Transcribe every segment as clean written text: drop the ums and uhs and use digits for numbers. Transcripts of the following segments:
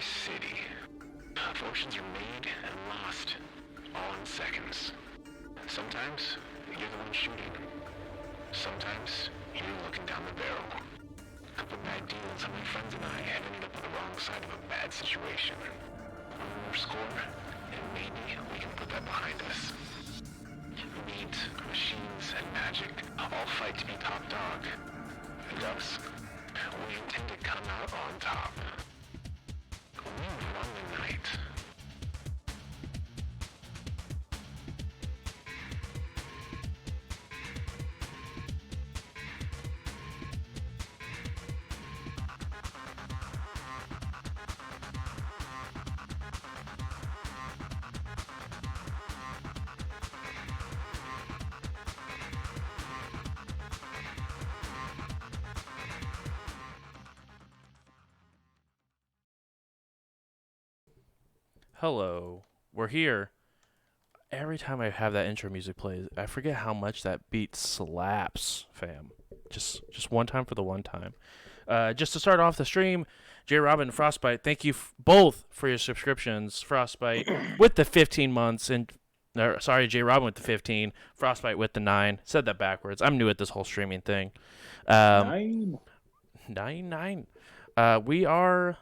city. Fortunes are made and lost, all in seconds. Sometimes you're the one shooting. Sometimes you're looking down the barrel. A couple bad deals and my friends and I have ended up on the wrong side of a bad situation. One more score, and maybe we can put that behind us. Meat, machines, and magic all fight to be top dog. And us, we intend to come out on top. We run the night. Hello, we're here. Every time I have that intro music play, I forget how much that beat slaps, fam. Just one time for the one time. Just to start off the stream, J. Robin and Frostbite, thank you both for your subscriptions. Frostbite with the 15 months, and sorry, J. Robin with the 15, Frostbite with the 9. Said that backwards. I'm new at this whole streaming thing. 9. 9. We are.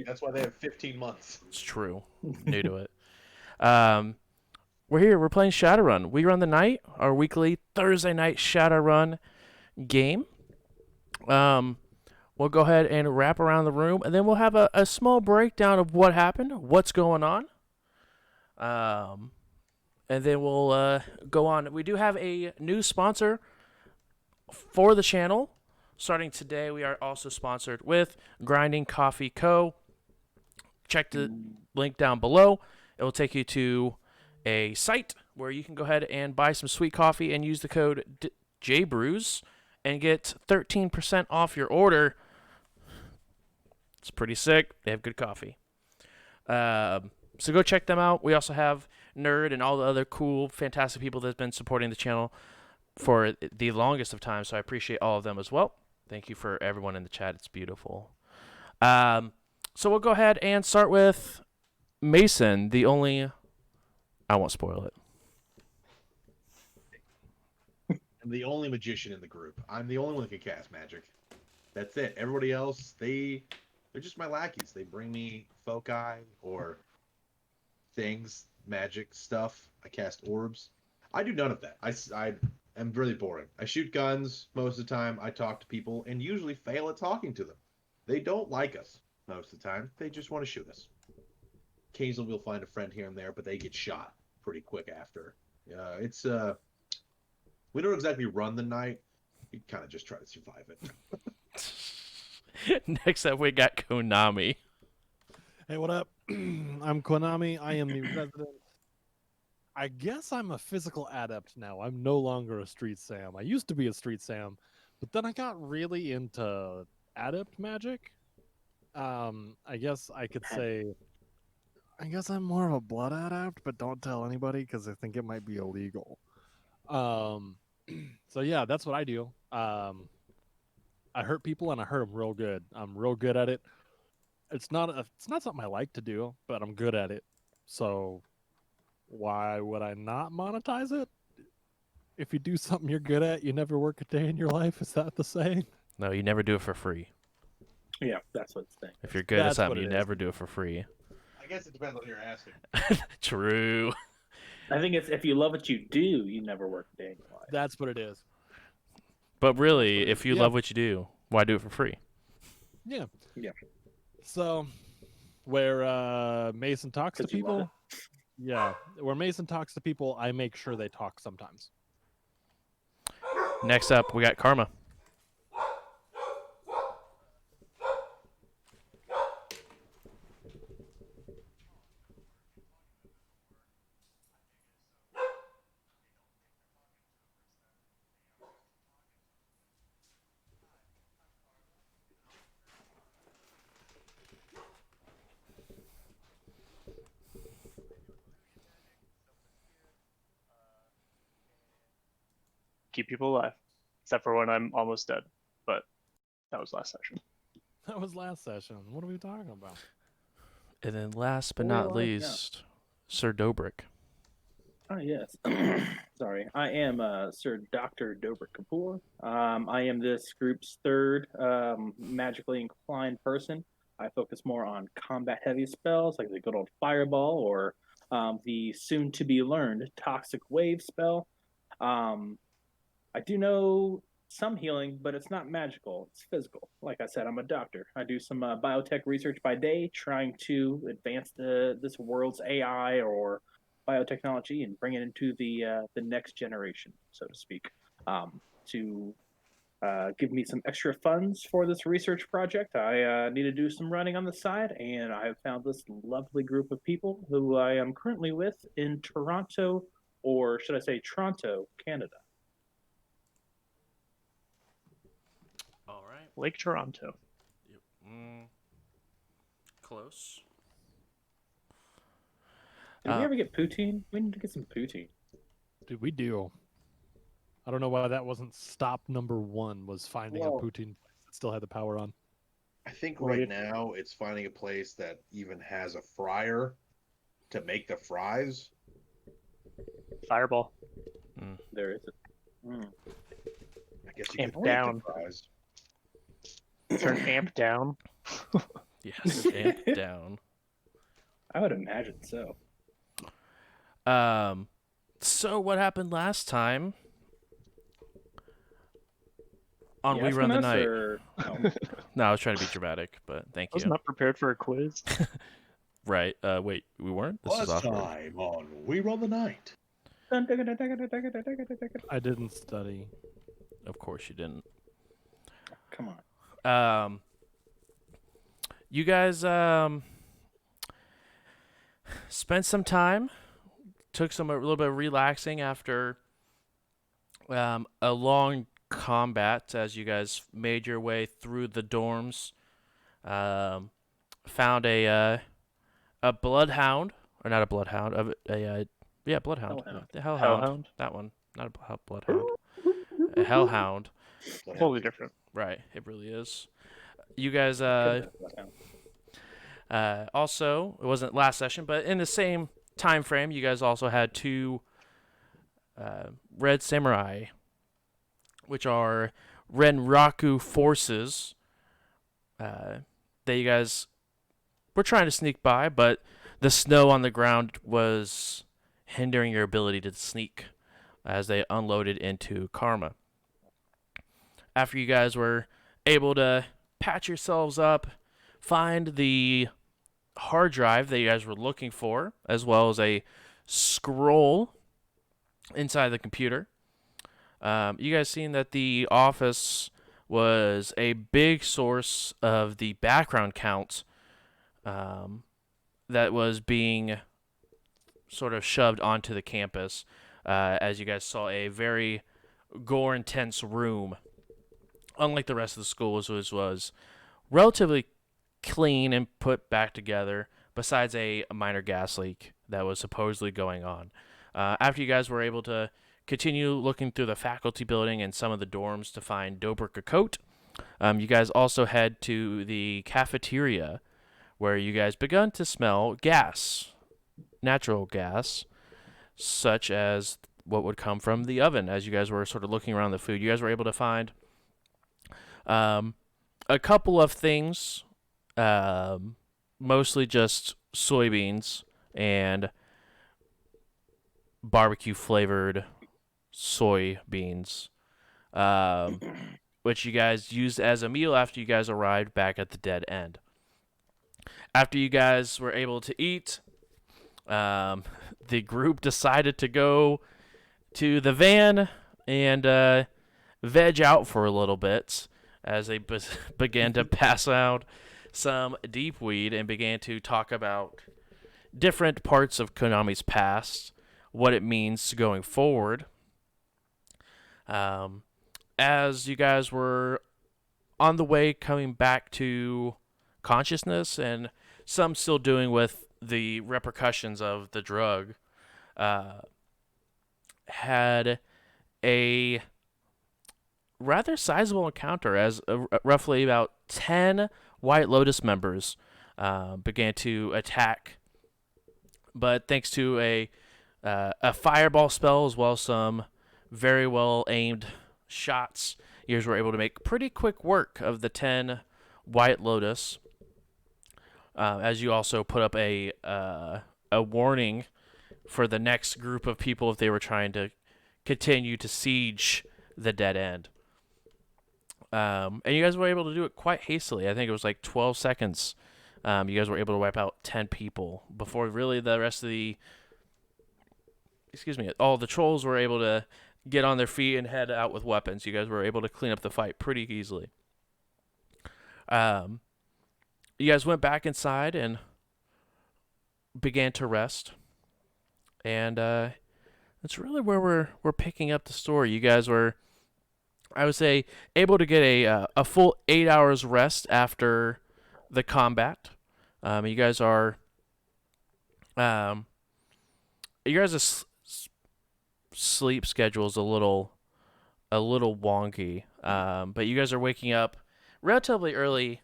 That's why they have 15 months. It's true. New to it. We're here. We're playing Shadowrun. We run the night, our weekly Thursday night Shadowrun game. We'll go ahead and wrap around the room, and then we'll have a small breakdown of what happened, what's going on. And then we'll go on. We do have a new sponsor for the channel. Starting today, we are also sponsored with Grinding Coffee Co. Check the link down below. It will take you to a site where you can go ahead and buy some sweet coffee and use the code JBrews and get 13% off your order. It's pretty sick. They have good coffee. So go check them out. We also have Nerd and all the other cool, fantastic people that have been supporting the channel for the longest of time, so I appreciate all of them as well. Thank you for everyone in the chat. It's beautiful. So we'll go ahead and start with Mason, the only... I won't spoil it. I'm the only magician in the group. I'm the only one that can cast magic. That's it. Everybody else, they're just my lackeys. They bring me foci or things, magic stuff. I cast orbs. I do none of that. I am really boring. I shoot guns most of the time. I talk to people and usually fail at talking to them. They don't like us most of the time. They just want to shoot us. Occasionally we'll find a friend here and there, but they get shot pretty quick after. We don't exactly run the night. We kind of just try to survive it. Next up, we got Konami. Hey, what up? I'm Konami. I am the resident. I guess I'm a physical adept now. I'm no longer a street Sam. I used to be a street Sam, but then I got really into adept magic. I guess I could say, I guess I'm more of a blood adept, but don't tell anybody because I think it might be illegal. So yeah, that's what I do. I hurt people and I hurt them real good. I'm real good at it. It's not something I like to do, but I'm good at it. So why would I not monetize it? If you do something you're good at, you never work a day in your life. Is that the saying? No, you never do it for free. Yeah, that's what it's saying. If you're good at something, you never do it for free. I guess it depends on who you're asking. True. I think it's if you love what you do, you never work a day in your life. That's what it is. But really, if you love what you do, why do it for free? Yeah. Yeah. So, where Mason talks to 'Cause you love people, yeah, where Mason talks to people, I make sure they talk sometimes. Next up, we got Karma. Keep people alive, except for when I'm almost dead. But that was last session. That was last session. What are we talking about? And then last but Oh, not yeah. least, Sir Dobrik. Oh, yes. Sorry. I am Sir Dr. Dobrik Kapoor. I am this group's third magically inclined person. I focus more on combat heavy spells like the good old Fireball or the soon to be learned Toxic Wave spell. Um, I do know some healing, but it's not magical. It's physical. Like I said, I'm a doctor. I do some biotech research by day, trying to advance this world's AI or biotechnology and bring it into the next generation, so to speak. To give me some extra funds for this research project, I need to do some running on the side, and I have found this lovely group of people who I am currently with in Toronto, or should I say Toronto, Canada. All right. Lake Toronto. Close. Did we ever get poutine? We need to get some poutine. Dude, we do. I don't know why that wasn't stop number one, was finding a Well- poutine place that still had the power on. I think Well, right if- now it's finding a place that even has a fryer to make the fries. Fireball. There is it. I guess you Amp could down. make the fries. Turn amp down. Yes, amp down. I would imagine so. So what happened last time on You We Run the asking us, Night? or- oh, No, I was trying to be dramatic, but thank I was you. not prepared for a quiz. Right. Wait, we weren't? This is Last awkward. time on We Run the Night. I didn't study. Of course you didn't. Come on. You guys spent some time, took a little bit of relaxing after a long combat as you guys made your way through the dorms. Found a bloodhound, or not a bloodhound, bloodhound. Hellhound. The hellhound. Hellhound. That one, not a bloodhound. A hellhound. Totally different. Right, it really is. You guys also, it wasn't last session, but in the same time frame, you guys also had two Red Samurai, which are Renraku forces that you guys were trying to sneak by, but the snow on the ground was hindering your ability to sneak as they unloaded into Karma. After you guys were able to patch yourselves up, find the hard drive that you guys were looking for, as well as a scroll inside the computer, you guys seen that the office was a big source of the background count that was being sort of shoved onto the campus, as you guys saw a very gore-intense room, unlike the rest of the schools, which was relatively clean and put back together, besides a minor gas leak that was supposedly going on. After you guys were able to continue looking through the faculty building and some of the dorms to find Dobrik coat, you guys also head to the cafeteria, where you guys begun to smell gas, natural gas, such as what would come from the oven. As you guys were sort of looking around the food, you guys were able to find a couple of things, mostly just soybeans and barbecue flavored soybeans, which you guys used as a meal after you guys arrived back at the dead end. After you guys were able to eat, the group decided to go to the van and veg out for a little bit as they began to pass out some deep weed and began to talk about different parts of Konami's past, what it means going forward. As you guys were on the way coming back to consciousness, and some still doing with the repercussions of the drug, had a rather sizable encounter as roughly about 10 White Lotus members began to attack. But thanks to a fireball spell as well as some very well aimed shots, you guys were able to make pretty quick work of the 10 White Lotus. As you also put up a warning for the next group of people if they were trying to continue to siege the dead end. And you guys were able to do it quite hastily. I think it was like 12 seconds. You guys were able to wipe out 10 people before really the rest of all the trolls were able to get on their feet and head out with weapons. You guys were able to clean up the fight pretty easily. You guys went back inside and began to rest. And that's really where we're picking up the story. You guys were, I would say, able to get a full 8 hours rest after the combat. You guys are sleep schedule is a little wonky, but you guys are waking up relatively early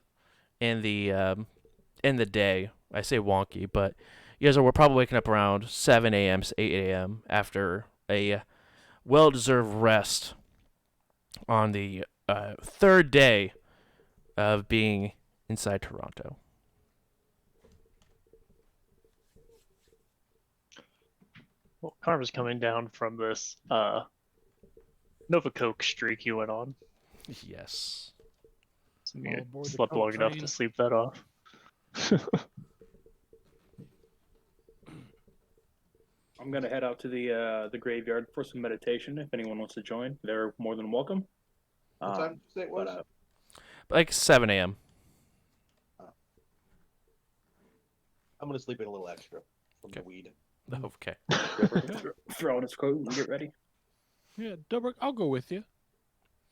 in the day. I say wonky, but you guys were probably waking up around 7 a.m. to 8 a.m. after a well-deserved rest on the third day of being inside Toronto. Well, Karma's coming down from this Nova Coke streak you went on. Yes. So All you aboard the slept Coke long enough train. to sleep that off. I'm gonna head out to the graveyard for some meditation. If anyone wants to join, they're more than welcome. What time did you say it was? But Like 7 a.m. I'm gonna sleep in a little extra from the weed. Okay. throw on his coat and get ready. Yeah, Dobrik, I'll go with you.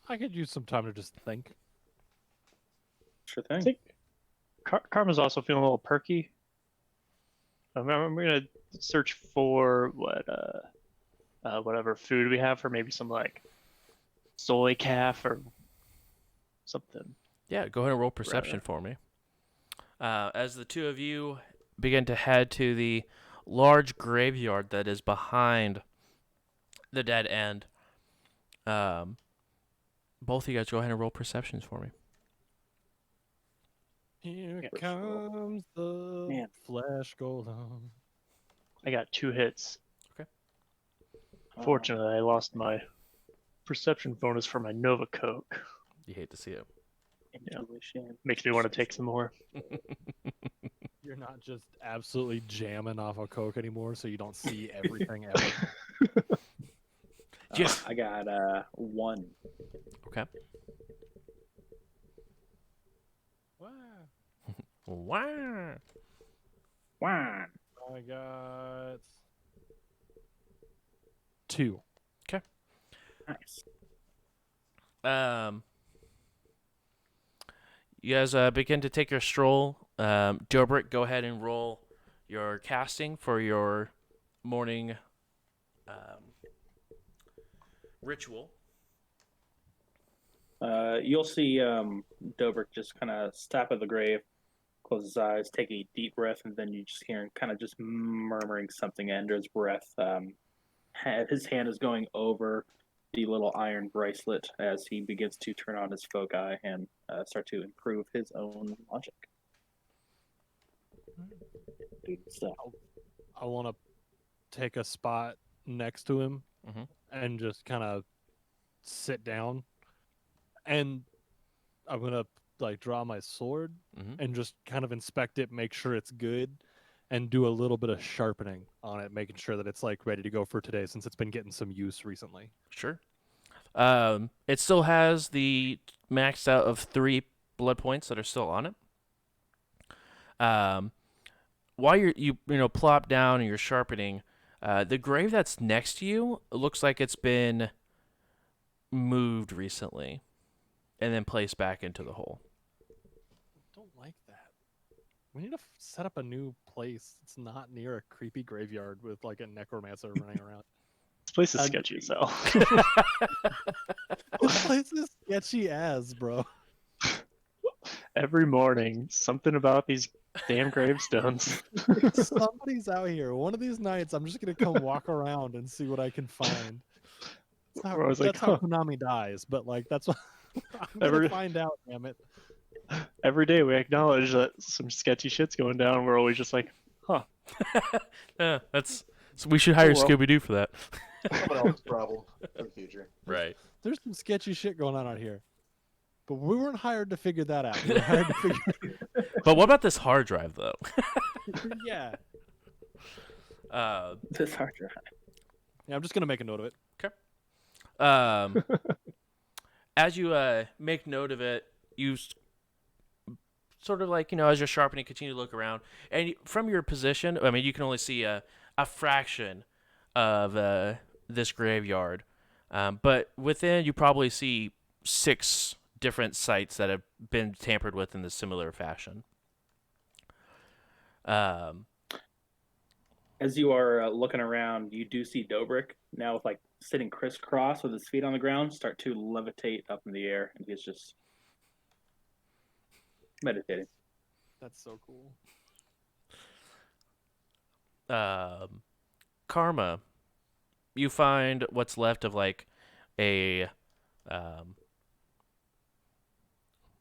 I could use some time to just think. Sure I thing. think Karma's also feeling a little perky. I'm gonna search for whatever food we have for maybe some like soy calf or something. Yeah, go ahead and roll perception for me. As the two of you begin to head to the large graveyard that is behind the dead end, both of you guys go ahead and roll perceptions for me. Here Yeah. comes the Man. flesh golem. I got 2 hits. Oh, Fortunately, I lost my perception bonus for my Nova Coke. You hate to see it. intuition. Makes me want to take some more. You're not just absolutely jamming off a Coke anymore, so you don't see everything ever. Just I got 1. okay. Wow. Wow. 1. I got 2. Nice. You guys begin to take your stroll. Dobrik, go ahead and roll your casting for your morning ritual. You'll see Dobrik just kind of stop at the grave, close his eyes, take a deep breath, and then you just hear him kind of just murmuring something under his breath. His hand is going over the little iron bracelet as he begins to turn on his foci and start to improve his own logic. So, I want to take a spot next to him Mhm. and just kind of sit down. And I'm going to like draw my sword Mhm. and just kind of inspect it, make sure it's good, and do a little bit of sharpening on it, making sure that it's like ready to go for today since it's been getting some use recently. Sure. It still has the maxed out of 3 blood points that are still on it. While you plop down and you're sharpening, the grave that's next to you looks like it's been moved recently, and then placed back into the hole. Don't like that. We need to set up a new place. It's not near a creepy graveyard with like a necromancer running around. This place is sketchy as hell. This place is sketchy as, bro. Every morning, something about these Damn gravestones. Somebody's out here. One of these nights, I'm just gonna come walk around and see what I can find. Where I was like, That's how huh. Konami dies. But like, that's what I'm gonna Every- find out. Damn it! Every day we acknowledge that some sketchy shit's going down. We're always just like, huh. Yeah, that's. So we should hire Oh, well. Scooby Doo for that. Someone else's problem for the future. Right. There's some sketchy shit going on out here, but we weren't hired to figure that out. We were hired to figure. But what about this hard drive though? Yeah. This hard drive. Yeah, I'm just gonna make a note of it. Um, as you make note of it, you sort of like, as you're sharpening, continue to look around, and from your position, I mean, you can only see a fraction of this graveyard, but within you probably see 6 different sites that have been tampered with in a similar fashion. As you are looking around, you do see Dobrik now with like sitting crisscross with his feet on the ground, start to levitate up in the air, and he's just meditating. That's so cool. Karma, you find what's left of like a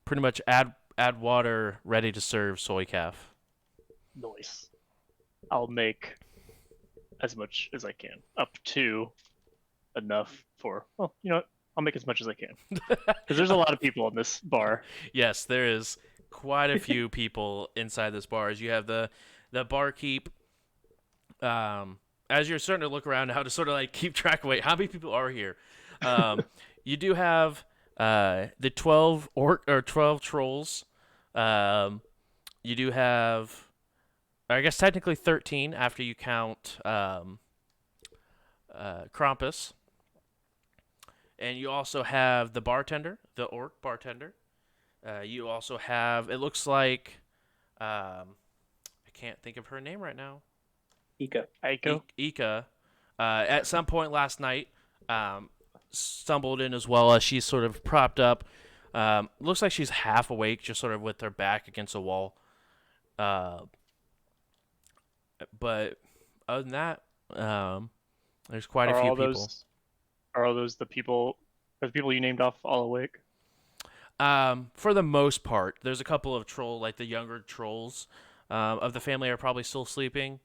pretty much add water ready to serve soy calf. Nice. I'll make as much as I can, up to enough for. Well, you know what? I'll make as much as I can because there's a lot of people in this bar. Yes, there is quite a few people inside this bar. As you have the barkeep. As you're starting to look around how to sort of like keep track of how many people are here. You do have the 12 trolls. You do have, I guess technically 13 after you count Krampus. And you also have the bartender, the orc bartender. You also have, it looks like, I can't think of her name right now. Ika. Aiko. Ika, at some point last night, stumbled in as well as she's sort of propped up. Looks like she's half awake, just sort of with her back against a wall. But other than that, there's quite a few people. Are all those the people? Are the people you named off all awake? For the most part, there's a couple of like the younger trolls of the family are probably still sleeping.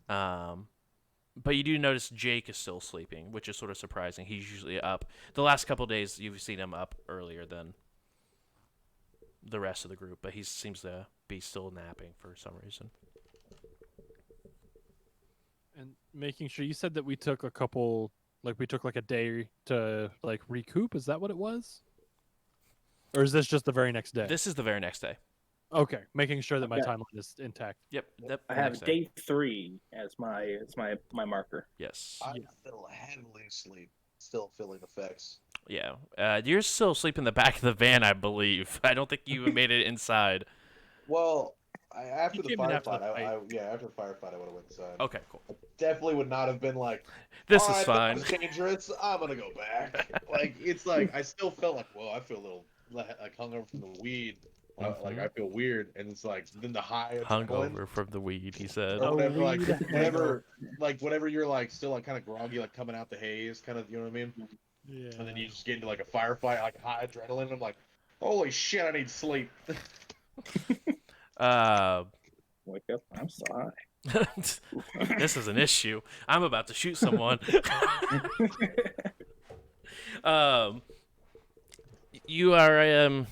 But you do notice Jake is still sleeping, which is sort of surprising. He's usually up. The last couple of days, you've seen him up earlier than the rest of the group, but he seems to be still napping for some reason. And making sure you said that we took a couple, like we took like a day to like recoup. Is that what it was? Or is this just the very next day? This is the very next day. Okay, making sure that my Okay. timeline is intact. Yep. I the have next day. day 3 as my marker. Yes. I'm still heavily asleep, still feeling effects. Yeah. You're still asleep in the back of the van, I believe. I don't think you even made it inside. Well, after the came in after firefight, the fight. after the firefight, I would have went inside. Okay, cool. Definitely would not have been like, This "All is right, fine. that was dangerous. I'm gonna go back." Like it's like I still felt like, well, I feel a little like hungover from the weed. Like I feel weird, and it's like then the high adrenaline, Hungover from the weed, he said. or whatever, like weed whenever you're like still like kind of groggy, like coming out the haze, kind of, you know what I mean? Yeah. And then you just get into like a firefight, like high adrenaline. And I'm like, holy shit, I need sleep. Wake up! I'm so high. This is an issue. I'm about to shoot someone. You are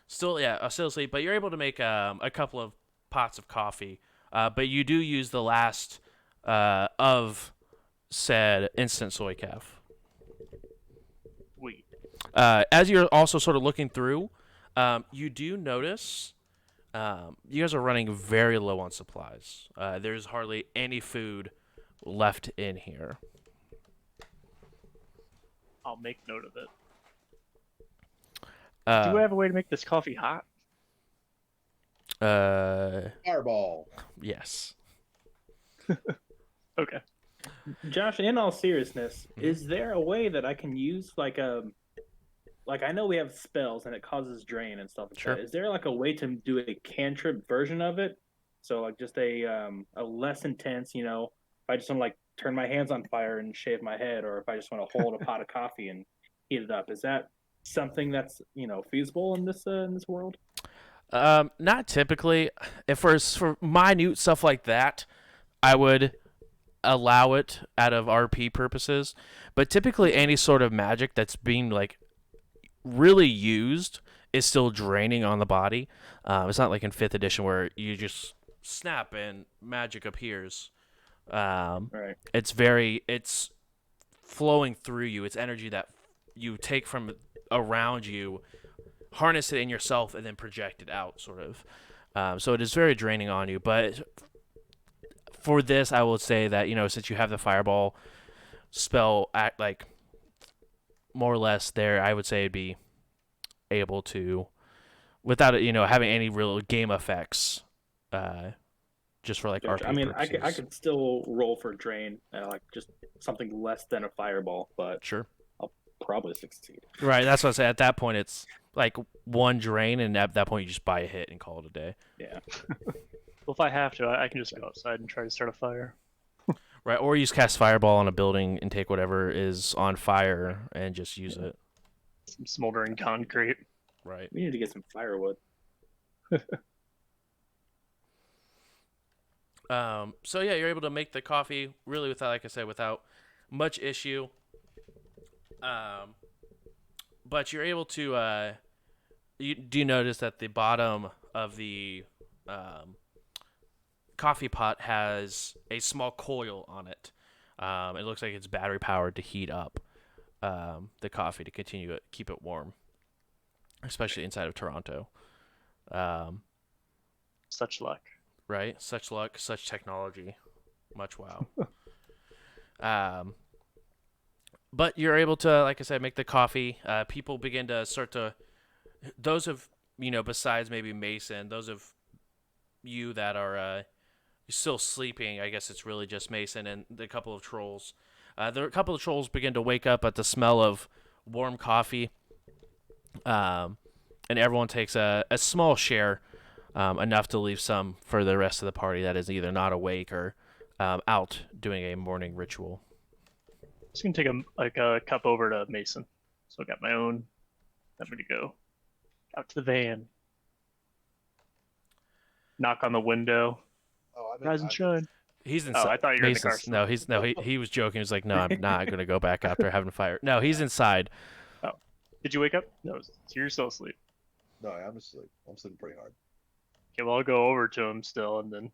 still asleep, but you're able to make a couple of pots of coffee. But you do use the last of said instant soy calf. Wait. As you're also sort of looking through, you do notice you guys are running very low on supplies. There's hardly any food left in here. I'll make note of it. Uh, Do I have a way to make this coffee hot? Fireball. Yes. Okay. Josh, in all seriousness, is there a way that I can use like like I know we have spells and it causes drain and stuff like Sure. that. Is there like a way to do a cantrip version of it? So like just a less intense, you know, if I just want to like turn my hands on fire and shave my head, or if I just want to hold a pot of coffee and heat it up, is that something that's, you know, feasible in this world? Not typically. If for minute stuff like that, I would allow it out of RP purposes. But typically, any sort of magic that's being like really used is still draining on the body. It's not like in 5th edition where you just snap and magic appears. Right. It's flowing through you. It's energy that you take from around you, harness it in yourself, and then project it out, sort of. So it is very draining on you. But for this, I will say that, you know, since you have the fireball spell at like more or less there, I would say it'd be able to, without it, you know, having any real game effects, just for like Gotcha. RP I mean, purposes. I could still roll for drain, like just something less than a fireball, but Sure. I'll probably succeed. Right, that's what I say. At that point, it's like one drain, and at that point, you just buy a hit and call it a day. Yeah. Well, if I have to, I can just go outside and try to start a fire. Right, or you just cast fireball on a building and take whatever is on fire and just use it. Some smoldering concrete. Right. We need to get some firewood. So yeah, you're able to make the coffee really without, like I said, without much issue. But you're able to. You do notice that the bottom of the coffee pot has a small coil on it. It looks like it's battery powered to heat up the coffee to continue to keep it warm, especially inside of Toronto. Such luck. Right? Such luck, such technology. Much wow. But you're able to, like I said, make the coffee. People begin to start to, those of, you know, besides maybe Mason, those of you that are still sleeping, I guess it's really just Mason and the couple of trolls. A couple of trolls begin to wake up at the smell of warm coffee. And everyone takes a small share, enough to leave some for the rest of the party that is either not awake or out doing a morning ritual. Just gonna take a cup over to Mason. So I got my own. I'm ready to go out to the van. Knock on the window. Oh, Rise and shine. He's inside. Oh, I thought you were in the car. He was joking. He was like, no, I'm not going to go back after having a fire. No, he's inside. Oh, did you wake up? No, so you're still asleep. No, I'm asleep. I'm sleeping pretty hard. Okay, well I'll go over to him still and then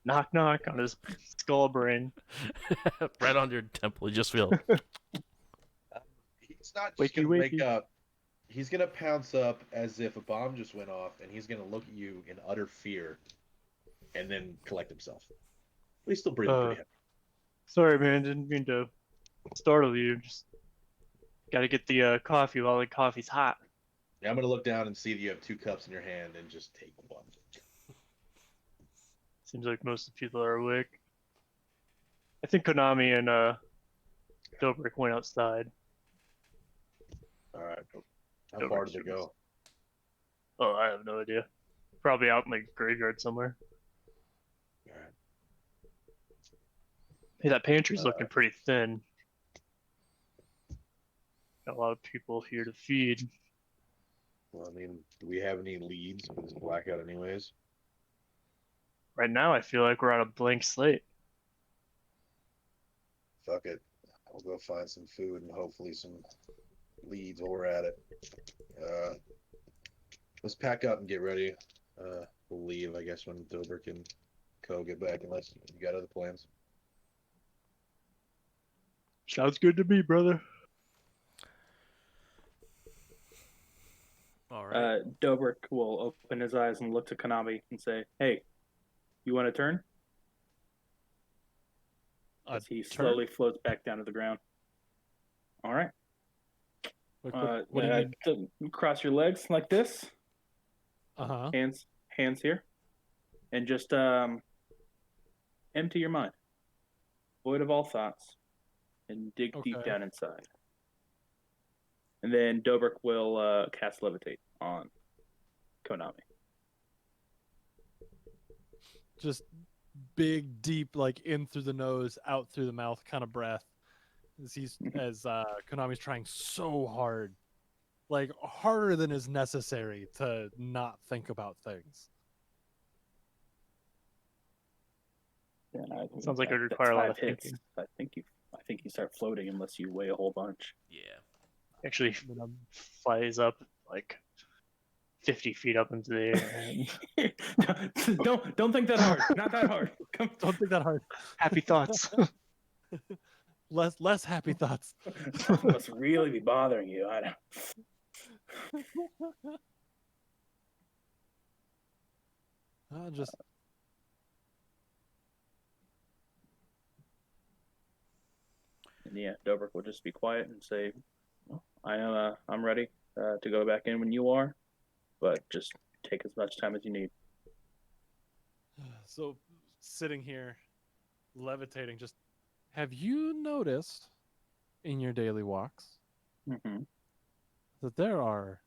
knock knock on his skull brain. Right on your temple. You just feel. He's not just Wakey, gonna wakey. wake up. He's gonna pounce up as if a bomb just went off, and he's gonna look at you in utter fear, and then collect himself. But he's still breathing pretty heavy. Sorry, man. Didn't mean to startle you. Just gotta get the coffee while the coffee's hot. Yeah, I'm gonna look down and see that you have 2 cups in your hand, and just take one. Seems like most of the people are awake. I think Konami and Dobrik went outside. All right. How Don't far worry, did they go? Oh, I have no idea. Probably out in the graveyard somewhere. All right. Hey, that pantry's looking pretty thin. Got a lot of people here to feed. Well, I mean, do we have any leads for this blackout, anyways? Right now, I feel like we're on a blank slate. Fuck it. I'll go find some food and hopefully some leads while we're at it. Let's pack up and get ready. We'll leave, I guess, when Dobrik and Co get back, unless you got other plans. Sounds good to me, brother. All right. Dobrik will open his eyes and look to Konami and say, "Hey, you want to turn?" As he slowly floats back down to the ground. All right. What do you mean? Cross your legs like this. Uh-huh. Hands here, and just empty your mind, void of all thoughts, and dig deep Okay. down inside. and then Dobrik will cast Levitate on Konami. Just big, deep, like in through the nose, out through the mouth kind of breath. As Konami's trying so hard, like harder than is necessary to not think about things. Yeah, Sounds like it would that's require a lot 5 of hits. thinking. I think you start floating unless you weigh a whole bunch. Yeah. Actually I mean, flies up like 50 feet up into the air. Don't think that hard. Not that hard. Come. don't think that hard. Happy thoughts. Less happy thoughts. That must really be bothering you. I don't. Just And yeah, Dobrik will just be quiet and say, well, I'm ready to go back in when you are, but just take as much time as you need. so sitting here, levitating. Just have you noticed in your daily walks Mm-hmm. that there are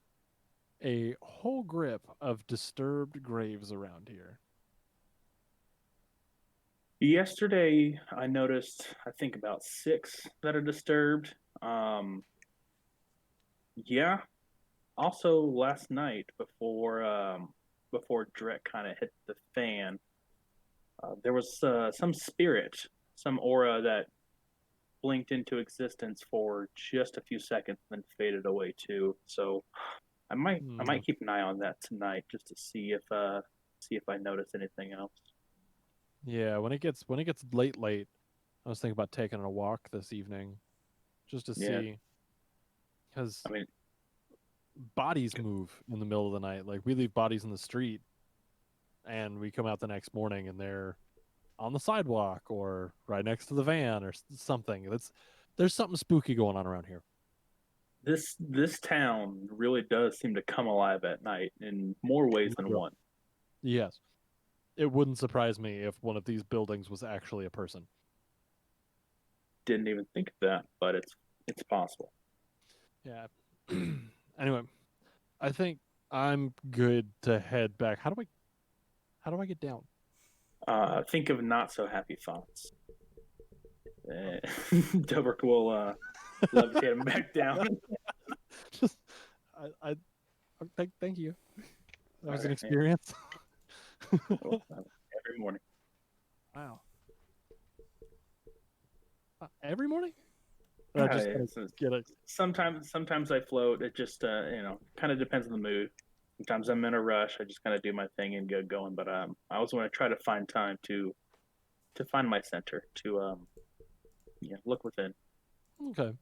a whole grip of disturbed graves around here? Yesterday, I noticed, I think about 6 that are disturbed. Yeah. Also, last night before Drek kind of hit the fan, there was some spirit, some aura that blinked into existence for just a few seconds, then faded away too. So, I might keep an eye on that tonight just to see if I notice anything else. Yeah, when it gets late, I was thinking about taking a walk this evening, just to Yeah. see, because I mean, bodies move in the middle of the night. Like we leave bodies in the street, and we come out the next morning, and they're on the sidewalk or right next to the van or something. There's something spooky going on around here. this town really does seem to come alive at night in more ways than one. Yes, it wouldn't surprise me if one of these buildings was actually a person. Didn't even think of that, but it's possible. Yeah. Anyway, I think I'm good to head back. How do I get down? Think of not so happy thoughts. Dobrik will levitate him back down. Just, thank you. That was an Alright, experience. Every morning. Wow. Every morning? Or just Yeah, kinda get it. sometimes I float. It just kind of depends on the mood. Sometimes I'm in a rush. I just kind of do my thing and get going. But I always want to try to find time to find my center, to look within. Okay.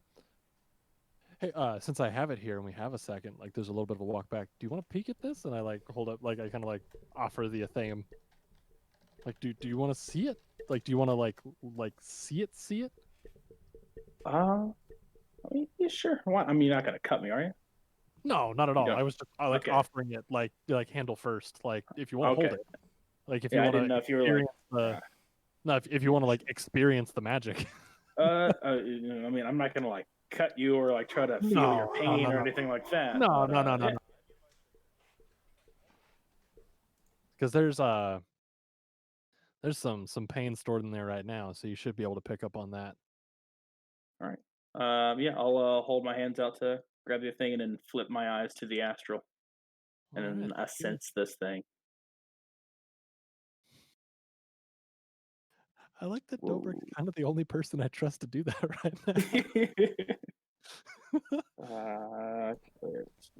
Hey, since I have it here and we have a second, like there's a little bit of a walk back. Do you want to peek at this? And I like hold up, like I kind of like offer the Athame. Like, do you want to see it? Like, do you want to like see it? See it? I mean, yeah, sure. Why? I mean, you're not gonna cut me, are you? No, not at all. don't- I was just like Okay. offering it, like handle first. Like, if you want to Okay. hold it, like if Yeah, I you want didn't to know if you were like. experience no, if you want to like experience the magic. I mean, I'm not gonna like cut you or like try to feel your No, pain no, or no. anything like that. No, but, no. yeah. Because there's some pain stored in there right now, so you should be able to pick up on that. All right. Yeah, I'll hold my hands out to grab the thing and then flip my eyes to the astral, and All then right. I sense this thing. I like that Whoa. Dobrik's kind of the only person I trust to do that right now.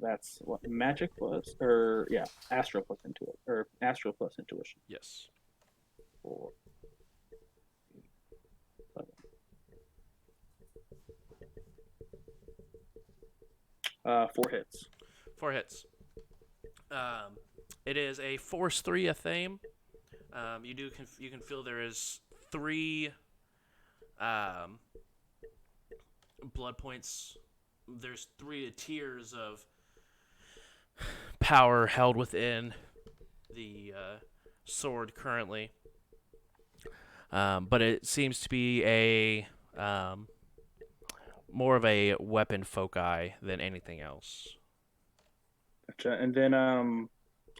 That's what magic plus, or yeah, astral plus intuition, or astral plus intuition. Yes. 4, 11. 4 hits. 4 hits. It is a Force 3 Athame. You can feel there is 3 blood points. There's 3 tiers of power held within the sword currently. But it seems to be a more of a weapon foci than anything else. Gotcha. And then,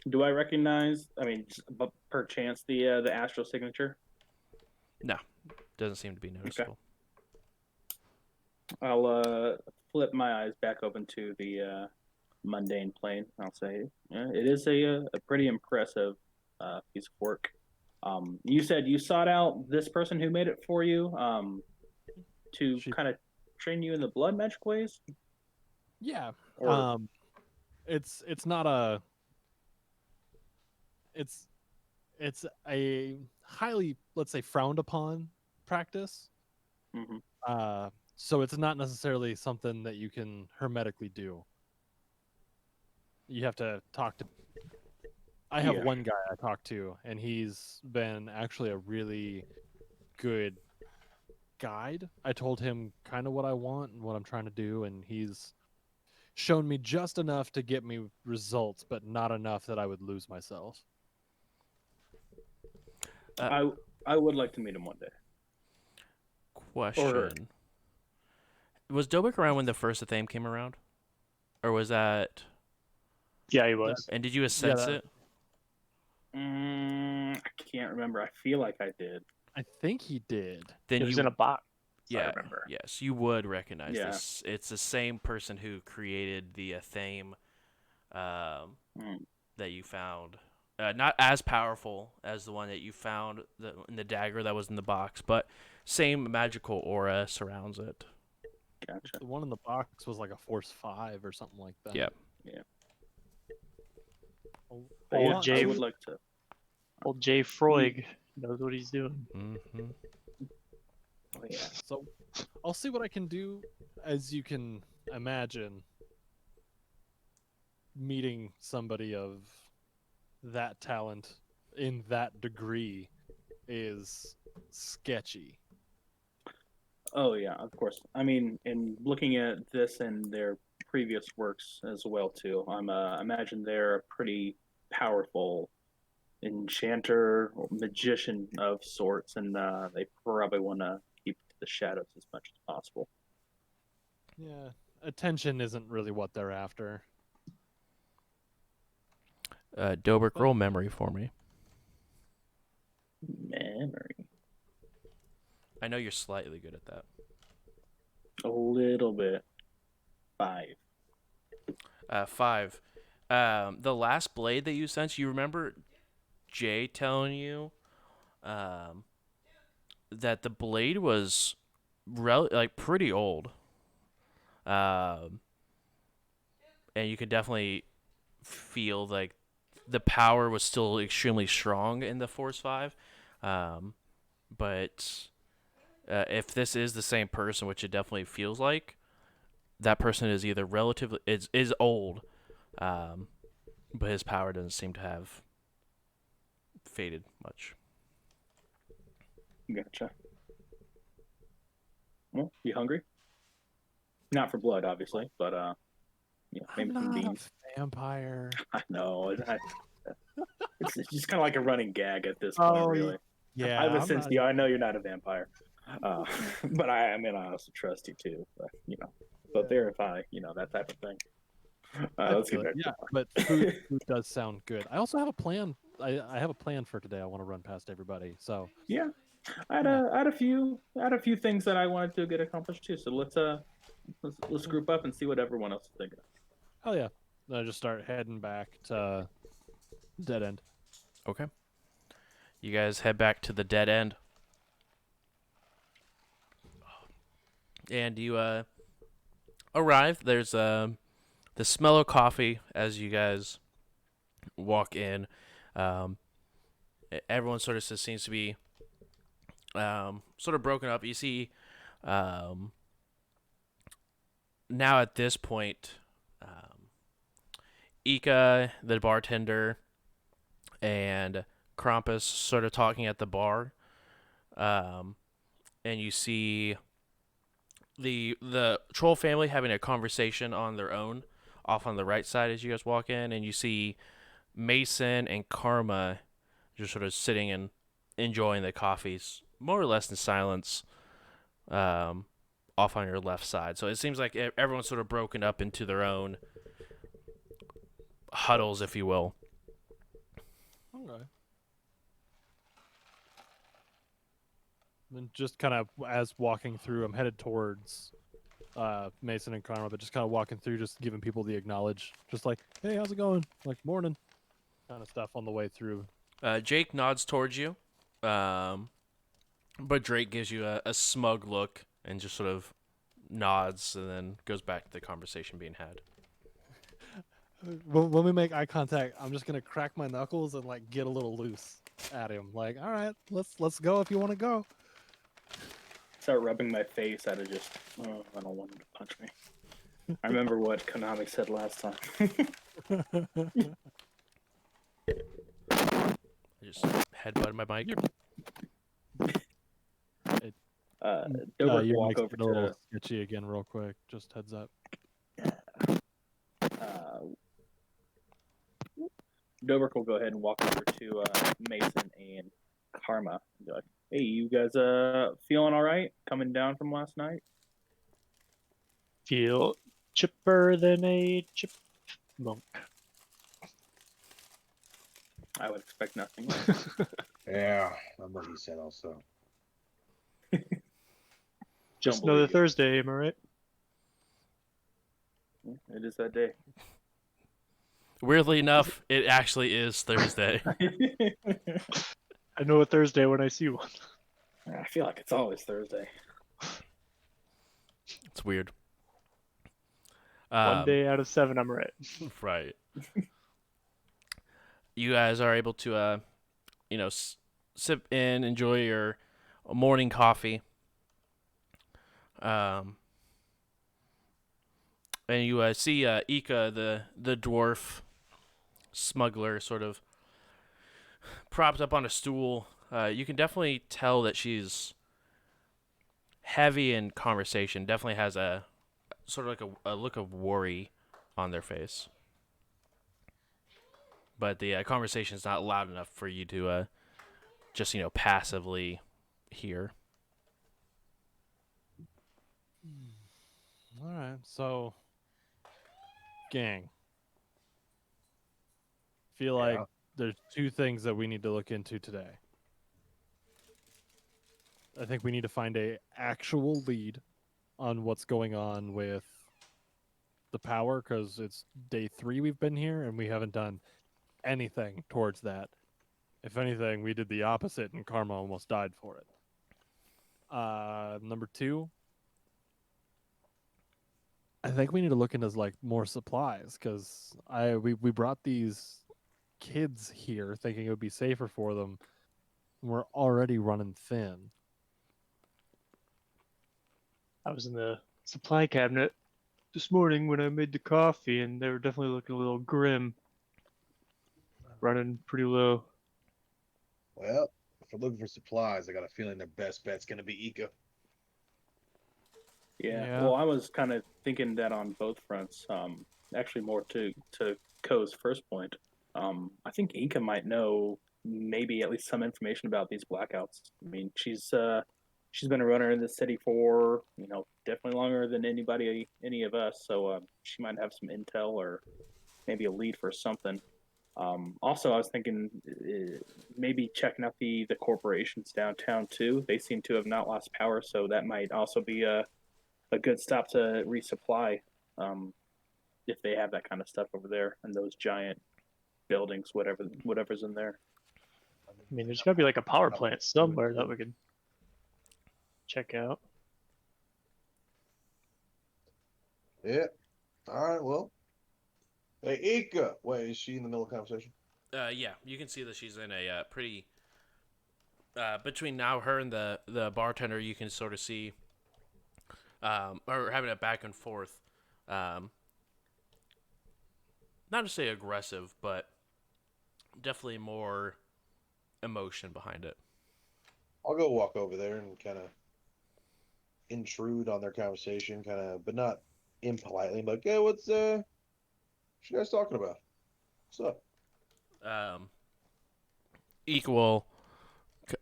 do I recognize? I mean, but per chance, the astral signature. No, doesn't seem to be noticeable. I'll flip my eyes back open to the mundane plane. I'll say it is a pretty impressive piece of work. You said you sought out this person who made it for you to She- kind of train you in the blood magic ways. Yeah. Or It's not a. It's a highly, let's say, frowned upon practice. Mhm. So it's not necessarily something that you can hermetically do. You have to talk to. I have Yeah. one guy I talked to, and he's been actually a really good guide. I told him kind of what I want and what I'm trying to do, and he's shown me just enough to get me results, but not enough that I would lose myself. I would like to meet him one day. Question: Was Dobik around when the first Athame came around, or was that? Yeah, he was. And did you sense that- it? I can't remember. I feel like I did. I think he did. Then He was you in a box. yeah, I remember. yes, you would recognize Yeah. this. It's the same person who created the Athame Mm. that you found. Not as powerful as the one that you found in the dagger that was in the box, but same magical aura surrounds it. Gotcha. The one in the box was like a Force 5 or something like that. Yep. A Old lot- Jay- I would like to. Old Jay Freud knows what he's doing. Mm-hmm. Oh, yeah. So I'll see what I can do. As you can imagine, meeting somebody of that talent in that degree is sketchy. Oh yeah, of course. I mean, in looking at this and their previous works as well too, imagine they're a pretty powerful enchanter or magician of sorts, and they probably want to keep to the shadows as much as possible. Yeah, attention isn't really what they're after. Dobrik, roll memory for me. Memory, I know you're slightly good at that. a little bit. 5. 5. The last blade that you sent, you remember Jay telling you that the blade was pretty old. And you could definitely feel like the power was still extremely strong in the Force 5. But if this is the same person, which it definitely feels like, that person is either relatively is old, but his power doesn't seem to have faded much. Gotcha. Well, you hungry? Not for blood, obviously, but maybe I'm some not beans. a vampire. I know. It's just kind of like a running gag at this point, really. Yeah, I have a I'm sense, not- I know you're not a vampire, but I mean, I also trust you too. But but verify, that type of thing. I Let's feel get it. back Yeah, but food does sound good. I also have a plan. I have a plan for today. I want to run past everybody. So Yeah, I had a few things that I wanted to get accomplished too. So let's group up and see what everyone else is thinking. hell yeah, I just start heading back to dead end. Okay. You guys head back to the dead end. And you arrive. There's the smell of coffee as you guys walk in. Everyone sort of seems to be sort of broken up. You see now at this point, Ika, the bartender, and Krampus sort of talking at the bar, and you see the troll family having a conversation on their own off on the right side as you guys walk in, and you see Mason and Karma just sort of sitting and enjoying the coffees more or less in silence, off on your left side. So it seems like everyone's sort of broken up into their own huddles, if you will. Okay. And just kind of as walking through, I'm headed towards Mason and Karma, but just kind of walking through, just giving people the acknowledge, just like, hey, how's it going? Like, morning, kind of stuff on the way through. Jake nods towards you, but Drake gives you a smug look and just sort of nods and then goes back to the conversation being had. When we make eye contact, I'm just gonna crack my knuckles and like get a little loose at him. Like, all right, let's go if you want to go. Start rubbing my face out of just, oh, I don't want him to punch me. I remember what Konami said last time. I just headbutted my mic. Dobrik Your walk mic's over getting a little to sketchy again, real quick. Just heads up. Dobrik will go ahead and walk over to Mason and Karma and be like, "Hey, you guys feeling all right? Coming down from last night?" Feel chipper than a chipmunk. I would expect nothing less. Yeah, that's what he said also. Just Don't another believe Thursday, am I right? you. It is that day. Weirdly enough, it actually is Thursday. I know a Thursday when I see one. I feel like it's always Thursday. It's weird. One day out of 7, I'm right. Right. You guys are able to, sip in, enjoy your morning coffee. And you see Ika, the dwarf smuggler, sort of propped up on a stool. You can definitely tell that she's heavy in conversation. Definitely has a sort of like a look of worry on their face. But the conversation is not loud enough for you to just, passively hear. All right, so gang. Feel like Yeah. there's two things that we need to look into today. I think we need to find a actual lead on what's going on with the power, because it's day 3 we've been here and we haven't done anything towards that. If anything, we did the opposite and Karma almost died for it. Number 2, I think we need to look into like more supplies, because we brought these kids here thinking it would be safer for them. We're already running thin. I was in the supply cabinet this morning when I made the coffee, and they were definitely looking a little grim. Running pretty low. Well, if we're looking for supplies, I got a feeling their best bet's gonna be Ika. Yeah. Well, I was kind of thinking that on both fronts. Actually, more to Ko's first point. I think Inka might know maybe at least some information about these blackouts. I mean, she's been a runner in the city for definitely longer than any of us. So she might have some intel or maybe a lead for something. Also, I was thinking maybe checking out the corporations downtown too. They seem to have not lost power, so that might also be a good stop to resupply if they have that kind of stuff over there and those giant buildings, whatever's in there. I mean, there's got to be like a power plant somewhere that we could check out. Yeah. All right. Well. Hey, Ika. Wait, is she in the middle of the conversation? Yeah, you can see that she's in a pretty. Between now her and the bartender, you can sort of see, or having a back and forth. Not to say aggressive, but definitely more emotion behind it. I'll go walk over there and kind of intrude on their conversation, but not impolitely. Like, hey, what's you guys talking about? What's up? Equal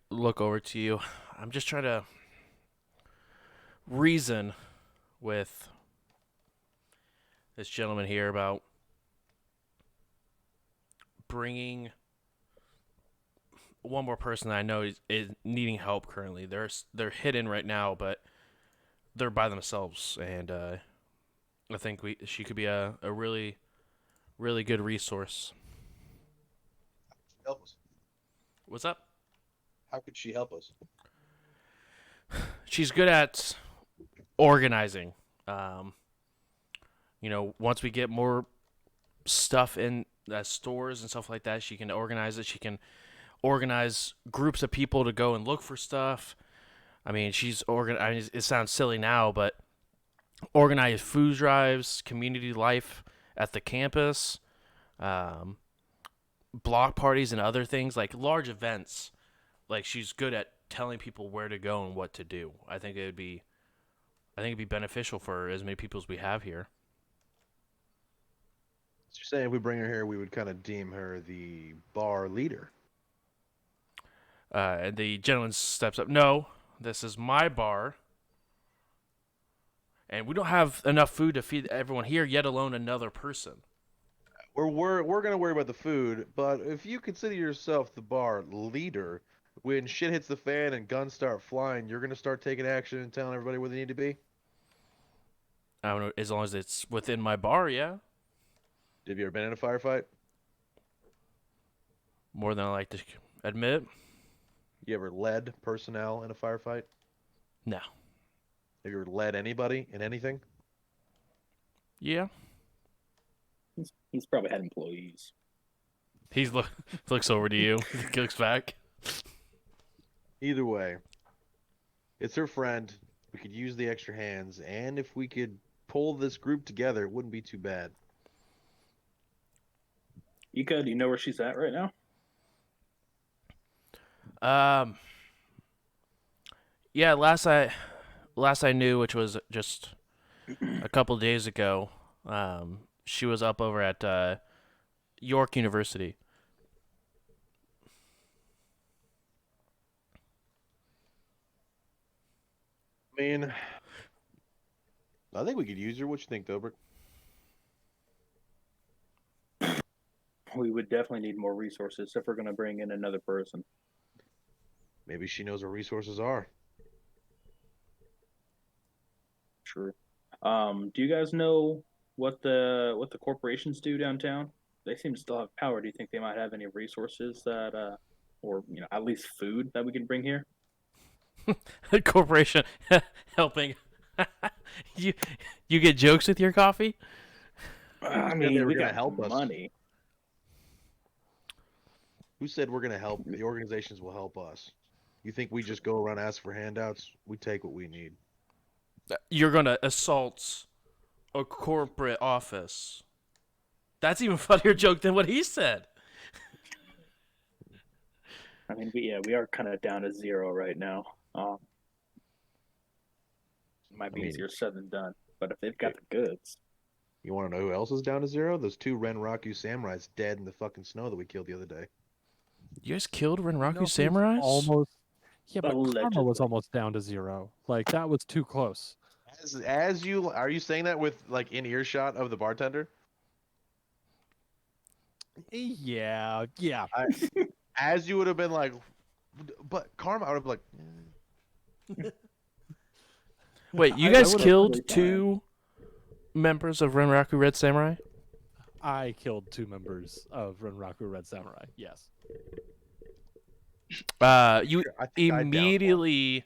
look over to you. I'm just trying to reason with this gentleman here about bringing one more person that I know is needing help currently. They're hidden right now, but they're by themselves, and I think she could be a really really good resource. Help us. What's up? How could she help us? She's good at organizing. Once we get more stuff in stores and stuff like that, she can organize it. She can organize groups of people to go and look for stuff. I mean, it sounds silly now, but organize food drives, community life at the campus, block parties and other things, like large events. Like, she's good at telling people where to go and what to do. I think it'd be beneficial for as many people as we have here. So you're saying if we bring her here, we would kind of deem her the bar leader. And the gentleman steps up. No, this is my bar. And we don't have enough food to feed everyone here, yet alone another person. We're going to worry about the food, but if you consider yourself the bar leader, when shit hits the fan and guns start flying, you're going to start taking action and telling everybody where they need to be? I don't know, as long as it's within my bar, yeah. Have you ever been in a firefight? More than I like to admit. You ever led personnel in a firefight? No. Have you ever led anybody in anything? Yeah. He's probably had employees. He looks over to you. He looks back. Either way, it's her friend. We could use the extra hands, and if we could pull this group together, it wouldn't be too bad. Ika, do you know where she's at right now? Yeah, last I knew, which was just a couple days ago, she was up over at York University. I mean, I think we could use her. What you think, Dobrik? We would definitely need more resources if we're going to bring in another person. Maybe she knows what resources are. True. Do you guys know what the corporations do downtown? They seem to still have power. Do you think they might have any resources that, or at least food that we can bring here? Corporation helping. you get jokes with your coffee? I said mean, they were we gonna got help us? money. Who said we're going to help? The organizations will help us. You think we just go around ask for handouts? We take what we need. You're gonna assault a corporate office. That's even funnier joke than what he said. I mean, we are kind of down to zero right now. Might be easier said than done, but if they've got the goods, You want to know who else is down to zero? Those two Renraku samurais dead in the fucking snow that we killed the other day. You guys killed Renraku No, he's Samurais? Almost. Yeah, but Karma was Allegedly. almost down to zero. Like, that was too close. Are you saying that with like in earshot of the bartender? Yeah. As you would have been like, but Karma, I would have been like, Wait, you I guys would've killed really two members of Renraku Red Samurai? I killed 2 members of Renraku Red Samurai. Yes. You I think I downed one. immediately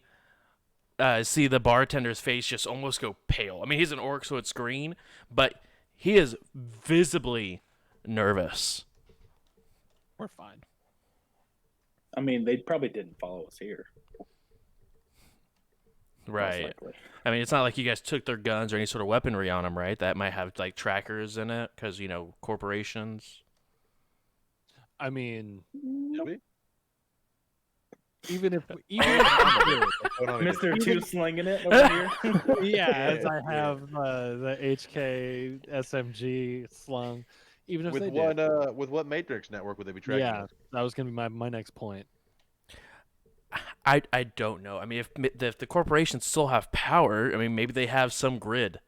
see the bartender's face just almost go pale. I mean, he's an orc, so it's green, but he is visibly nervous. We're fine. I mean, they probably didn't follow us here. most Right. likely. I mean, it's not like you guys took their guns or any sort of weaponry on them, right? That might have like trackers in it because corporations. I mean, Did we? even if Mr. Two slinging it over here. yeah, as Yeah, I have the HK SMG slung, even if With they what with what Matrix network would they be tracking yeah, us? that was gonna be my next point. I don't know. I mean, if the corporations still have power, I mean, maybe they have some grid.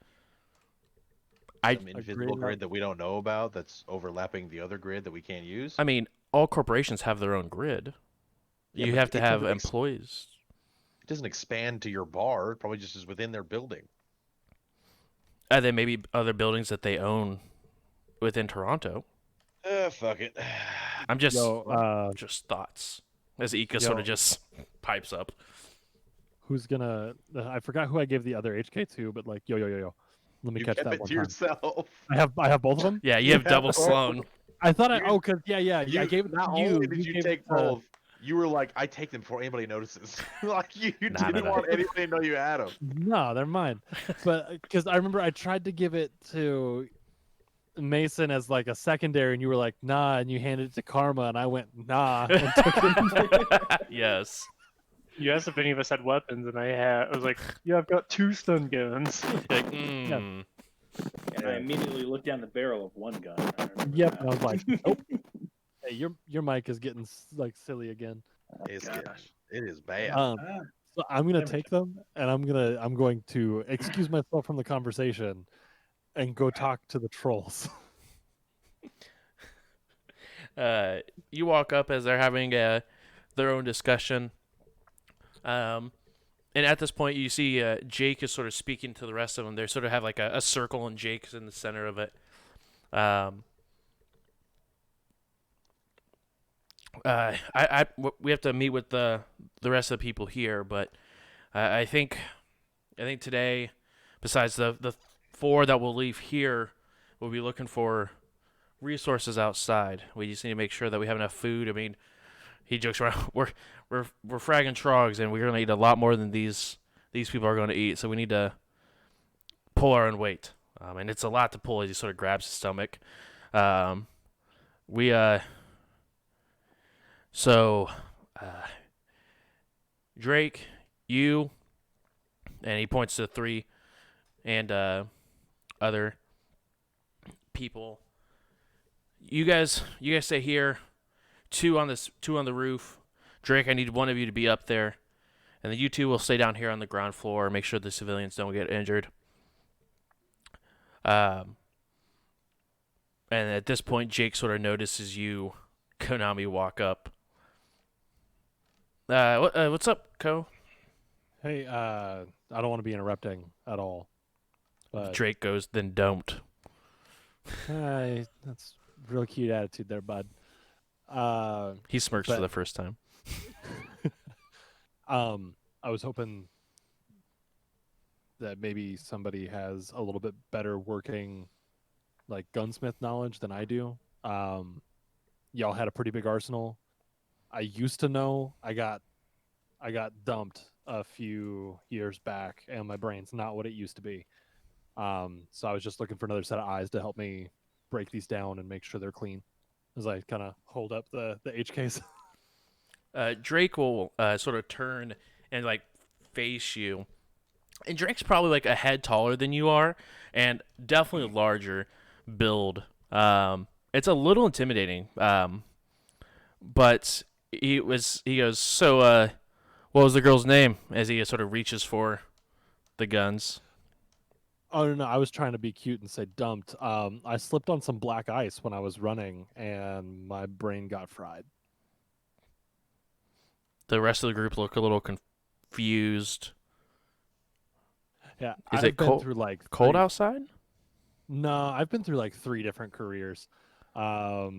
Some invisible grid that we don't know about that's overlapping the other grid that we can't use. I mean, all corporations have their own grid. Yeah, You but have to it have doesn't employees. It doesn't expand to your bar. It probably just is within their building. And then maybe other buildings that they own within Toronto. Fuck it. I'm just Yo, just thoughts as Ika yo. sort of just pipes up. Who's gonna? I forgot who I gave the other HK to, but like, yo. Let me You catch kept that it one to time. yourself. I have both of them. Yeah, you have double slung. I thought You- cause yeah. I gave it Not to you. only did you gave take it to- both, you were like, I take them before anybody notices. Like you Nah, didn't nah. want anybody to know you had them. No, they're mine. But because I remember I tried to give it to Mason as like a secondary, and you were like, nah, and you handed it to Karma, and I went, nah, and took it. Yes. You asked if any of us had weapons, and I was like, yeah, I've got 2 stun guns. Like, And I immediately looked down the barrel of one gun. I remember Yep, that. and I was like, nope. Hey, your mic is getting like silly again. It's gosh. getting, it is bad. So I'm gonna Never take them, and I'm going to excuse myself from the conversation, and go talk to the trolls. you walk up as they're having their own discussion. And at this point, you see Jake is sort of speaking to the rest of them. They sort of have like a circle, and Jake's in the center of it. We have to meet with the rest of the people here, but I think today, besides the 4 that we'll leave here, we'll be looking for resources outside. We just need to make sure that we have enough food. I mean, he jokes around. We're fragging trogs, and we're gonna eat a lot more than these people are going to eat. So we need to pull our own weight, and it's a lot to pull as he sort of grabs his stomach. Drake, you, and he points to 3 and other people. You guys stay here. 2 on the roof. Drake, I need one of you to be up there, and then you 2 will stay down here on the ground floor. Make sure the civilians don't get injured. And at this point, Jake sort of notices you, Konami, walk up. What's up, Ko? Hey, I don't want to be interrupting at all, but Drake goes, then don't. that's real cute attitude there, bud. He smirks for the first time. I was hoping that maybe somebody has a little bit better working, like, gunsmith knowledge than I do. Y'all had a pretty big arsenal. I used to know. I got dumped a few years back, and my brain's not what it used to be. So I was just looking for another set of eyes to help me break these down and make sure they're clean. As I kind of hold up the HKs. Drake will sort of turn and like face you, and Drake's probably like a head taller than you are, and definitely larger build. It's a little intimidating, but he goes, so what was the girl's name? As he sort of reaches for the guns. Oh no, I was trying to be cute and say dumped. I slipped on some black ice when I was running, and my brain got fried. The rest of the group look a little confused. Yeah, Is I've it been cold? through like Cold 3 outside? No, I've been through like 3 different careers. I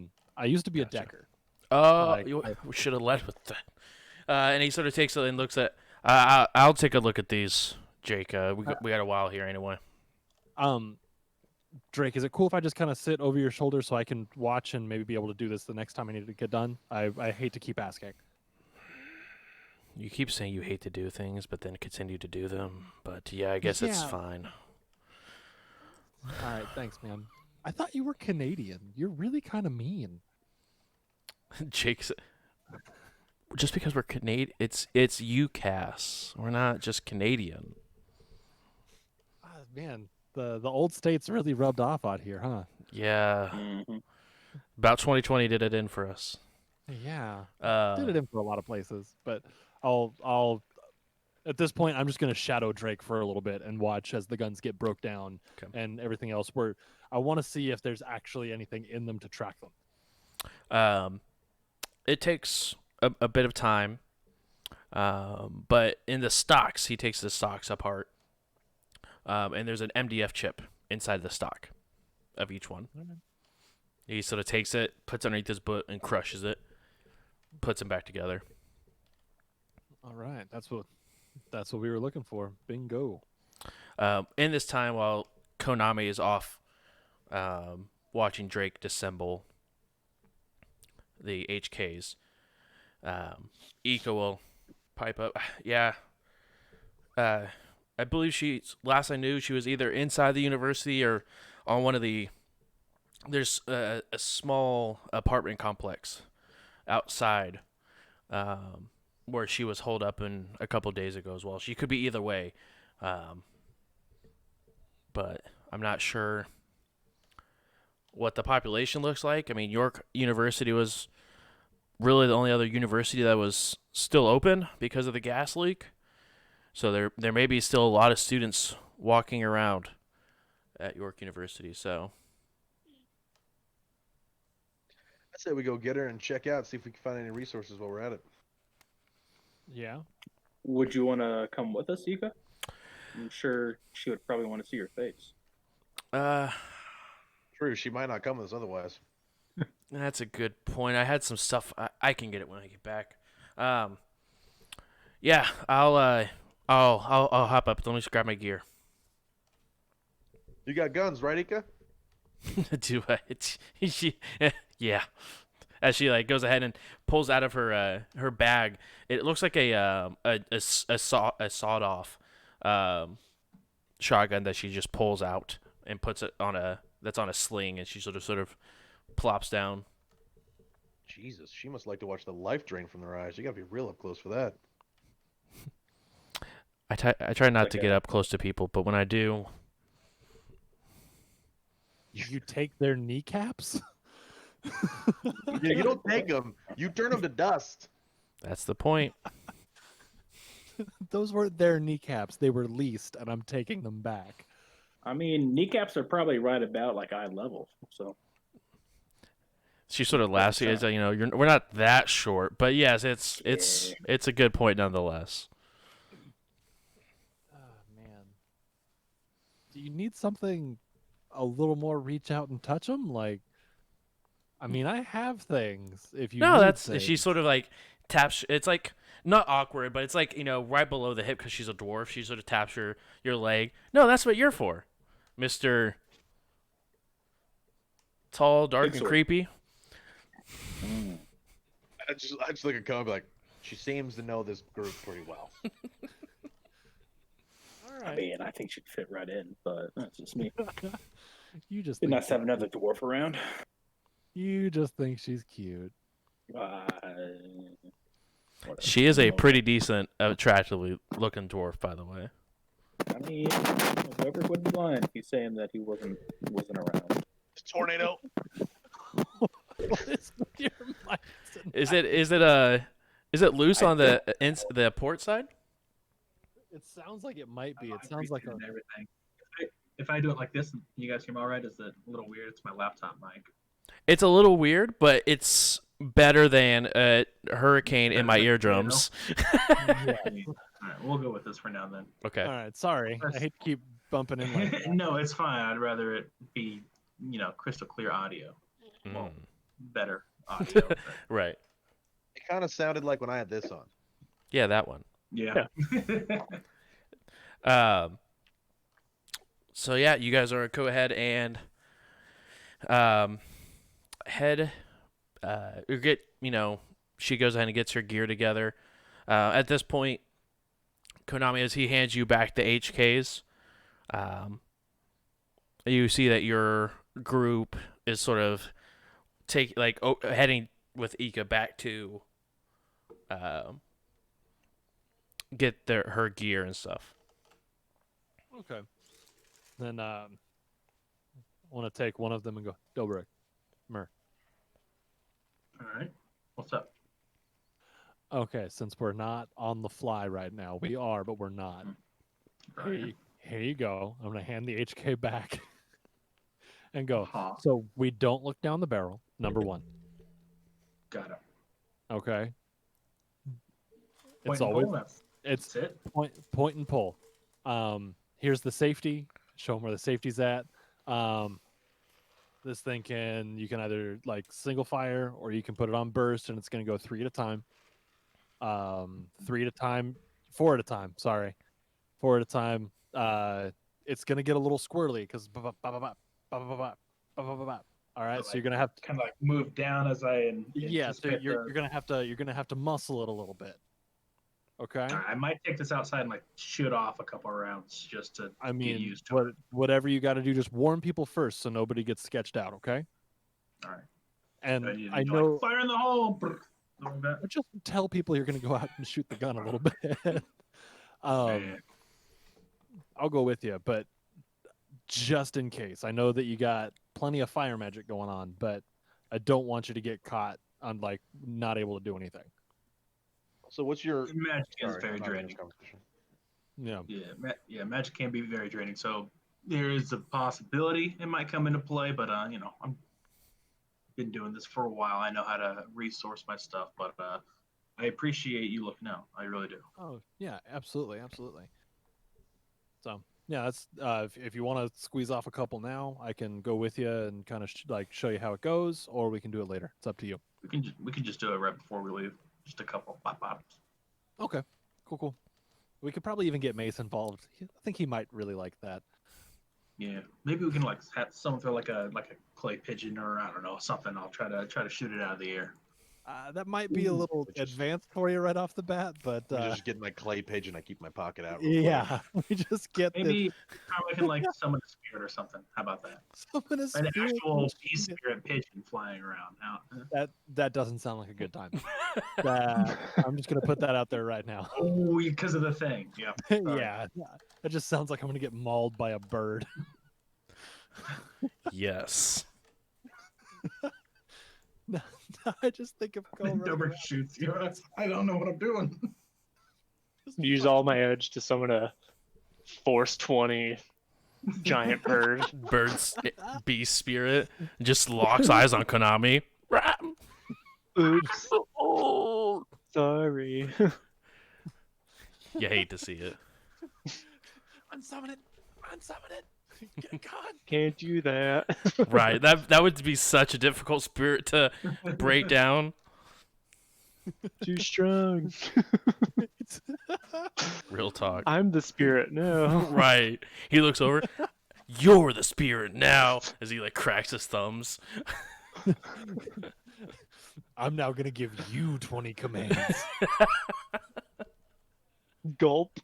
used to be a Gotcha. decker. Oh, Like, we should have led with that. And he sort of takes it and looks at. I'll take a look at these, Jake. We got a while here anyway. Drake, is it cool if I just kind of sit over your shoulder so I can watch and maybe be able to do this the next time I need to get done? I hate to keep asking. You keep saying you hate to do things, but then continue to do them. But yeah, I guess it's Yeah. fine. All right, thanks, man. I thought you were Canadian. You're really kind of mean. Jake's. Just because we're Canadian, it's UCAS. We're not just Canadian. Man, the old states really rubbed off out here, huh? Yeah, Mhm. about 2020 did it in for us. Yeah. Did it in for a lot of places, but I'll at this point I'm just gonna shadow Drake for a little bit and watch as the guns get broke down and everything else. Where I want to see if there's actually anything in them to track them. It takes a bit of time, but in the stocks, he takes the stocks apart, and there's an MDF chip inside the stock of each one. He sort of takes it, puts it underneath his boot, and crushes it, puts them back together. All right, that's what we were looking for. Bingo. In this time, while Konami is off watching Drake disassemble the HKs, Ika will pipe up. Yeah. I believe last I knew, she was either inside the university or on one of the. There's a small apartment complex outside where she was holed up in a couple days ago as well. She could be either way, but I'm not sure what the population looks like. I mean, York University was really the only other university that was still open because of the gas leak. So there may be still a lot of students walking around at York University. So I say we go get her and check out, see if we can find any resources while we're at it. Yeah. Would you want to come with us, Ika? I'm sure she would probably want to see your face. True, she might not come with us otherwise. That's a good point. I had some stuff. I can get it when I get back. Yeah, I'll hop up. Let me just grab my gear. You got guns, right, Ika? Do I? Yeah. As she goes ahead and pulls out of her bag, it looks like a sawed off shotgun that she just pulls out and puts it on a sling, and she sort of plops down. Jesus, she must like to watch the life drain from their eyes. You gotta be real up close for that. I try not to get up close to people, but when I do, you take their kneecaps. Yeah, you don't take them. You turn them to dust. that's the point. Those weren't their kneecaps. They were leased, and I'm taking them back. I mean, kneecaps are probably right about eye level. So She sort of laughs. We're not that short, but yes, it's a good point nonetheless. Oh man, do you need something a little more reach out and touch them? I mean, I have things. If you No, need that's things. she sort of taps. It's not awkward, but it's right below the hip because she's a dwarf. She sort of taps your leg. No, that's what you're for, Mr. Tall, dark, and creepy. I just look at Cone and be like, she seems to know this group pretty well. All right. I mean, I think she'd fit right in, but that's just me. You just It'd be think nice to have another dwarf around. You just think she's cute. She is a pretty decent, attractively looking dwarf, by the way. I mean, Dobrik wouldn't be lying if he's saying that he wasn't around. Tornado. What is with your mics and Is it loose on the port side? It sounds like it might be. It sounds like and everything. If I do it like this, you guys hear me all right? Is it a little weird? It's my laptop mic. It's a little weird, but it's better than a hurricane in my eardrums. Yeah. All right, we'll go with this for now then. Okay. All right. Sorry, I hate to keep bumping in like that. No, it's fine. I'd rather it be, crystal clear audio. Well, better audio. but- Right. It kind of sounded like when I had this on. Yeah, that one. Yeah. So yeah, you guys are go ahead and head. She goes ahead and gets her gear together. At this point, Konami, as he hands you back the HKs, you see that your group is sort of heading with Ika back to get her gear and stuff. Okay. Then I want to take one of them and go, Dobrik, Mer. All right. What's up? Okay, since we're not on the fly right now, we are, but we're not. Right. Here you go. I'm gonna hand the HK back and go. Huh. So we don't look down the barrel. Number one. Got it. Okay. Point It's and always pull. That's it. point and pull. Here's the safety. Show them where the safety's at. This thing you can either like single fire or you can put it on burst, and it's gonna go 3 at a time. 3 at a time, 4 at a time. Sorry, 4 at a time. It's gonna get a little squirrely because. All right, so you're gonna have to. Kind of like move down as I Yeah, so anticipate you're gonna have to muscle it a little bit. Okay. I might take this outside and like shoot off a couple of rounds just to I get mean, used to it. whatever you got to do, just warn people first so nobody gets sketched out. Okay. All right. And I I know. like, fire in the hole. Like that. Or just tell people you're going to go out and shoot the gun a little bit. Yeah. I'll go with you, but just in case, I know that you got plenty of fire magic going on, but I don't want you to get caught on like not able to do anything. So what's your Magic is Sorry, very I'm not in this draining. conversation. Yeah. Yeah, magic can be very draining. So there is a possibility it might come into play, but I'm been doing this for a while. I know how to resource my stuff, but I appreciate you looking out. I really do. Oh yeah, absolutely. So yeah, that's if you want to squeeze off a couple now, I can go with you and kind of show you how it goes, or we can do it later. It's up to you. We can just do it right before we leave. Just a couple pop pops. Okay, cool. We could probably even get Mace involved. I think he might really like that. Yeah, maybe we can like have someone throw like a clay pigeon or I don't know something. I'll try to shoot it out of the air. That might be a little advanced for you right off the bat, but I just get my clay pigeon. I keep my pocket out. yeah, we just get Maybe I can like summon a spirit or something. How about that? summon a An spirit. actual beast spirit pigeon flying around. That doesn't sound like a good time. I'm just gonna put that out there right now. Oh, because of the thing. Yeah. Sorry. Yeah, that just sounds like I'm gonna get mauled by a bird. Yes. No, I just think of And Dobrik shoots you. I don't know what I'm doing. Use all my edge to summon a Force 20 giant bird. Bird's beast spirit just locks eyes on Konami. Oops. Oh, Sorry. you hate to see it. Unsummon it. Get gone. Can't do that. Right. That would be such a difficult spirit to break down. Too strong. Real talk. I'm the spirit now. Right. He looks over. You're the spirit now, as he like cracks his thumbs. I'm now gonna give you 20 commands. Gulp.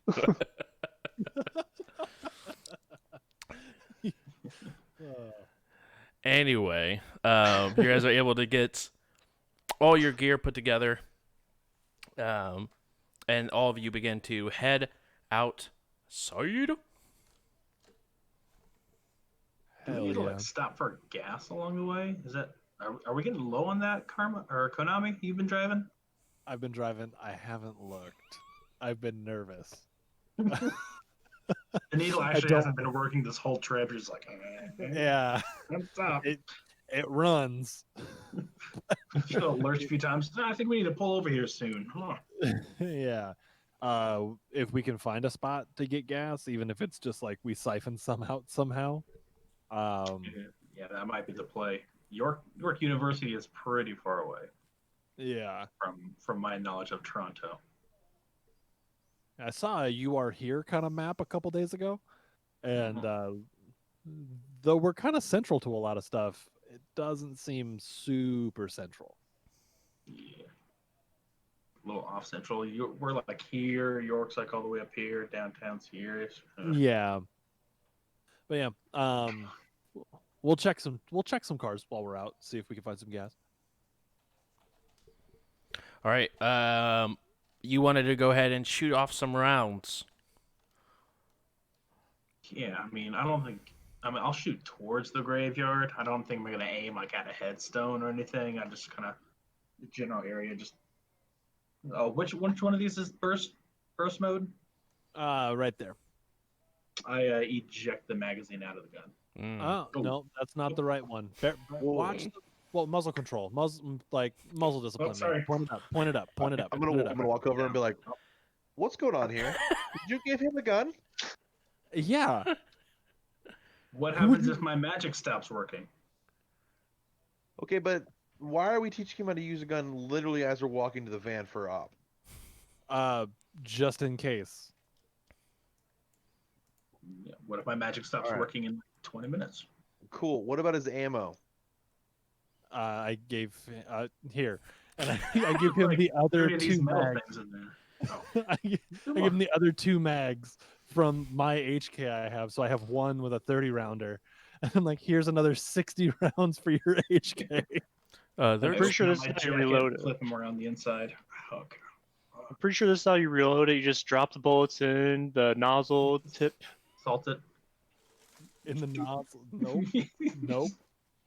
Anyway, you guys are able to get all your gear put together, and all of you begin to head outside. Do we Hell need to yeah. like stop for gas along the way? Is that are we getting low on that, Karma or Konami? You've been driving? I've been driving. I haven't looked. I've been nervous. The needle actually don't- hasn't been working this whole trip. You're just like, Yeah, stop. it runs. She'll lurch a few times. I think we need to pull over here soon. Huh. Yeah. If we can find a spot to get gas, even if it's just like we siphon some out somehow. Yeah, that might be the play. York University is pretty far away Yeah. from my knowledge of Toronto. I saw a "You Are Here" kind of map a couple days ago, and though we're kind of central to a lot of stuff, it doesn't seem super central. Yeah. A little off central. We're like here. York's like all the way up here. Downtown's here. Yeah. But yeah, we'll check some cars while we're out, see if we can find some gas. All right. You wanted to go ahead and shoot off some rounds. Yeah, I mean, I'll shoot towards the graveyard. I don't think I'm gonna aim like at a headstone or anything. I just kind of the general area, just Oh, which one of these is burst mode? Right there. I eject the magazine out of the gun. Oh Oh. no, that's not the right one. Watch. Muzzle control. Muzzle Oh, discipline. sorry. Man. Point it up. Point it up. Point it up. I'm Put it up. gonna walk over and be like, "What's going on here? Did you give him a gun?" Yeah. What Who would happens you- if my magic stops working? Okay, but why are we teaching him how to use a gun literally as we're walking to the van for op? Just in case. Yeah, what if my magic stops All right. working in 20 minutes? Cool. What about his ammo? I gave here, and I give him Like the other 30 of these two metal mags. things in there. Oh. I give him the other two mags from my HK I have. So I have one with a 30 rounder, and I'm like, here's another 60 rounds for your HK. They're I pretty sure open this up is my how you jacket, reload it. flip them around the inside. Oh, God. I'm pretty sure this is how you reload it. You just drop the bullets in the nozzle tip. Salt it. In the nozzle. Nope. Nope.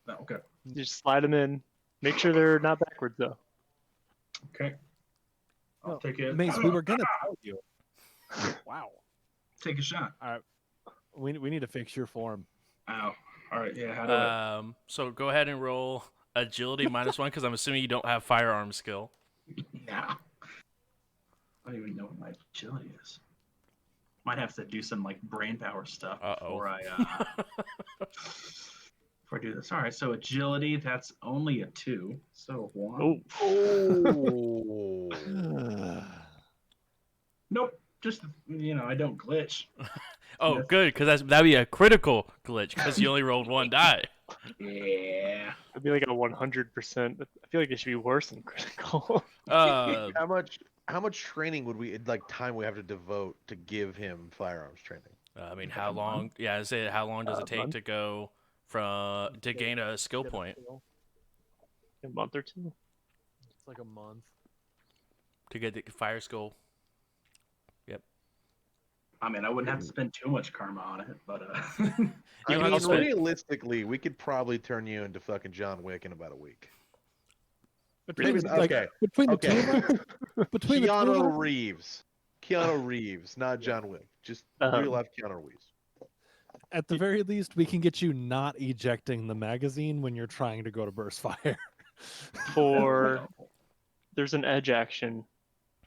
No, okay. You just slide them in. Make sure they're not backwards though. Okay. I'll No, take it. Mace, we were gonna tell you. Wow. Take a shot. We need to fix your form. Ow. All right. Yeah. How do I? So go ahead and roll agility -1 because I'm assuming you don't have firearm skill. Nah. I don't even know what my agility is. Might have to do some like brain power stuff before I before I do this. All right. So agility, that's only a 2. So 1. Oh. Nope. Just I don't glitch. Oh, Yes. good, because that'd be a critical glitch because you only rolled 1 die. Yeah. It'd be like a 100%. I feel like it should be worse than critical. How much training would we time we have to devote to give him firearms training? I mean, how long? Yeah, I say how long does it take month. to go to gain a skill point A month or two. It's like a month. to get the fire skill? I mean, I wouldn't have to spend too much karma on it, but You I don't have mean, to spend- realistically, we could probably turn you into fucking John Wick in about a week. Between Maybe- the, like, okay. between the Okay. two of us, between the two of Keanu us, Reeves. Keanu Reeves, not John Wick. Just real life Keanu Reeves. at the very least, we can get you not ejecting the magazine when you're trying to go to burst fire. There's an edge action,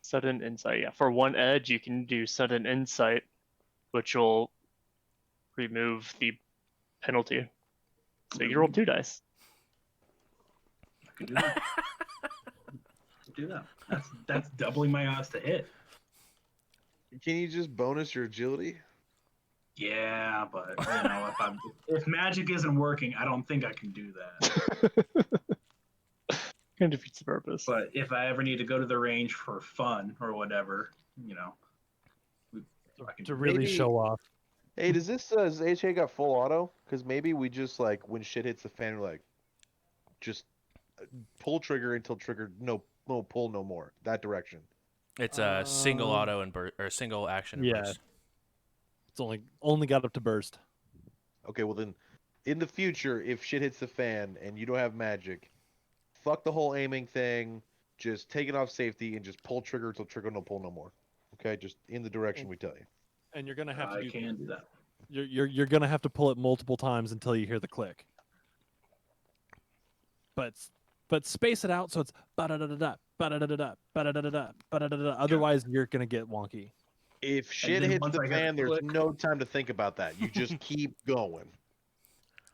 sudden insight. Yeah, for one edge, you can do sudden insight, which will remove the penalty. So you roll 2 dice. I could do that. Do that. That's doubling my odds to hit. Can you just bonus your agility? Yeah, but if magic isn't working, I don't think I can do that. Kind of defeats the purpose. But if I ever need to go to the range for fun or whatever, I can To really Maybe- show off. Hey, does HA got full auto? Because maybe we just when shit hits the fan, we're just pull trigger until trigger no pull no more. That direction. It's a single auto and or single action. And Yeah. burst. It's only got up to burst. Okay, well then, in the future, if shit hits the fan and you don't have magic, fuck the whole aiming thing. Just take it off safety and just pull trigger until trigger no pull no more. Okay, just in the direction we tell you. And you're gonna have to I can do that. You're gonna have to pull it multiple times until you hear the click. But space it out so it's ba-da-da-da-da, ba-da-da-da-da, ba-da-da-da-da, ba-da-da-da-da. Otherwise, you're gonna get wonky. If shit then hits once the I got the fan, there's click- no time to think about that. You just keep going.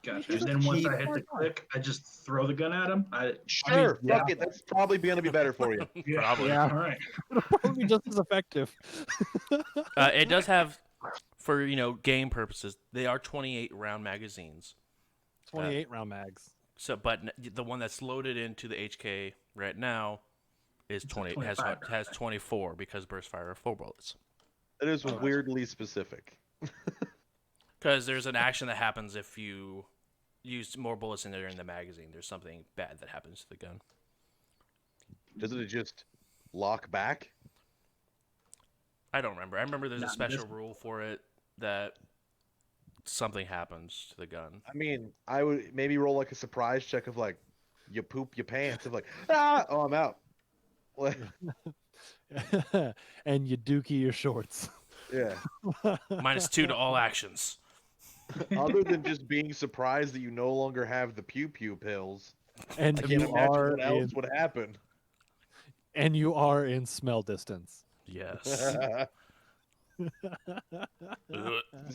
Gotcha. Just And then once keep I hit the click, I just throw the gun at him. Sure, yeah. fuck it. That's probably gonna be better for you. Probably. Yeah. All right. It'll probably be just as effective. It does have, for game purposes, they are 28 round magazines. 28 round mags. So, but the one that's loaded into the HK right now is 20 has 25. 24 because burst fire are 4 bullets. That is Oh, that's- weirdly specific. Because there's an action that happens if you use more bullets in there in the magazine. There's something bad that happens to the gun. Doesn't it just lock back? I don't remember. I remember there's a Not in special this- rule for it that something happens to the gun. I mean, I would maybe roll a surprise check of you poop your pants of oh, I'm out. Like, and you dookie your shorts. yeah. -2 to all actions. Other than just being surprised that you no longer have the pew pew pills, And I can't you imagine are what else in, would happen. and you are in smell distance. Yes. Ugh.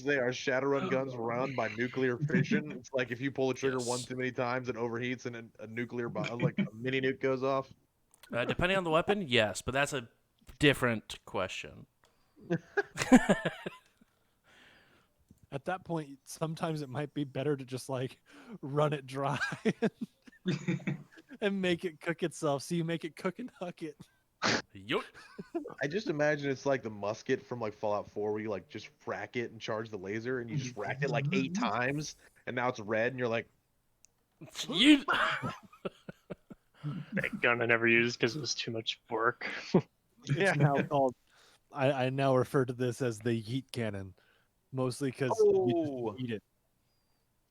They are Shadowrun guns run by nuclear fission. It's like if you pull the trigger one too many times, it overheats and a nuclear bomb, like a mini nuke goes off. Depending on the weapon, yes, but that's a different question. At that point, sometimes it might be better to just like run it dry and make it cook itself. So you make it cook and huck it. Yo. I just imagine it's like the musket from like Fallout 4 where you like just rack it and charge the laser and you just racked it like 8 times and now it's red and you're like, You. That gun I never used because it was too much work. yeah. It's now called. I now refer to this as the yeet cannon, mostly because you Oh. just eat it.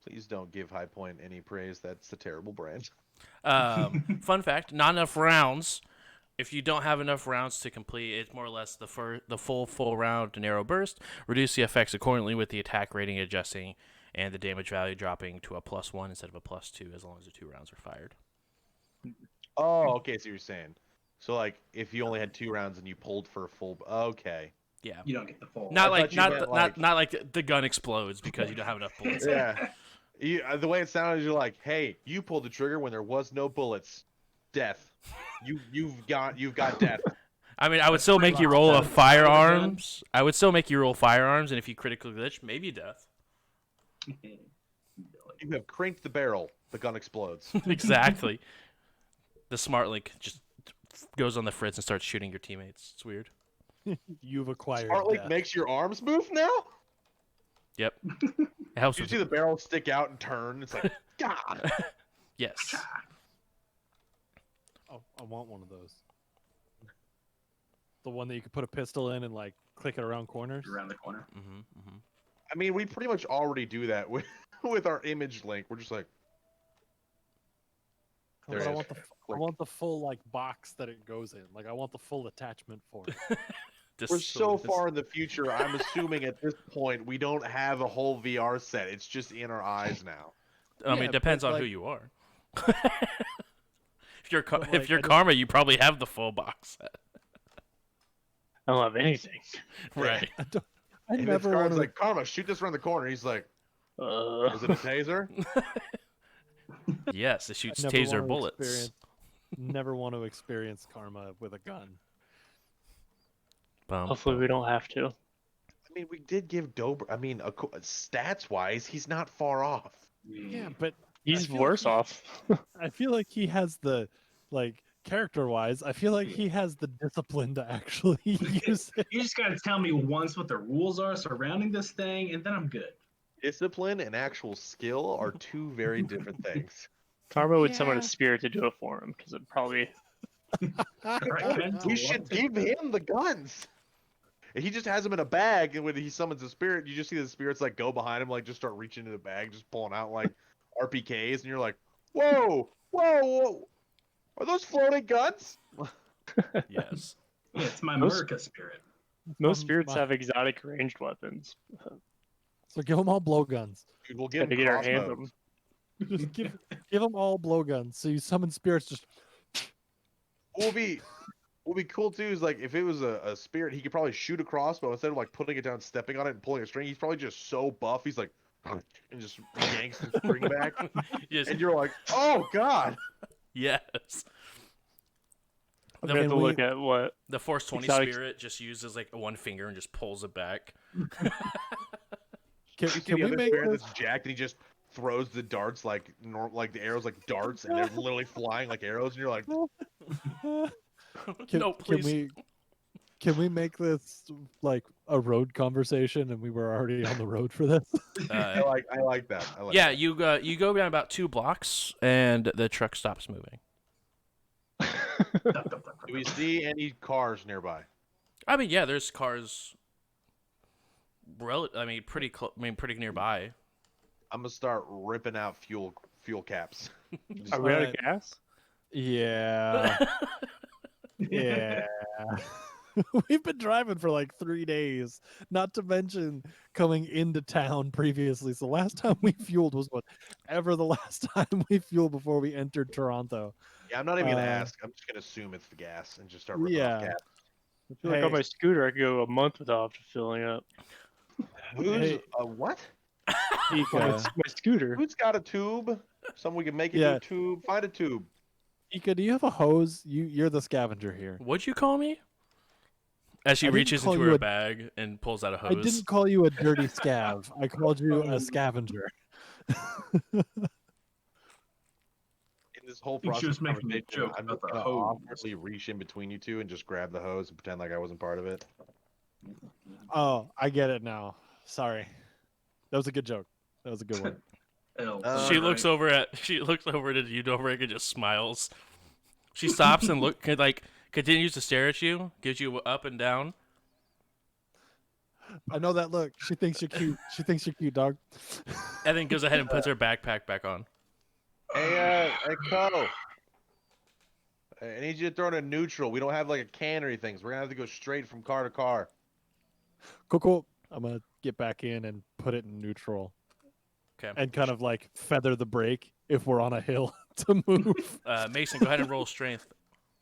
Please don't give High Point any praise. That's a terrible brand. Fun fact: not enough rounds. If you don't have enough rounds to complete, it's more or less the full round narrow burst. Reduce the effects accordingly with the attack rating adjusting and the damage value dropping to a +1 instead of a +2 as long as the 2 rounds are fired. Oh, okay. So you're saying, so like if you only had 2 rounds and you pulled for a full, okay. Yeah. You don't get the full. Not I like thought you not meant, not like the gun explodes because you don't have enough bullets. Yeah. The way it sounded, you're like, hey, you pulled the trigger when there was no bullets. Death. You've got death. I mean, I would still make you roll a firearms. I would still make you roll firearms, and if you critically glitch, maybe death. You have cranked the barrel. The gun explodes. Exactly. The smart link just goes on the fritz and starts shooting your teammates. It's weird. You've acquired. Smartlink death. makes your arms move now. Yep. It helps You with see the barrel stick out and turn. It's like, God. yes. Oh, I want one of those. The one that you could put a pistol in and like click it around corners. Around the corner. Mm-hmm. I mean, we pretty much already do that with with our image link. We're just like, there But it I is. want I want the full like box that it goes in. Like I want the full attachment for it. We're so far in the future. I'm assuming at this point we don't have a whole VR set. It's just in our eyes now. I mean, Yeah, it depends but, on who like- you are. If you're But, if like, you're I don't- Karma, you probably have the full box set. I don't have anything. Right. I And it's never want Karma's to. like, Karma, shoot this around the corner. He's like, is it a taser? Yes, it shoots never taser want to bullets. never want to experience karma with a gun. Bum, Hopefully bum. we don't have to. I mean, we did give Dober. I mean, stats wise, he's not far off. Yeah, but He's feel worse like- off. I feel like he has the like character-wise. I feel like he has the discipline to actually use it. You just got to tell me once what the rules are surrounding this thing, and then I'm good. Discipline and actual skill are two very different things. Karma would summon Yeah. a spirit to do it for him because it probably. We should give him the guns. And he just has them in a bag, and when he summons a spirit, you just see the spirits like go behind him, like just start reaching into the bag, just pulling out like RPKs, and you're like, whoa, whoa, are those floating guns? Yes. Yeah, it's my Most- Merca spirit. Most Um, spirits my- have exotic ranged weapons. So give them all blowguns. Dude, we'll Got give to him get our hands on crossbows. them. give them all blowguns. So you summon spirits. Just What would be cool too is like if it was a spirit, he could probably shoot a crossbow instead of like putting it down, stepping on it, and pulling a string. He's probably just so buff. He's like, and just yanks the string back, Yes. and you're like, oh god. Yes. I'm The- gonna have to Can we- look at what. The Force 20 Exotic- spirit just uses like one finger and just pulls it back. can, You see can the we other make spirit this? that's jacked, and he just throws the darts like the arrows like darts, and they're literally flying like arrows, and you're like, Can, No, please. Can we make this like a road conversation? And we were already on the road for this. I like that. I like Yeah, that. you go down about 2 blocks and the truck stops moving. Do we see any cars nearby? I mean, yeah, there's cars. Pretty pretty nearby. I'm gonna start ripping out fuel caps. Are we out of Alright. gas? Yeah. Yeah. We've been driving for like 3 days, not to mention coming into town previously. So last time we fueled was whatever the last time we fueled before we entered Toronto. Yeah, I'm not even gonna Uh, ask. I'm just gonna assume it's the gas and just start ripping off Yeah. gas. I feel like on my scooter I could go a month without filling up. Who's Hey. what? On my, Ika, my scooter. Who's got a tube? Someone we can make it Yeah. do a tube. Find a tube. Ika, do you have a hose? You're the scavenger here. What'd you call me? As she I didn't reaches call into you her a- bag and pulls out a I hose. didn't call you a dirty scav. I called you a scavenger. In this whole think she process was of making a conversation, joke I'm about just the gonna hose. awkwardly reach in between you two and just grab the hose and pretend like I wasn't part of it. Oh, I get it now. Sorry. That was a good joke. That was a good one. Hell, Uh, She looks over at you, Dobrik, and just smiles. She stops and continues to stare at you, gives you up and down. I know that look. She thinks you're cute. She thinks you're cute, dog. And then goes ahead and puts her backpack back on. Hey, Co. I need you to throw in a neutral. We don't have like a can or anything, so we're gonna have to go straight from car to car. Cool. I'm gonna get back in and put it in neutral. Okay. And kind of like feather the brake if we're on a hill to move. Mason, go ahead and roll strength.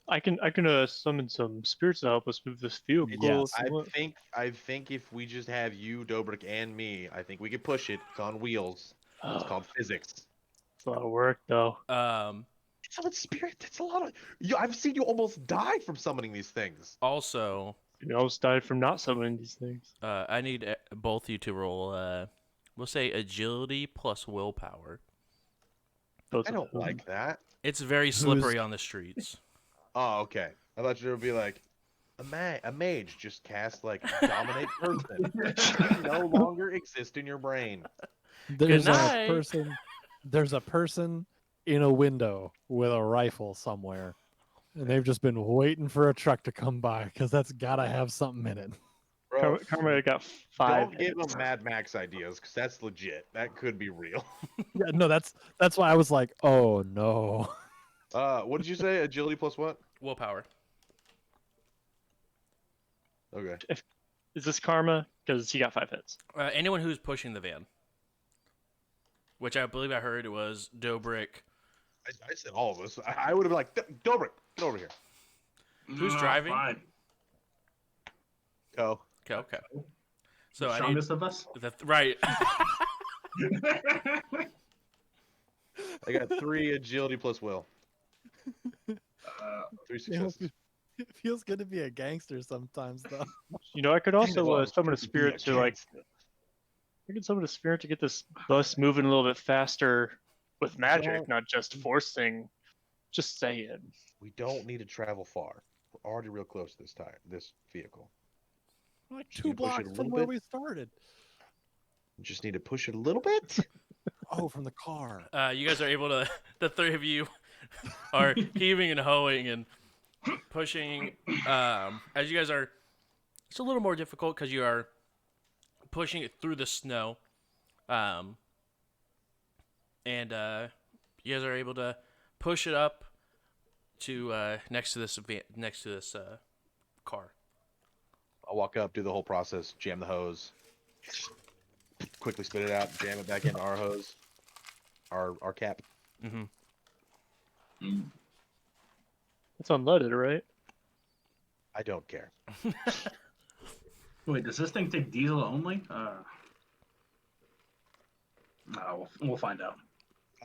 I can summon some spirits to help us move this vehicle. Yes. if you want. I think if we just have you, Dobrik, and me, I think we could push it. It's on wheels. It's Oh, called physics. it's a lot of work though. Summon spirit. That's a lot of. I've seen you almost die from summoning these things. Also, You almost died from not summoning these things. I need both you to roll, we'll say agility plus willpower. Both I of don't them. like that. It's very slippery on the streets. Oh, okay. I thought you would be like, a mage just cast like dominate person. You no longer exist in your brain. There's a night. person. There's a person in a window with a rifle somewhere, and they've just been waiting for a truck to come by because that's gotta have something in it. Bro, Karma got 5 don't give hits. them Mad Max ideas because that's legit. That could be real. Yeah, no, that's why I was like, oh no. What did you say? Agility plus what? Willpower. Okay. Is this Karma? Because he got 5 hits. Anyone who's pushing the van. Which I believe I heard was Dobrik. I said all of us. I would have been like, Dobrik, get over here. Who's driving? Fine. Go. Okay. So The I need strongest of us. right. I got 3 agility plus will. 3 You know, successes. it feels good to be a gangster sometimes, though. You know, I could also Well, summon a to be spirit to like. I could summon a spirit to get this bus moving a little bit faster with magic, Don't- not just forcing. Just saying. We don't need to travel far. We're already real close to this vehicle. Like Just 2 need to push it a blocks little from where bit. we started. We just need to push it a little bit. Oh, from the car. You guys are able to. The three of you are heaving and hoeing and pushing. As you guys are, it's a little more difficult because you are pushing it through the snow. And you guys are able to push it up to next to this car. I'll walk up, do the whole process, jam the hose, quickly spit it out, jam it back into our hose, our cap. Mm-hmm. It's unleaded, right? I don't care. Wait, does this thing take diesel only? We'll find out.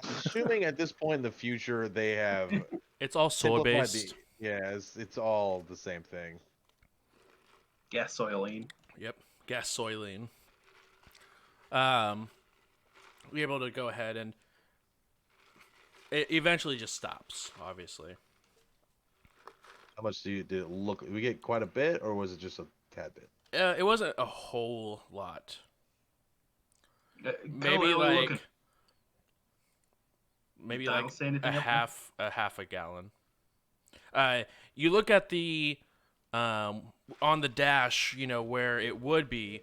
I'm assuming at this point in the future they have It's all soil simplified based. Yeah, it's all the same thing. Gasoline. Yep, gas soiling. We're able to go ahead and it eventually just stops. Obviously, How much did it look? Did we get quite a bit, or was it just a tad bit? it wasn't a whole lot. Maybe Tell her we're looking. maybe Dial like say anything a up there? half a gallon. You look at the on the dash, you know, where it would be,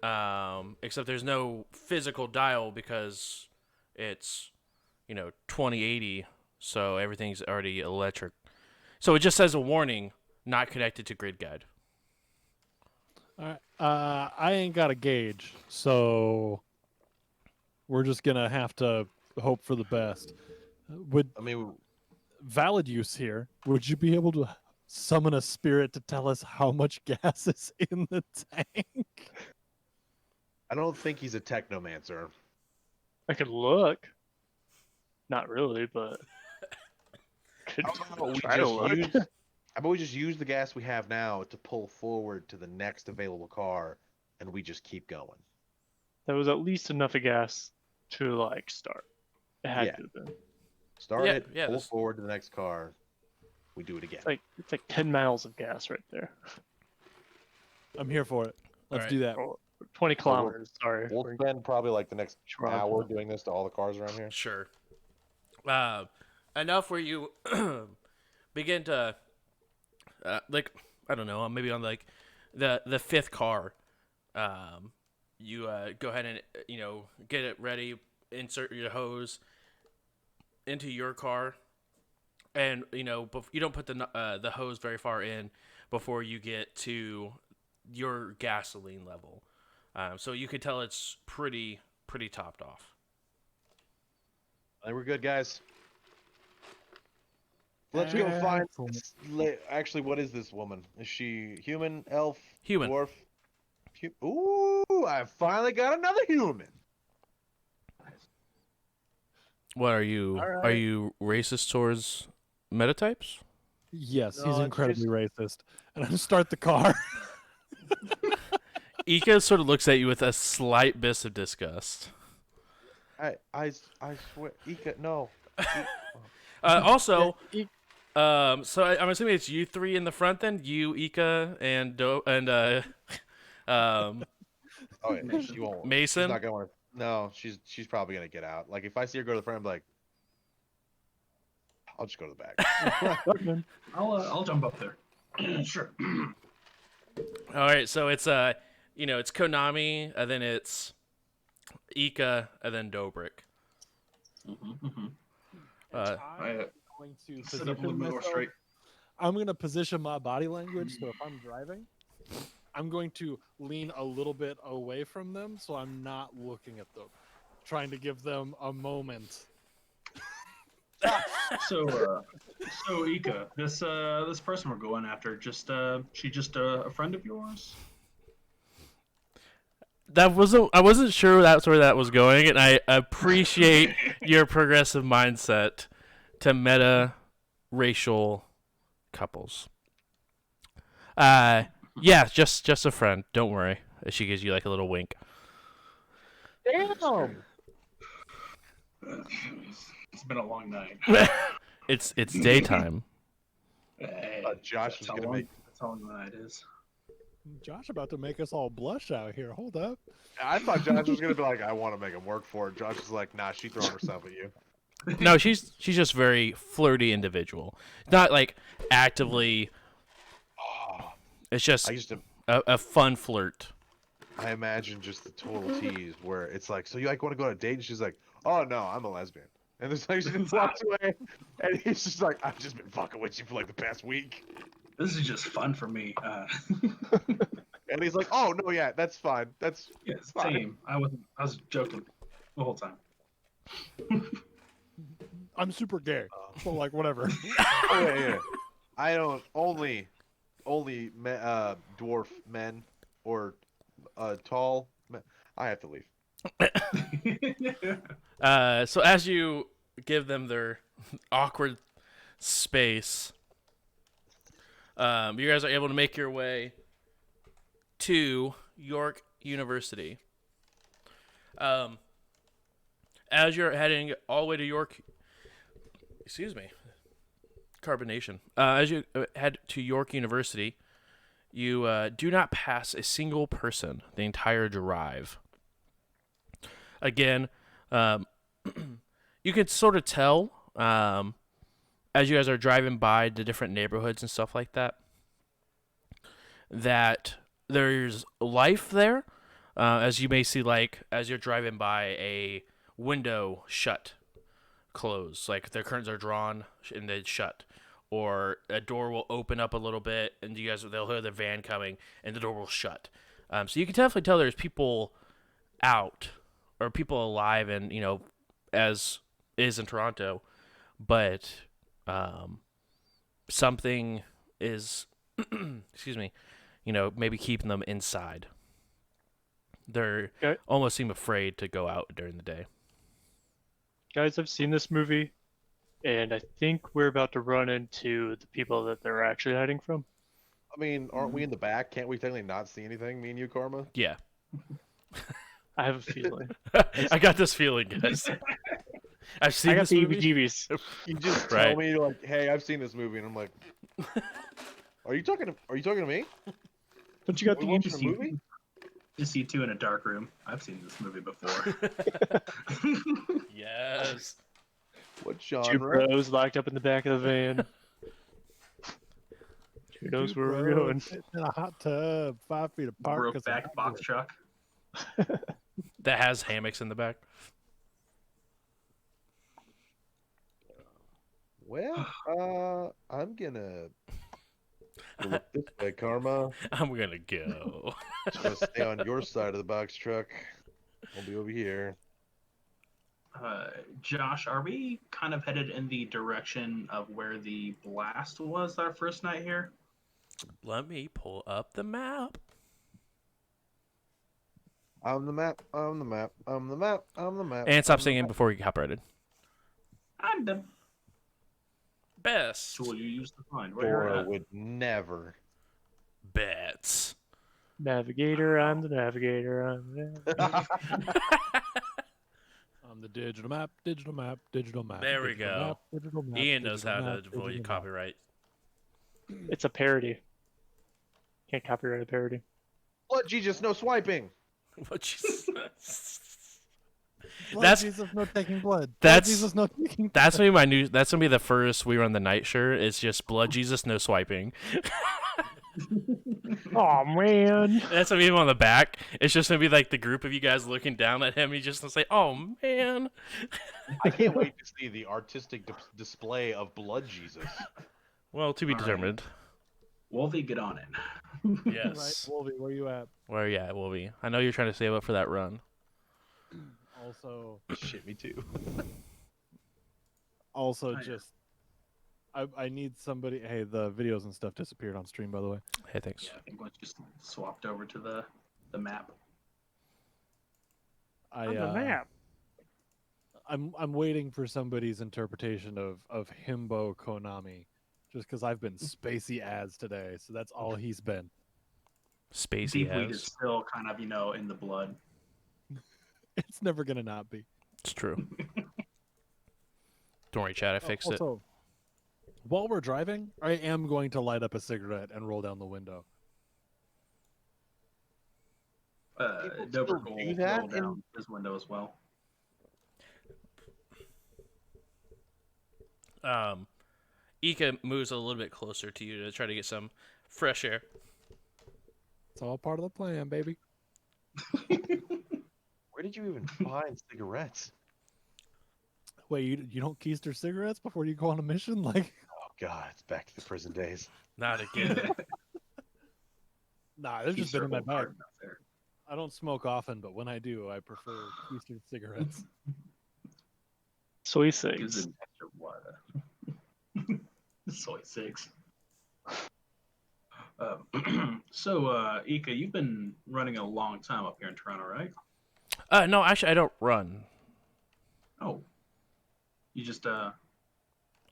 except there's no physical dial because it's, you know, 2080, so everything's already electric. So it just says a warning, not connected to grid guide. All right. I ain't got a gauge, so we're just gonna have to hope for the best. Would I mean, valid use here? Would you be able to summon a spirit to tell us how much gas is in the tank? I don't think he's a technomancer. I could look. Not really, but could How about we try to just look. use? How about we just use the gas we have now to pull forward to the next available car, and we just keep going? There was at least enough of gas to like start. It had Yeah. to have been. Start Yeah, it, yeah, pull this- forward to the next car. We do it again. It's like 10 miles of gas right there. I'm here for it. Let's Alright. do that. Or 20 kilometers. Sorry. We'll We're- spend probably like the next Sure, hour okay. doing this to all the cars around here. Sure. Enough where you begin to, like, I don't know, maybe on like the fifth car, you go ahead and get it ready, insert your hose into your car, and you don't put the hose very far in before you get to your gasoline level, so you could tell it's pretty topped off. I think we're good, guys. Let's go find. Actually, what is this woman? Is she human, elf, Human. dwarf? Ooh, I finally got another human. What are you? All Are right. you racist towards metatypes? Yes, No, he's it's incredibly racist. And I start the car. Ika sort of looks at you with a slight bit of disgust. I swear, Ika, no. Also, Yeah, so I'm assuming it's you three in the front then, you, Ika, and Oh yeah, she won't. Mason? She's not gonna want to. No, she's probably gonna get out. Like if I see her go to the front, I'm like, I'll just go to the back. I'll jump up there. Sure. All right, so it's it's Konami, and then it's Ika, and then Dobrik. I going to sit up a little position bit more myself. straight. I'm going to position my body language so if I'm driving, I'm going to lean a little bit away from them so I'm not looking at them, trying to give them a moment. So Ika, this person we're going after, she just a friend of yours? I wasn't sure that's where that was going, and I appreciate your progressive mindset to meta racial couples. Yeah, just a friend. Don't worry. She gives you like a little wink. Damn. It's been a long night. It's daytime. Hey, Josh was that's how gonna long- make. That's how long the night is. Josh about to make us all blush out here. Hold up. I thought Josh was gonna be like, I want to make him work for it. Josh is like, nah, she throwing herself at you. No, she's just very flirty individual. Not like actively. It's just I used to. a fun flirt. I imagine just the total tease where it's like, so you like want to go on a date? And she's like, oh no, I'm a lesbian. And there's like she just walks away, and he's just like, I've just been fucking with you for like the past week. This is just fun for me. And he's like, oh no, yeah, that's fine. That's Yeah, fine. same. I was joking the whole time. I'm super gay. So like whatever. Oh yeah, yeah. I don't only dwarf men or tall men. I have to leave. So as you give them their awkward space, you guys are able to make your way to York University. As you're heading all the way to York, carbonation. As you head to York University, you do not pass a single person the entire drive. Again, you can sort of tell as you guys are driving by the different neighborhoods and stuff like that, that there's life there. As you may see, like, as you're driving by a window shut, close, like the curtains are drawn and they shut. or a door will open up a little bit, and they'll hear the van coming, and the door will shut. So you can definitely tell there's people out or people alive, and as is in Toronto, but something is, excuse me, maybe keeping them inside. They're Okay. almost seem afraid to go out during the day. Guys, I've seen this movie, and I think we're about to run into the people that they're actually hiding from. I mean, aren't we in the back? Can't we technically not see anything, me and you, Karma? Yeah. I have a feeling. I got this feeling, guys. I've seen I got this the movie. EBGBs. You just Right. tell me like, "Hey, I've seen this movie," and I'm like, "Are you talking to me?" Don't you got We the watched EBGBs? a movie? Just you two in a dark room. I've seen this movie before. Yes. What Two genre? bros locked up in the back of the van. Who knows where we're going? Sitting in a hot tub, 5 feet apart. 'cause Brokeback I'm box truck. That has hammocks in the back. Well, I'm gonna go look this way, Karma. I'm gonna go. Just gonna stay on your side of the box truck. I'll be over here. Josh, are we kind of headed in the direction of where the blast was our first night here? Let me pull up the map. I'm the map. I'm the map. I'm the map. I'm the map. And stop I'm the singing map. before you get copyrighted. I'm the Best tool you used to find where you're Dora at. would never. bets. Navigator, I'm the navigator. I'm the navigator. on the digital map, digital map, digital map. There we digital go. Map, digital map, Ian knows digital how map, to avoid digital map. copyright. It's a parody. Can't copyright a parody. Blood Jesus, no swiping. What you Blood That's- Jesus, no taking blood. Blood that's- Jesus, no taking. That's gonna be my new. That's gonna be the first We Run the Night shirt. It's just Blood Jesus, no swiping. Oh man. That's gonna be him on the back. It's just gonna be like the group of you guys looking down at him. He's just gonna say, "Oh man." I can't wait to see the artistic display of Blood Jesus. Well, to be All right. determined. Wolfie, get on it. Right, Yes. Wolvie, where you at? Where yeah, it will be. I know you're trying to save up for that run. Shit, me too. Also, Oh, yeah. just I need somebody. Hey, the videos and stuff disappeared on stream, by the way. Hey, thanks. Yeah, I think we just swapped over to the map. On the map. I'm waiting for somebody's interpretation of Himbo Konami, just because I've been spacey ads today, so that's all he's been. Spacey Deep weed is has. still kind of, in the blood. It's never gonna not be. It's true. Don't worry, Chad. I fixed it. Also, while we're driving, I am going to light up a cigarette and roll down the window. People Dober still will do that roll down his window as well. Ika moves a little bit closer to you to try to get some fresh air. It's all part of the plan, baby. Where did you even find cigarettes? Wait, you don't keister cigarettes before you go on a mission? Like, Oh God, it's back to the prison days. Not again. nah, they've He's just been in my circled bag. hard enough there. I don't smoke often, but when I do, I prefer keistered cigarettes. Soy Gives six. it an extra what? Soy 6. So, Ika, you've been running a long time up here in Toronto, right? No, actually, I don't run. Oh. You just, I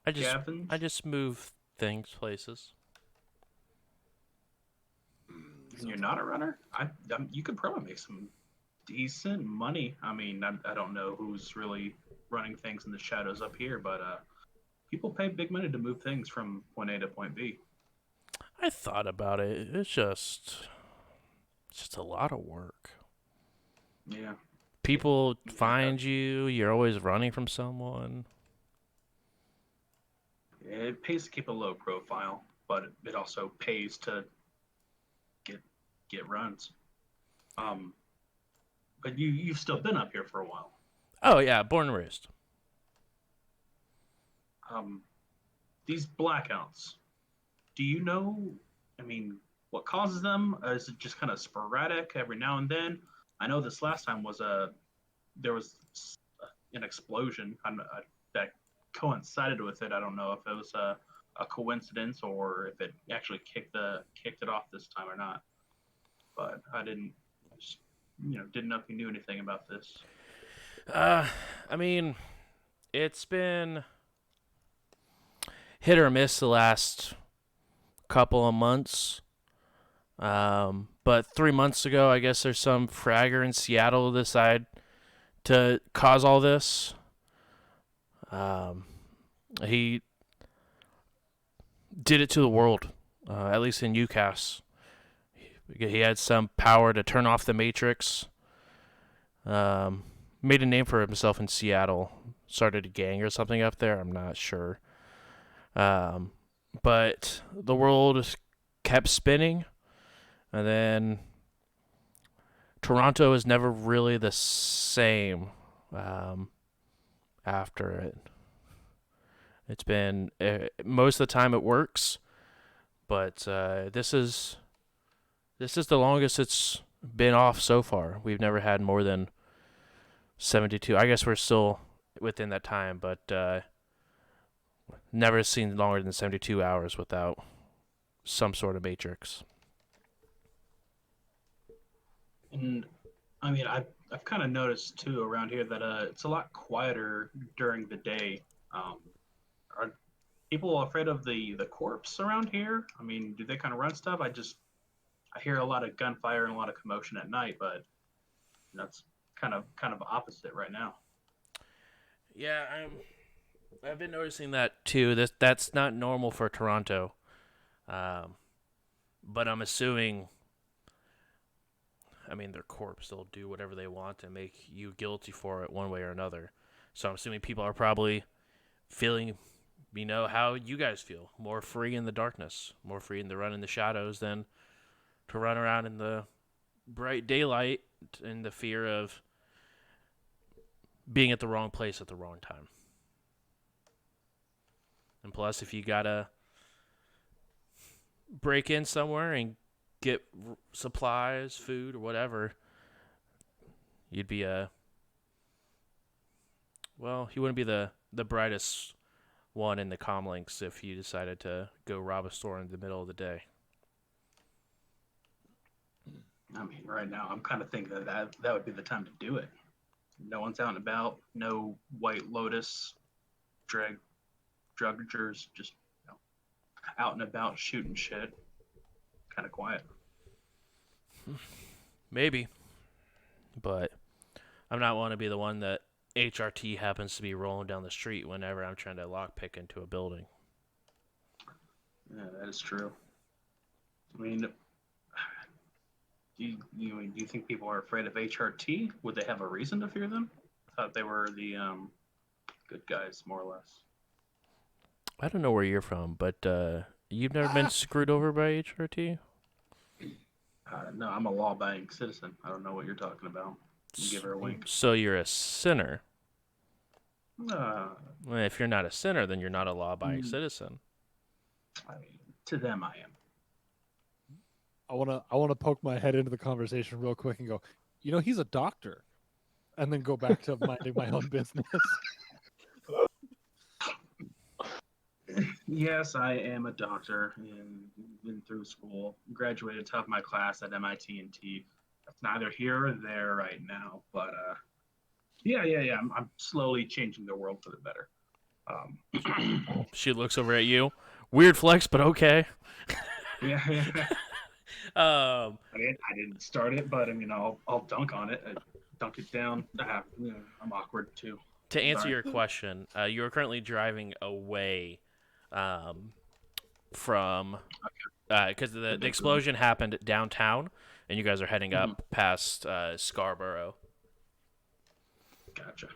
just Gavin? I just move things places. And you're not a runner? You could probably make some decent money. I mean, I don't know who's really running things in the shadows up here, but people pay big money to move things from point A to point B. I thought about it. It's just a lot of work. Yeah. People find you. You're always running from someone. It pays to keep a low profile, but it also pays to get runs. But you've still been up here for a while. Oh yeah, born and raised. these blackouts. Do you know? I mean, what causes them? Is it just kind of sporadic every now and then? I know this last time was there was an explosion that coincided with it. I don't know if it was a coincidence or if it actually kicked it off this time or not. But I didn't, didn't know if you knew anything about this. I mean, it's been hit or miss the last couple of months. But 3 months ago, I guess there's some fragger in Seattle decide to cause all this. He did it to the world, at least in UCAS. He had some power to turn off the Matrix. Made a name for himself in Seattle. Started a gang or something up there. I'm not sure. But the world kept spinning. And then Toronto is never really the same after it. It's been most of the time it works, but this is the longest it's been off so far. We've never had more than 72. I guess we're still within that time, but never seen longer than 72 hours without some sort of matrix. And I mean, I've kind of noticed too around here that it's a lot quieter during the day. Are people afraid of the corpse around here? I mean, do they kind of run stuff? I hear a lot of gunfire and a lot of commotion at night, but that's kind of opposite right now. Yeah, I've been noticing that too. That's not normal for Toronto, but I'm assuming. I mean, their corpse, they'll do whatever they want and make you guilty for it one way or another. So I'm assuming people are probably feeling, how you guys feel. More free in the darkness. More free to run in the shadows than to run around in the bright daylight in the fear of being at the wrong place at the wrong time. And plus, if you gotta break in somewhere and get supplies, food, or whatever, you'd be you wouldn't be the brightest one in the comlinks if you decided to go rob a store in the middle of the day. I mean, right now I'm kind of thinking that would be the time to do it. No one's out and about. No White Lotus druggers just out and about shooting shit. Kind of quiet. Maybe, but I'm not want to be the one that HRT happens to be rolling down the street whenever I'm trying to lockpick into a building. Yeah, that is true. I mean, do you think people are afraid of HRT? Would they have a reason to fear them? I thought they were the good guys, more or less. I don't know where you're from, but you've never been screwed over by HRT? No, I'm a law-abiding citizen. I don't know what you're talking about. Give her a wink. So you're a sinner. Well, If you're not a sinner, then you're not a law-abiding citizen. I mean, to them, I am. I wanna poke my head into the conversation real quick and go, he's a doctor, and then go back to minding my own business. Yes, I am a doctor and been through school. Graduated top of my class at MIT and T. That's neither here or there right now, but yeah. I'm slowly changing the world for the better. She looks over at you. Weird flex, but okay. Yeah. Um, I didn't start it, but I mean, I'll dunk on it. I dunk it down. I'm awkward too. To answer Sorry. your question, you are currently driving away from because the explosion happened downtown, and you guys are heading up past Scarborough. Gotcha.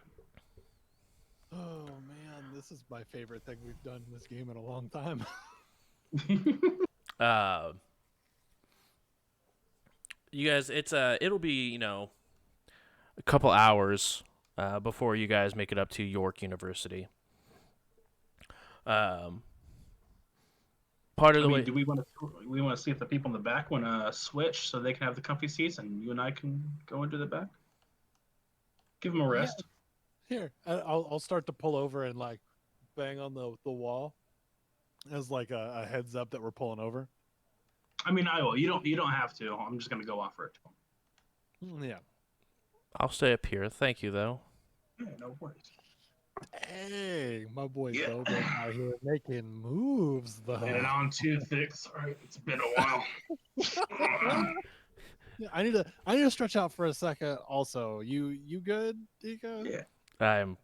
Oh man, this is my favorite thing we've done in this game in a long time. You guys, it'll be a couple hours before you guys make it up to York University. part of I the mean, way. do we want to see if the people in the back want to switch so they can have the comfy seats and you and I can go into the back? Give them a Yeah, rest. here. I'll start to pull over and like bang on the wall as like a heads up that we're pulling over. I mean, I will. You don't have to. I'm just gonna go offer it to them. Yeah. I'll stay up here. Thank you, though. Yeah, no worries. Hey, my boy Yeah. Bobo out here making moves though. And on too thick. Sorry, it's been a while. Yeah, I need to stretch out for a second. Also, you good, Deco? Yeah. I'm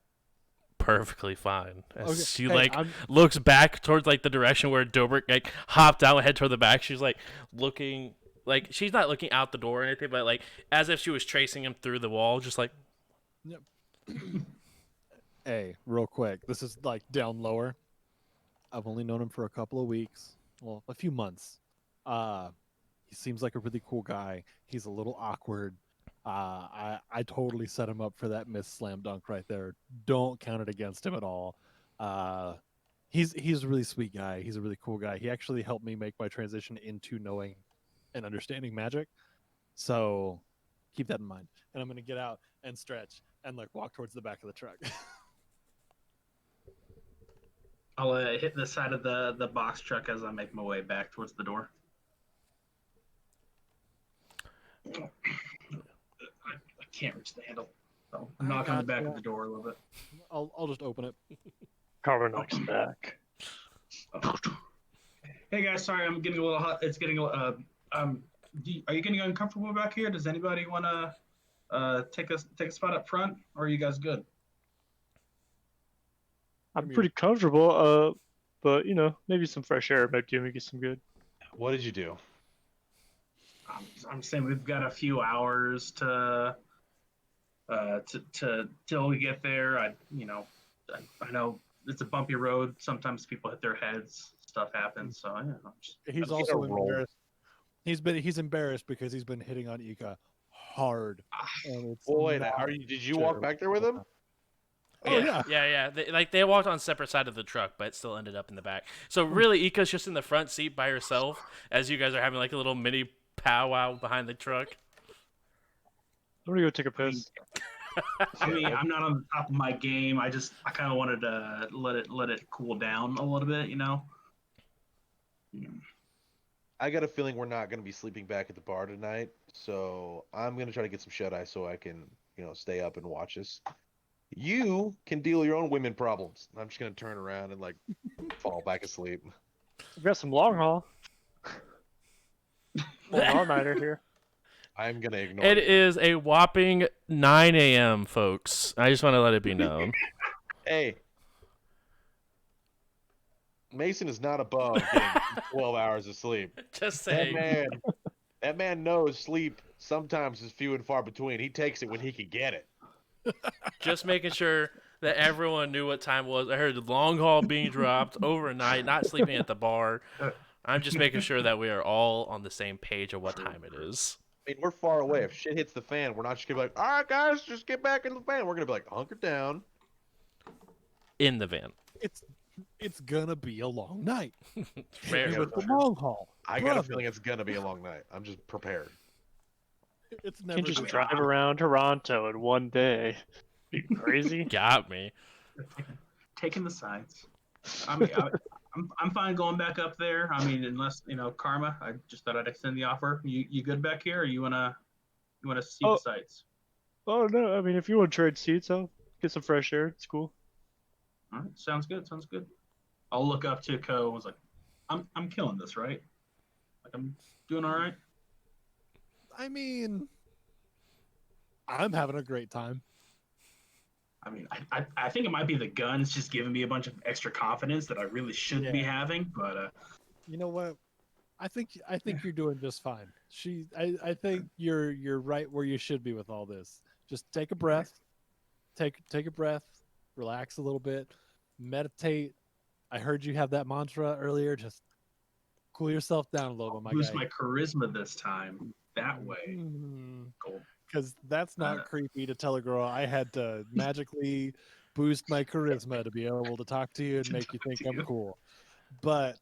perfectly fine. As Okay. she Hey, like I'm looks back towards like the direction where Dobrik like hopped out and head toward the back. She's like looking, like she's not looking out the door or anything, but like as if she was tracing him through the wall, just like hey, real quick. This is like down lower. I've only known him for a couple of weeks. Well, a few months. He seems like a really cool guy. He's a little awkward. I totally set him up for that miss slam dunk right there. Don't count it against him at all. He's a really sweet guy. He's a really cool guy. He actually helped me make my transition into knowing and understanding magic. So keep that in mind. And I'm gonna get out and stretch and like walk towards the back of the truck. I'll hit the side of the box truck as I make my way back towards the door. I can't reach the handle. So I knock on the back gotcha. of the door a little bit. I'll just open it. Carver knocks back. Hey guys, sorry, I'm getting a little hot. It's getting are you getting uncomfortable back here? Does anybody want to take a spot up front, or are you guys good? I'm pretty comfortable, but you know, maybe some fresh air might do me some good. What did you do? I'm saying we've got a few hours to till we get there. I know it's a bumpy road. Sometimes people hit their heads. Stuff happens. So yeah, He's I'm also gonna roll. embarrassed. He's embarrassed because he's been hitting on Ika hard. And it's Boy, not did you walk back there with him? Oh yeah. yeah. They walked on separate side of the truck, but it still ended up in the back. So really, Ika's just in the front seat by herself, as you guys are having like a little mini powwow behind the truck. I'm gonna go take a piss. I mean, I'm not on the top of my game. I kind of wanted to let it cool down a little bit, you know. I got a feeling we're not going to be sleeping back at the bar tonight, so I'm going to try to get some shut-eye so I can, stay up and watch this. You can deal with your own women problems. I'm just going to turn around and, fall back asleep. We've got some long haul. All-nighter here. I'm going to ignore It you. is a whopping 9 a.m., folks. I just want to let it be known. Hey. Mason is not above getting 12 hours of sleep. Just saying. That man knows sleep sometimes is few and far between. He takes it when he can get it. Just making sure that everyone knew what time it was. I heard the long haul being dropped overnight, not sleeping at the bar. I'm just making sure that we are all on the same page of what time it is. I mean, we're far away. If shit hits the fan, we're not just going to be like, all right, guys, just get back in the van. We're going to be like, hunker down. In the van. It's gonna be a long night. Very with the long haul. I got a feeling it's going to be a long night. I'm just prepared. It's You never can just gonna- drive around Toronto in one day. Be crazy. Got me. Taking the sides. I mean, I'm fine going back up there. I mean, unless Karma. I just thought I'd extend the offer. You good back here, or you wanna see the sights? Oh no, I mean if you want to trade seats, I'll get some fresh air. It's cool. All right, sounds good. I'll look up to Ko. I was like, I'm killing this, right? Like I'm doing all right. I mean, I'm having a great time. I mean, I think it might be the guns just giving me a bunch of extra confidence that I really shouldn't be having. But You know what? I think you're doing just fine. I think you're right where you should be with all this. Just take a breath. Take a breath. Relax a little bit. Meditate. I heard you have that mantra earlier. Just cool yourself down a little bit, my boost guy. my charisma this time that way. Cool. Because that's not creepy to tell a girl I had to magically boost my charisma to be able to talk to you and make you think I'm cool. But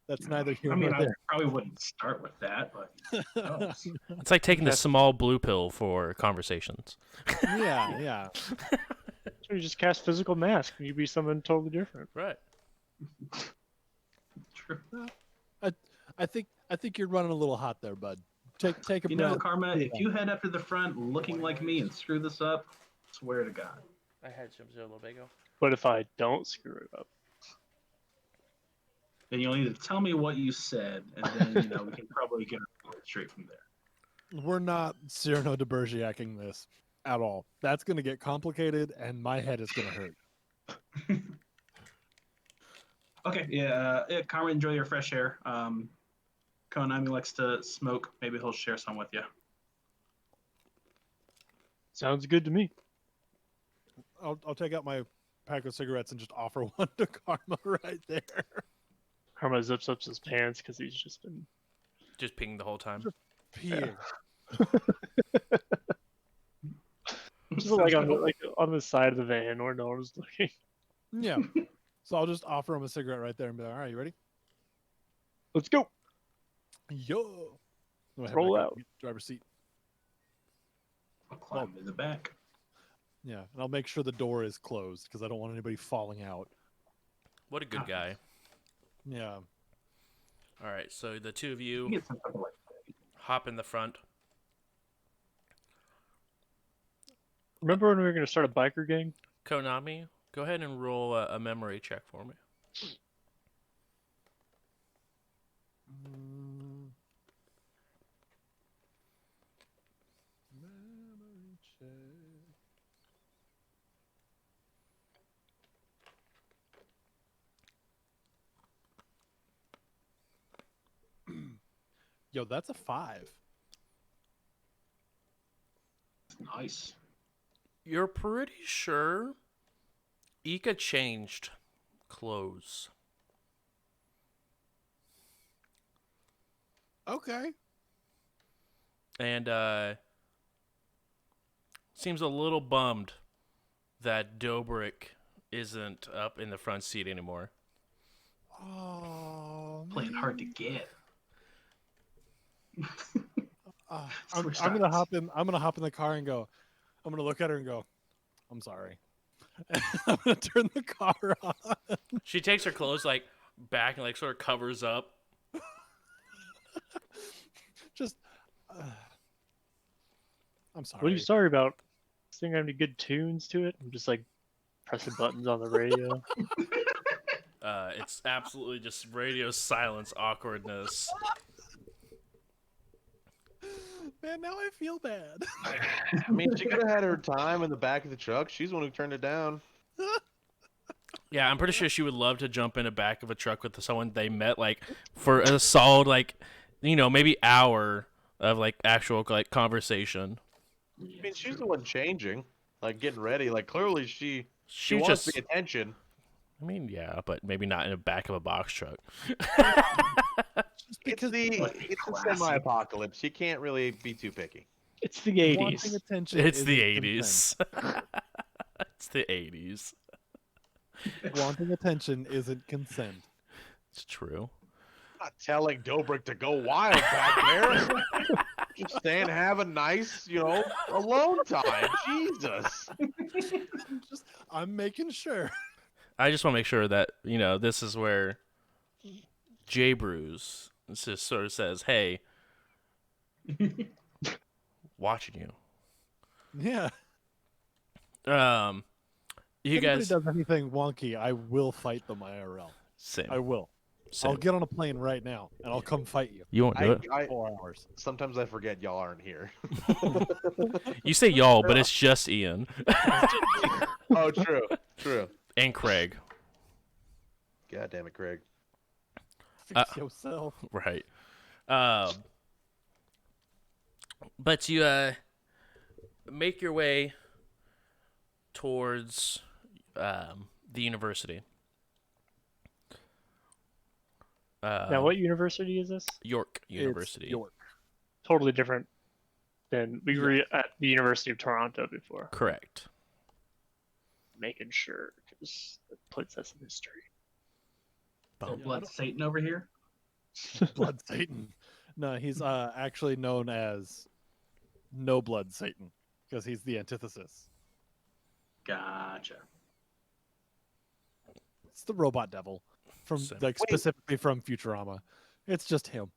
That's neither here I mean, nor I there. probably wouldn't start with that, but who knows? It's like taking the small blue pill for conversations. Yeah. So you just cast physical mask and you be someone totally different. Right. True. I think you're running a little hot there, bud. Take a You breath. know, Karma, breathe if out. you head up to the front looking like me and screw this up, swear to God. I had some Zolo Bago. But if I don't screw it up, Then you'll need to tell me what you said, and then, you know, we can probably get it straight from there. We're not Cyrano de Bergerac-ing this at all. That's going to get complicated, and my head is going to hurt. Okay, yeah, Karma, enjoy your fresh air. Konami likes to smoke. Maybe he'll share some with you. sounds good to me. I'll take out my pack of cigarettes and just offer one to Karma right there. Karma zips up his pants because he's just been. Just pinging the whole time. Peeing. Just like on the side of the van where no one's looking. Yeah. So I'll just offer him a cigarette right there and be like, all right, you ready? Let's go. Yo. I'm gonna head Roll back up out. and get the driver's seat. I'll climb in the back. Yeah. And I'll make sure the door is closed because I don't want anybody falling out. What a good guy. Yeah. All right, so the two of You you get some type of, like, hop in the front. Remember when we were going to start a biker gang? Konami, go ahead and roll a memory check for me. Memory check. Yo, that's a 5. nice. You're pretty sure Ika changed clothes. Okay. And seems a little bummed that Dobrik isn't up in the front seat anymore. Oh, Playing hard to get. I'm Switch gonna sides. hop in. I'm gonna hop in the car and go. I'm gonna look at her and go. I'm sorry. I'm gonna turn the car on. She takes her clothes like back and like sort of covers up. Just. I'm sorry. What are you sorry about? This thing have any good tunes to it? I'm just like pressing buttons on the radio. It's absolutely just radio silence awkwardness. Man, now I feel bad. I mean, she could have had her time in the back of the truck. She's the one who turned it down. Yeah, I'm pretty sure she would love to jump in the back of a truck with someone they met like for a solid like, you know, maybe hour of like actual like conversation. I mean, she's the one changing, like getting ready. Like clearly she She wants just, the attention. I mean, yeah, but maybe not in the back of a box truck. It's the classic. semi-apocalypse. You can't really be too picky. It's the Wanting 80s. attention. It's the isn't consent. 80s. It's the 80s. Wanting attention isn't consent. It's true. I'm not telling Dobrik to go wild back there. Just staying, have a nice, alone time. Jesus. I'm making sure. I just want to make sure that, you know, this is where J Brews just sort of says, hey, watching you. Yeah. You If guys, anybody does anything wonky, I will fight them IRL. same. I will. I'll get on a plane right now and I'll come fight you. You won't do it. 4 hours. Sometimes I forget y'all aren't here. You say y'all, but it's just Ian Oh, true. and Craig. God damn it, Craig. Fix yourself. Right. But you make your way towards the university. Now, what university is this? York University. It's York. Totally different than we were at the University of Toronto before. Correct. Making sure, because it puts us in history. Blood Satan over here. Blood Satan. No, he's actually known as No Blood Satan because he's the antithesis. Gotcha. It's the robot devil from Same. like specifically from Futurama. It's just him.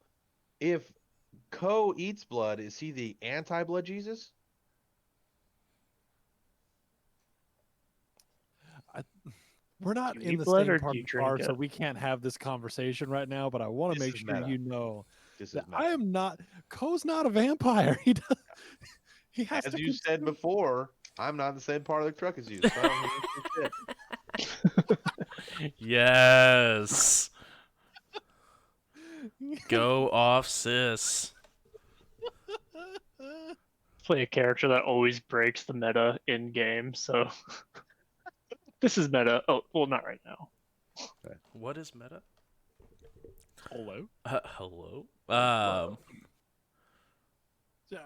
If Ko eats blood, is he the anti-blood Jesus? We're not Do you in eat the blood same or do part you of the bar, drink so it? we can't have this conversation right now. But I want to This make is sure meta. you know This is that meta. I am not. Ko's not a vampire. He does. He has As to you said consume- before, I'm not in the same part of the truck as you. So I don't hear shit. Yes. Go off, sis. Play a character that always breaks the meta in game, so this is meta. Oh, well, not right now. What is meta? Hello. Hello. Yeah,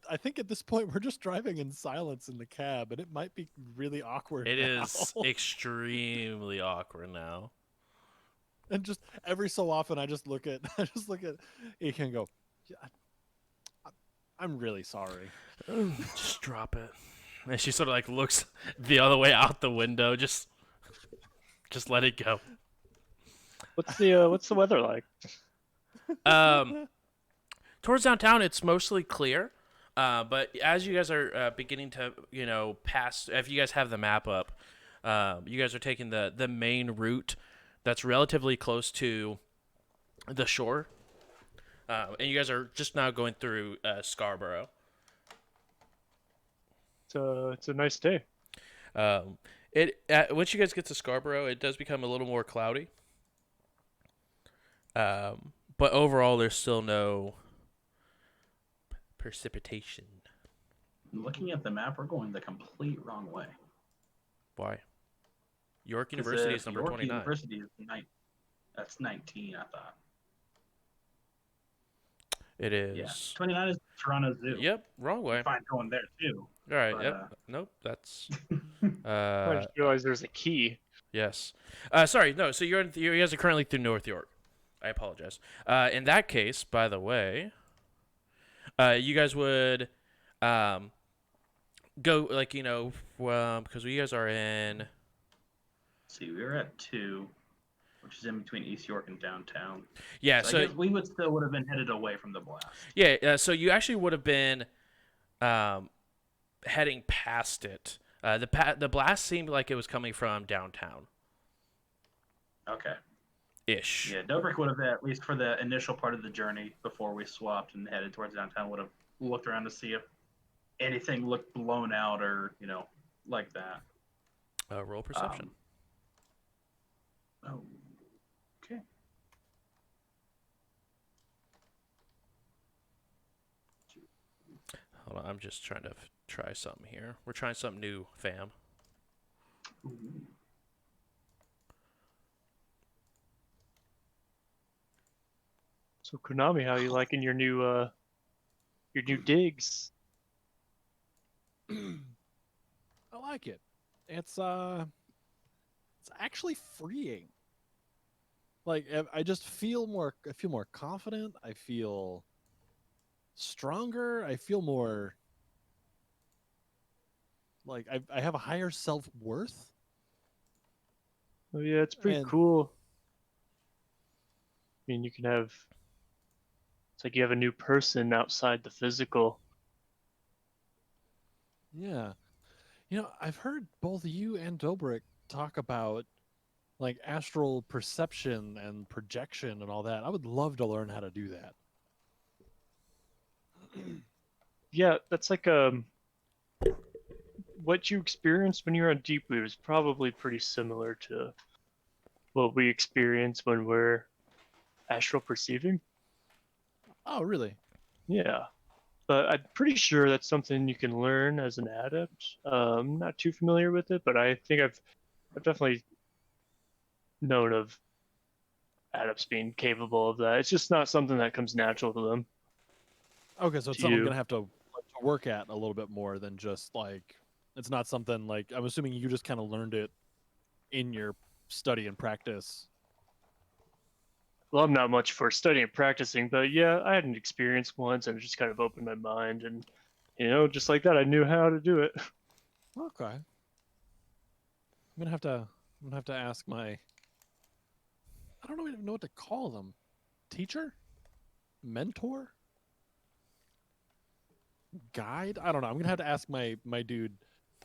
I think at this point we're just driving in silence in the cab, and it might be really awkward. It now. is extremely awkward now. And just every so often, I just look at Ethan and go, yeah, I'm really sorry. Just drop it. And she sort of like looks the other way out the window. Just let it go. What's the weather like? Towards downtown, it's mostly clear. But as you guys are beginning to, pass, if you guys have the map up, you guys are taking the main route that's relatively close to the shore. And you guys are just now going through Scarborough. It's a nice day. Once you guys get to Scarborough, it does become a little more cloudy. But overall, there's still no precipitation. Looking at the map, we're going the complete wrong way. Why? York 'Cause University if is number York 29. University is that's 19, I thought. It is. Yeah, 29 is Toronto Zoo. Yep, wrong way. Fine going there too. All right. but, Yep. Nope. That's. I just realized there's a key. Yes. Sorry. No. So you guys are currently through North York. I apologize. In that case, by the way, you guys would, go because you guys are in. See, we were at 2, which is in between East York and downtown. Yeah. So I guess we would have been headed away from the blast. Yeah. So you actually would have been, heading past it. The blast seemed like it was coming from downtown. Okay. Ish. Yeah, Dobrik would have, at least for the initial part of the journey before we swapped and headed towards downtown, would have looked around to see if anything looked blown out or, like that. Roll perception. Okay. Hold on, I'm just trying to try something here. We're trying something new, fam. Ooh. So Konami, how you liking your new digs? I like it. It's actually freeing. Like I just feel more. I feel more confident. I feel stronger. I feel more like I have a higher self-worth. Oh yeah, it's pretty And- cool. I mean, you can have. It's like you have a new person outside the physical. Yeah. I've heard both you and Dobrik talk about like astral perception and projection and all that. I would love to learn how to do that. Yeah, that's like what you experienced when you're on Deep Blue is probably pretty similar to what we experience when we're astral perceiving. Oh, really? Yeah, but I'm pretty sure that's something you can learn as an adept. I'm not too familiar with it, but I think I've definitely known of adepts being capable of that. It's just not something that comes natural to them. Okay, so it's To something I'm you. gonna have to work at a little bit more than just like it's not something like I'm assuming you just kind of learned it in your study and practice. Well, I'm not much for studying and practicing, but yeah, I had an experience once and it just kind of opened my mind. And, just like that, I knew how to do it. Okay. I'm gonna have to ask my. I don't even know what to call them. Teacher, mentor, guide. I don't know. I'm gonna have to ask my dude.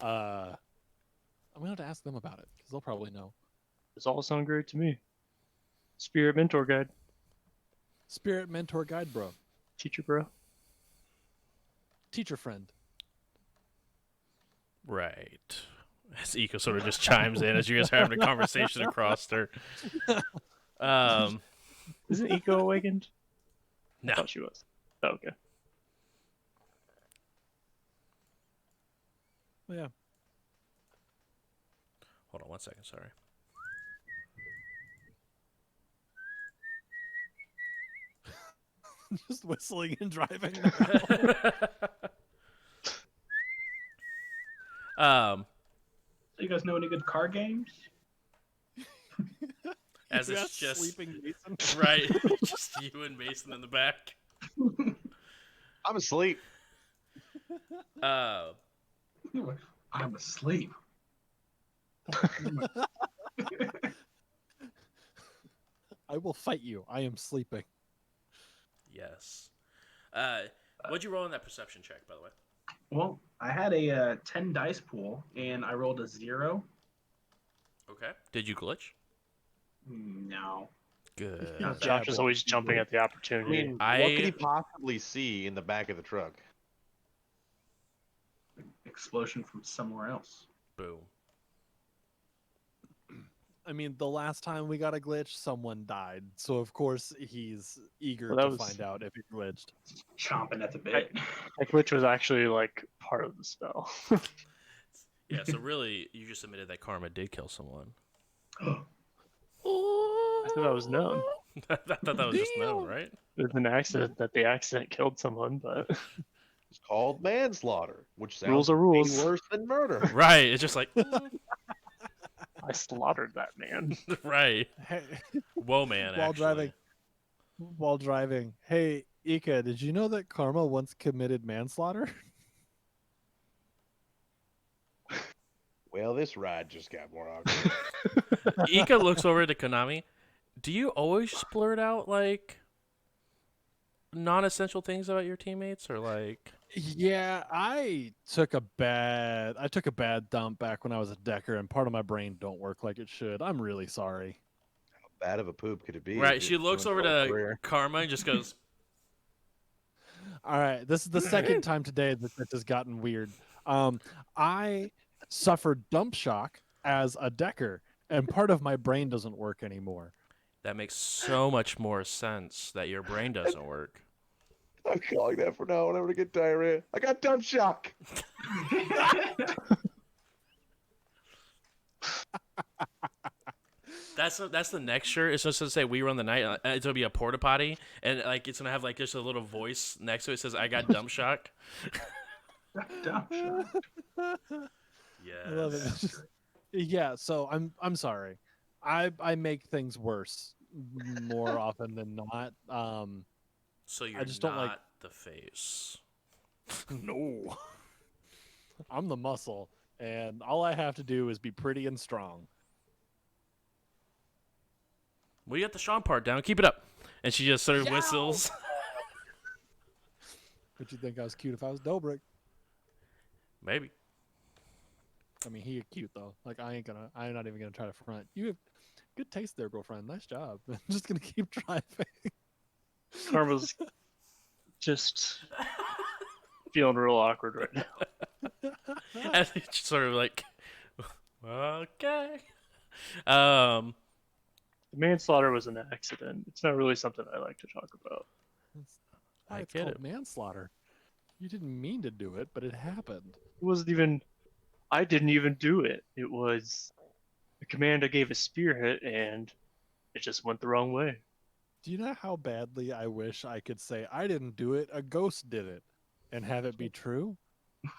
I'm gonna have to ask them about it because they'll probably know. This all sound great to me. Spirit mentor guide, Spirit mentor guide, bro. teacher bro. Teacher friend. Right. As Eco sort of just chimes in as you guys are having a conversation across there. Isn't Eco awakened? No. I thought she was. Oh, okay. Yeah. Hold on one second, sorry. Just whistling and driving. Do you guys know any good car games? As Yeah, it's just sleeping Mason. right, just you and Mason in the back. I'm asleep. Uh, I'm asleep. I will fight you. I am sleeping. yes. What'd you roll in that perception check, by the way? Well, I had a 10 dice pool and I rolled a 0. Okay. Did you glitch? No. Good. Yeah, Josh is but- always jumping at the I opportunity. mean, what could he possibly see in the back of the truck? Explosion from somewhere else. Boom. I mean, the last time we got a glitch, someone died. So of course he's eager Well, that to was- find out if he glitched. Chomping at the bit. That glitch was actually like part of the spell. Yeah, so really, you just admitted that Karma did kill someone. I thought that was known. I thought that was just known, right? It was an accident that the accident killed someone, but It's called manslaughter, which sounds Rules are way rules. worse than murder. Right. It's just like, I slaughtered that man. right. Hey, Whoa, man. while actually. driving. Hey, Ika, did you know that Karma once committed manslaughter? Well, this ride just got more awkward. Ika looks over to Konami. Do you always blurt out like non-essential things about your teammates, or like? Yeah, I took a bad dump back when I was a decker, and part of my brain don't work like it should. I'm really sorry. How bad of a poop could it be? Right. if She you looks over ruined your to career? Karma and just goes, All right, this is the second time today that this has gotten weird. I suffered dump shock as a decker, and part of my brain doesn't work anymore. that makes so much more sense that your brain doesn't work. I'm calling that from now on. I'm gonna get diarrhea. I got dump shock. That's the next shirt. It's just to say we run the night. It's gonna be a porta potty, and like it's gonna have like just a little voice next to it. It says I got dump shock. Dump shot. Yeah. I love it. It's just- yeah, so I'm sorry. I make things worse more often than not. So you're just don't like- not the face. No. I'm the muscle, and all I have to do is be pretty and strong. We got the Sean part down. Keep it up. And she just sort of Yow! whistles. Would you think I was cute if I was Dobrik? Maybe. I mean, he cute though. Like I'm not even gonna try to front. You have good taste there, girlfriend. Nice job. I'm just gonna keep driving. Karma's just feeling real awkward right now. And it's sort of like, okay. The manslaughter was an accident. It's not really something I like to talk about. That's why I it's get called it. manslaughter. You didn't mean to do it, but it happened. It wasn't even. I didn't even do it. It was the commander gave a spear hit and it just went the wrong way. Do you know how badly I wish I could say I didn't do it, a ghost did it, and have it be true?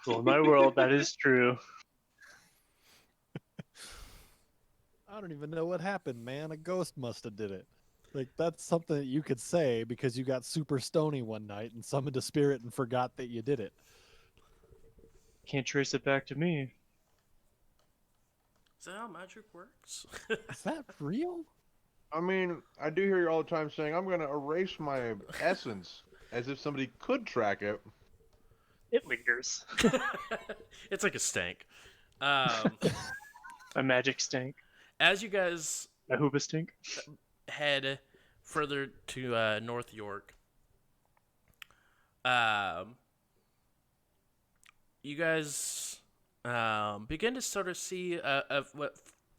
So in my world, that is true. I don't even know what happened, man. A ghost must have did it. Like that's something that you could say because you got super stony one night and summoned a spirit and forgot that you did it. Can't trace it back to me. Is that how magic works? Is that real? I mean, I do hear you all the time saying, I'm going to erase my essence, as if somebody could track it. It lingers. It's like a stank. A magic stink. As you guys A hooba stink. head further to North York, you guys begin to sort of see what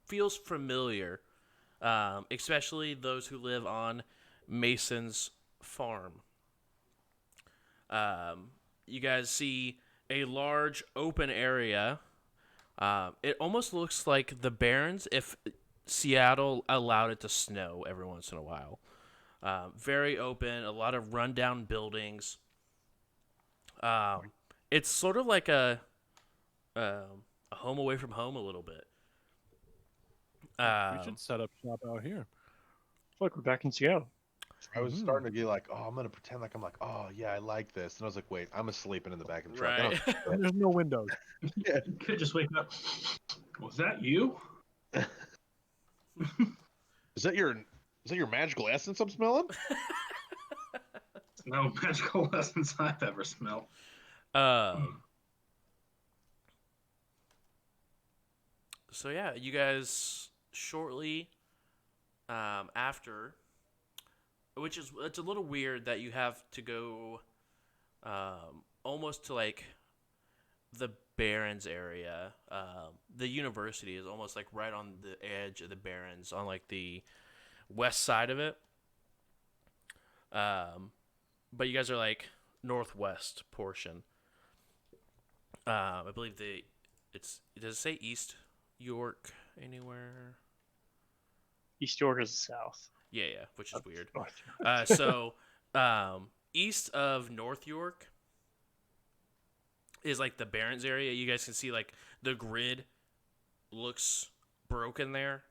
feels familiar, especially those who live on Mason's farm. You guys see a large open area. It almost looks like the Barrens if Seattle allowed it to snow every once in a while. Very open, a lot of rundown buildings. It's sort of like a home away from home a little bit. We should set up shop out here. Look, we're back in Seattle. I was starting to get like, oh, I'm going to pretend like I'm like, oh, yeah, I like this. And I was like, wait, I'm sleeping in the back of the truck. Right. And there's no windows. You could just wake up. Was that you? Is that your magical essence I'm smelling? No magical essence I've ever smelled. So yeah, you guys shortly after, it's a little weird that you have to go almost to like the Barrens area. The university is almost like right on the edge of the Barrens, on like the west side of it. But you guys are like northwest portion. I believe does it say East York anywhere? East York is the south. Yeah, which is weird. North. So east of North York is like the Barrens area. You guys can see like the grid looks broken there.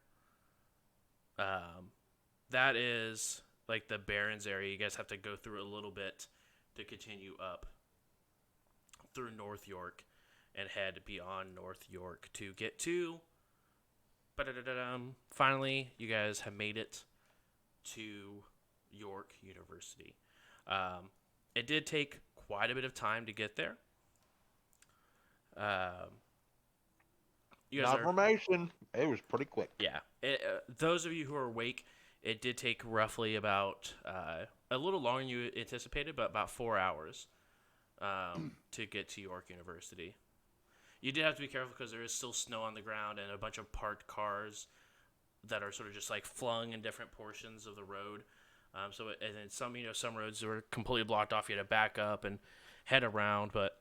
That is like the Barrens area. You guys have to go through a little bit to continue up through North York and head beyond North York to get to. Finally, you guys have made it to York University. It did take quite a bit of time to get there. You guys Confirmation. It was pretty quick. Yeah. Those of you who are awake, it did take roughly about a little longer than you anticipated, but about 4 hours to get to York University. You did have to be careful because there is still snow on the ground and a bunch of parked cars that are sort of just like flung in different portions of the road. And then some roads were completely blocked off. You had to back up and head around, but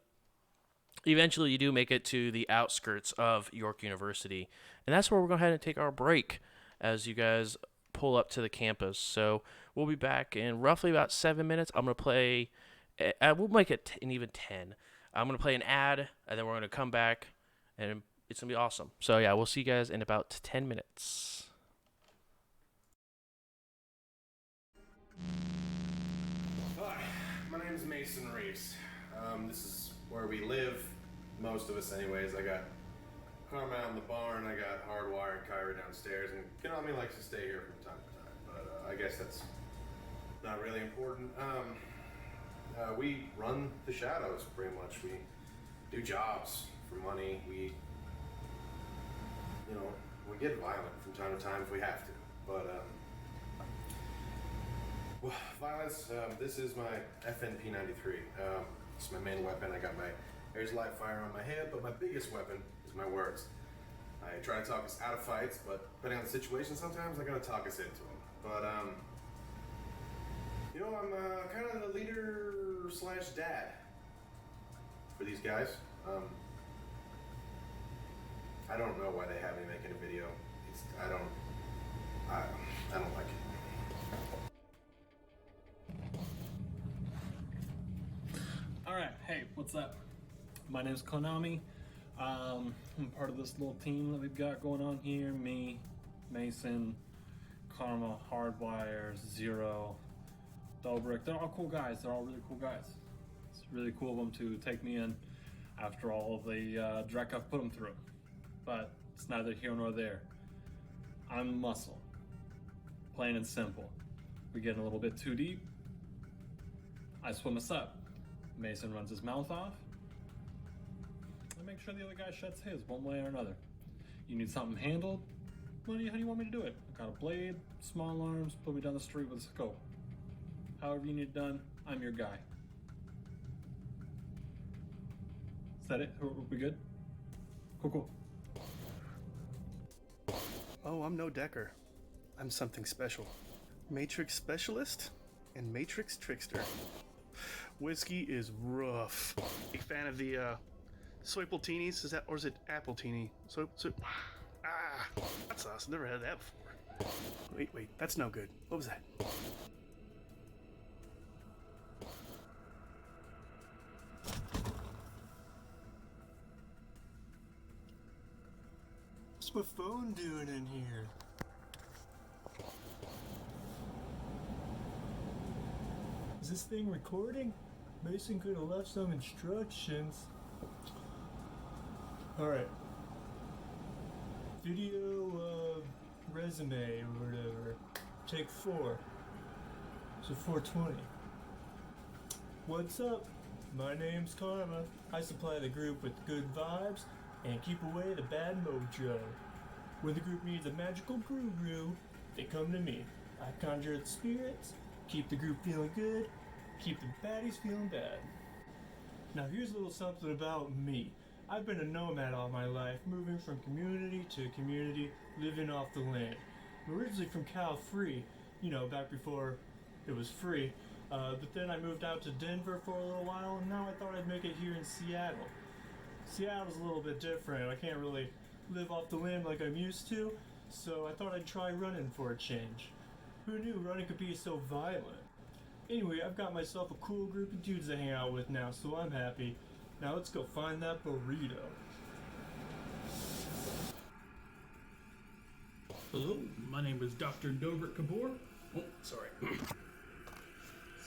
eventually you do make it to the outskirts of York University, and that's where we're going to go ahead and take our break as you guys pull up to the campus. So we'll be back in roughly about 7 minutes. I'm going to play, we'll make it in even 10. I'm going to play an ad, and then we're going to come back, and it's going to be awesome. So yeah, we'll see you guys in about 10 minutes. Hi, my name is Mason Reese. This is where we live, most of us anyways. I got Carm out in the barn, I got Hardwire and Kyra downstairs, and Konami likes to stay here from time to time, but I guess that's not really important. We run the shadows, pretty much. We do jobs for money. We get violent from time to time if we have to, but violence, this is my FNP-93. It's my main weapon. I got my Ares Light Fire on my hip, but my biggest weapon is my words. I try to talk us out of fights, but depending on the situation, sometimes I gotta talk us into them. But, I'm kind of the leader / dad for these guys. I don't know why they have me making a video. I don't like it. Alright, hey, what's up? My name's Konami. I'm part of this little team that we've got going on here. Me, Mason, Karma, Hardwire, Zero, Dobrik. They're all cool guys. They're all really cool guys. It's really cool of them to take me in after all of the dreck I've put them through. But it's neither here nor there. I'm muscle. Plain and simple. We get a little bit too deep, I swim us up. Mason runs his mouth off. I make sure the other guy shuts his one way or another. You need something handled? How do you want me to do it? I got a blade, small arms, put me down the street with a scope. However you need it done, I'm your guy. Is that it? Are we good? Cool. Oh, I'm no Decker. I'm something special. Matrix Specialist and Matrix Trickster. Whiskey is rough. Big fan of the Soypaltinis, is that, or is it Appletini? Hot sauce, never had that before. Wait, that's no good. What was that? What's my phone doing in here? Is this thing recording? Mason could have left some instructions. Alright. Video resume or whatever. Take 4. So 420. What's up? My name's Karma. I supply the group with good vibes and keep away the bad mojo. When the group needs a magical guru, they come to me. I conjure the spirits, keep the group feeling good, keep the baddies feeling bad. Now here's a little something about me. I've been a nomad all my life, moving from community to community, living off the land. I'm originally from Cal Free, back before it was free. But then I moved out to Denver for a little while, and now I thought I'd make it here in Seattle. Seattle's a little bit different. I can't really live off the land like I'm used to, so I thought I'd try running for a change. Who knew running could be so violent? Anyway, I've got myself a cool group of dudes to hang out with now, so I'm happy. Now let's go find that burrito. Hello, my name is Dr. Dobrik Kapoor. Oh, sorry.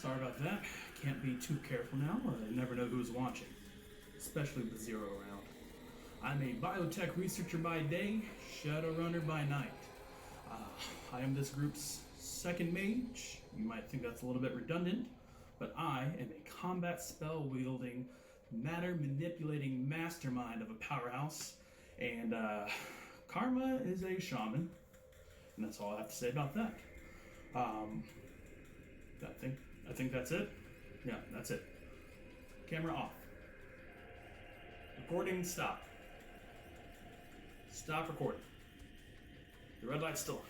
Sorry about that. Can't be too careful now. I never know who's watching, especially with Zero around. I'm a biotech researcher by day, Shadowrunner by night. I am this group's second mage. You might think that's a little bit redundant, but I am a combat spell-wielding, matter-manipulating mastermind of a powerhouse, and Karma is a shaman, and that's all I have to say about that. I think that's it. Yeah, that's it. Camera off. Recording stop. Stop recording. The red light's still on.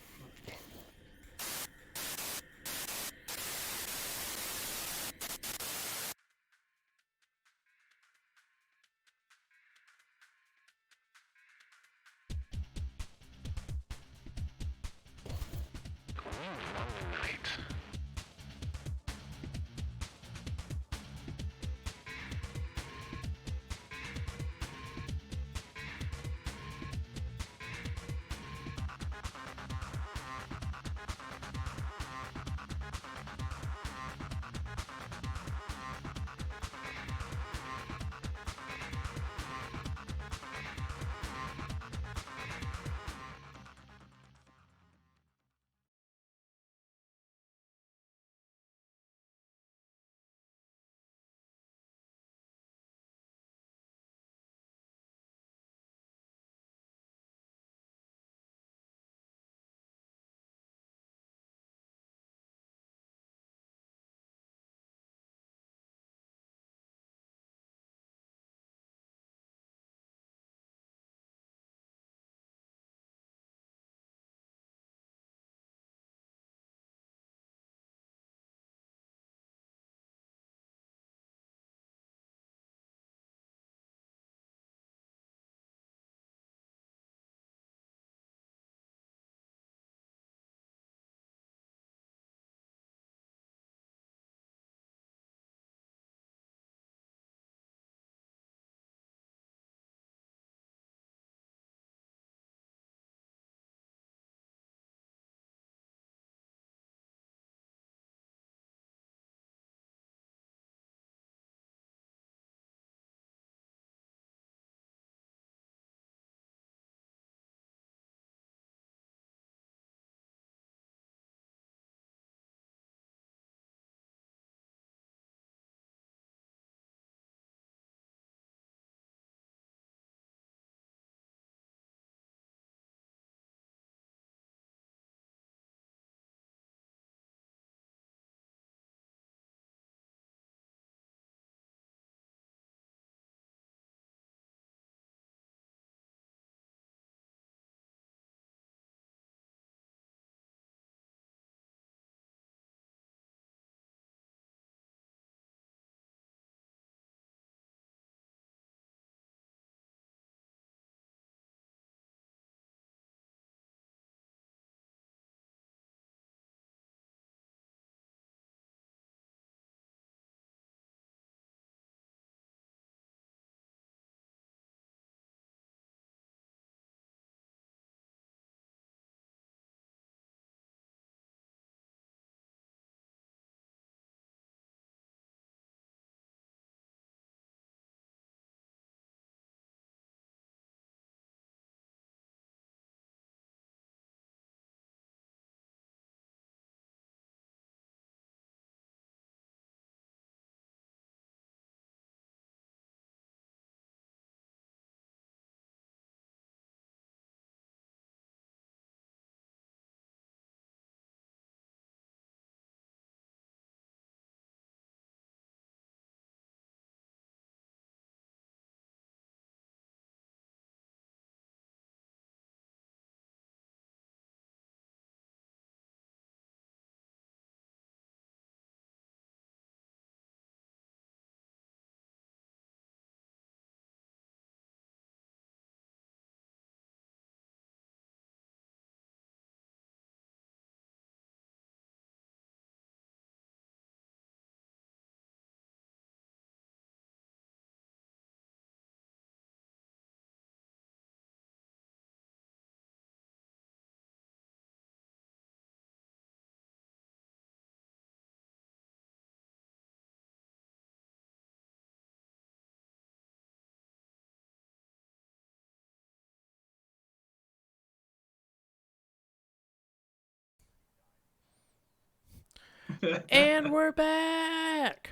And we're back.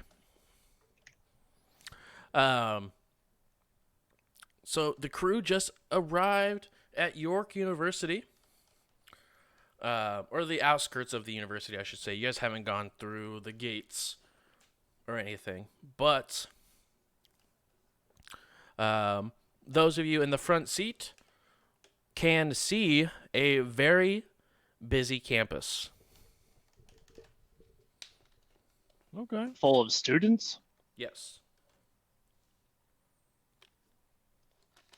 So the crew just arrived at York University, or the outskirts of the university, I should say. You guys haven't gone through the gates or anything, but those of you in the front seat can see a very busy campus. Okay. Full of students. Yes.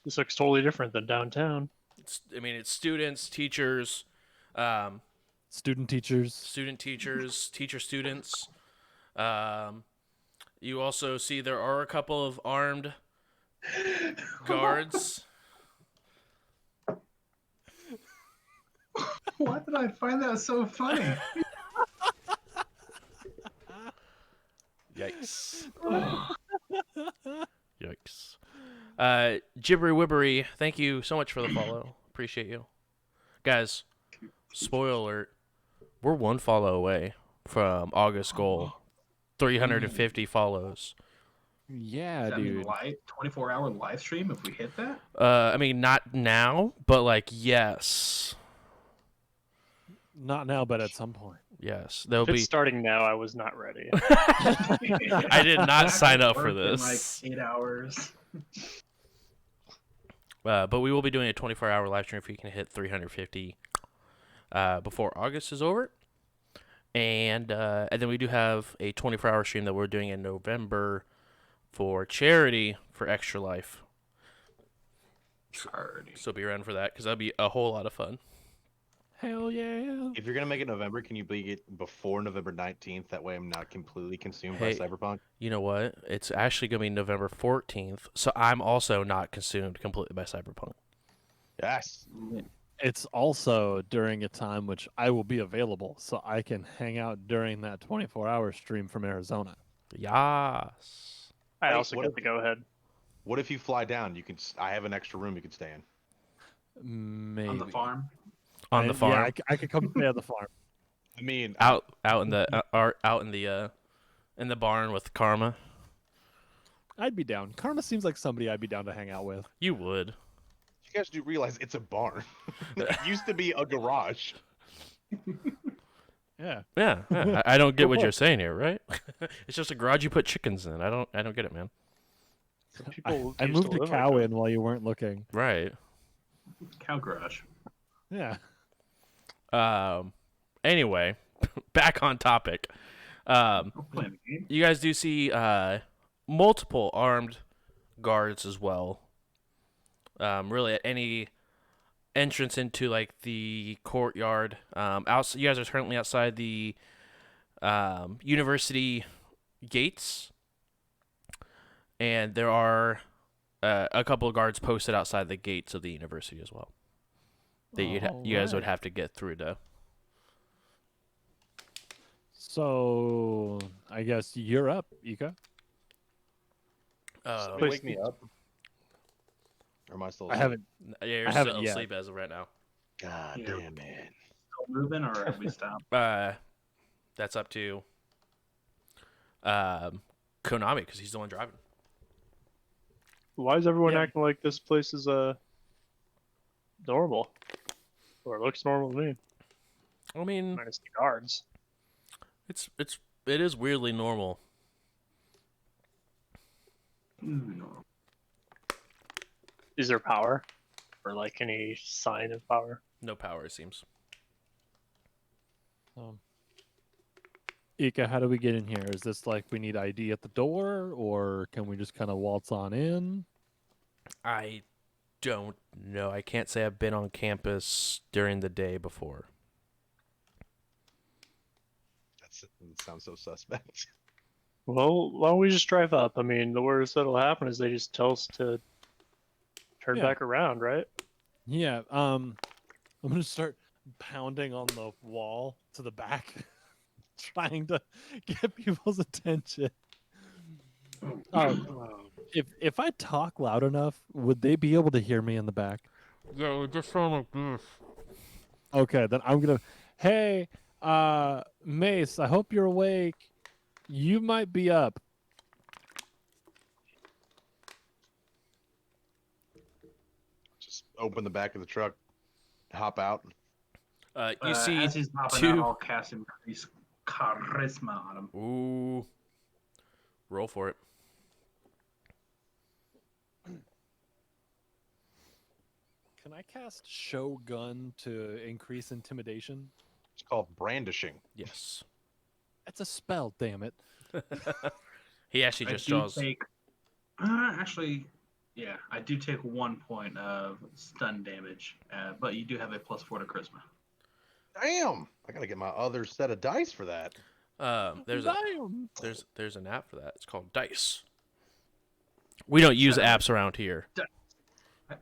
This looks totally different than downtown. It's students, teachers, Student teachers. teacher students. You also see there are a couple of armed guards. Why did I find that so funny? Yikes. Yikes. Gibbery Wibbery, thank you so much for the follow. Appreciate you. Guys, spoiler alert, we're one follow away from August goal. 350 follows. Yeah, Does that mean dude. 24-hour live stream if we hit that? Not now, but yes. Not now, but at some point. Yes. There'll If it's be starting now, I was not ready. I did not sign up for Work in, this. 8 hours. But we will be doing a 24-hour live stream if we can hit 350 before August is over. And then we do have a 24-hour stream that we're doing in November for charity for Extra Life. Charity. So be around for that because that'll be a whole lot of fun. Hell yeah. If you're gonna make it November, can you make it before November 19th? That way, I'm not completely consumed Hey. by Cyberpunk. You know what? It's actually going to be November 14th, so I'm also not consumed completely by Cyberpunk. Yes. It's also during a time which I will be available, so I can hang out during that 24-hour stream from Arizona. Yes. I Wait, also what get if- the go ahead. What if you fly down? You can. I have an extra room you can stay in. Maybe. On the farm. On the farm. Yeah, I could come stay on the farm. I mean, out in the in the barn with Karma. I'd be down. Karma seems like somebody I'd be down to hang out with. You would. you guys do realize it's a barn. It used to be a garage. Yeah. Yeah. I don't get Go what for you're it. saying here, right? It's just a garage you put chickens in. I don't get it, man. People I used moved to a live cow like in while you weren't looking. Right. Cow garage. Yeah. Anyway, back on topic. We're playing the game. You guys do see multiple armed guards as well. Really at any entrance into the courtyard. You guys are currently outside the university gates, and there are a couple of guards posted outside the gates of the university as well. That you guys would Alright. have to get through to. So I guess you're up, Ika. Somebody wake me up. Or am I still? I haven't. Yeah, you're I haven't still yet. asleep as of right now. God Yeah. damn man. Still moving or have we stopped? That's up to Konami because he's the one driving. Why is everyone Yeah. acting like this place is normal? Or it looks normal to me, I mean, minus the guards. it is weirdly normal. No. Is there power? Or any sign of power? No power, it seems. Ika, how do we get in here? Is this we need ID at the door, or can we just kind of waltz on in? I don't know. I can't say I've been on campus during the day before. That sounds so suspect. Well, why don't we just drive up? I mean, the worst that'll happen is they just tell us to turn Yeah. back around, right? Yeah. I'm gonna start pounding on the wall to the back, trying to get people's attention. If I talk loud enough, would they be able to hear me in the back? Yeah, it just sound like this. Okay, then I'm gonna. Hey, Mace, I hope you're awake. You might be up. Just open the back of the truck, hop out. You see as he's popping out, two. I'll cast increase charisma on him. Ooh. Roll for it. Can I cast Shogun to increase intimidation? It's called brandishing. Yes. That's a spell, damn it. He actually I just do draws. take. Actually, yeah, I do take 1 point of stun damage, but you do have a +4 to charisma. Damn! I gotta get my other set of dice for that. There's Damn. there's an app for that. It's called Dice. We don't use apps around here.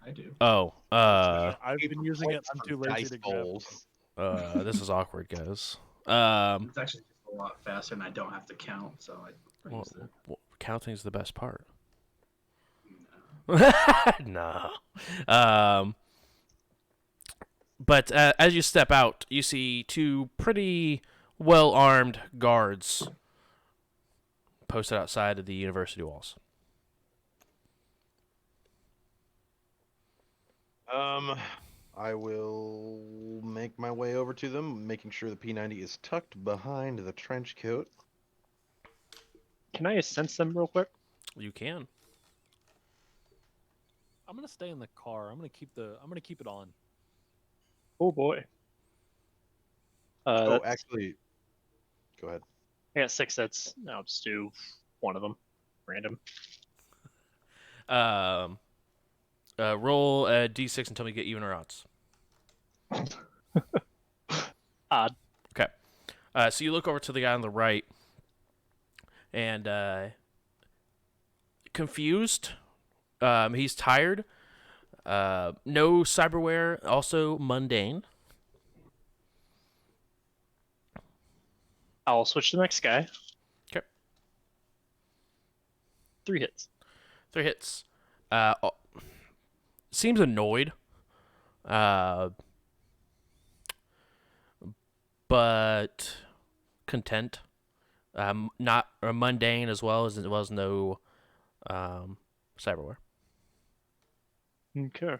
I do. Oh, I've been using it. I'm too lazy Dice to grab. bowls. this is awkward, guys. It's actually just a lot faster, and I don't have to count, so I use that. Counting's the best part. No. But as you step out, you see two pretty well-armed guards posted outside of the university walls. I will make my way over to them, making sure the P90 is tucked behind the trench coat. Can I sense them real quick? You can. I'm gonna stay in the car. I'm gonna keep it on. Oh boy. Actually, go ahead. I got 6 sets. I'll just do one of them. Random. Roll a d6 until we get even or odds. Odd. Okay. So you look over to the guy on the right, and confused. He's tired. No cyberware. Also mundane. I'll switch to the next guy. Okay. 3 hits. 3 hits. Seems annoyed. But content. Not mundane as well as no cyberware. Okay.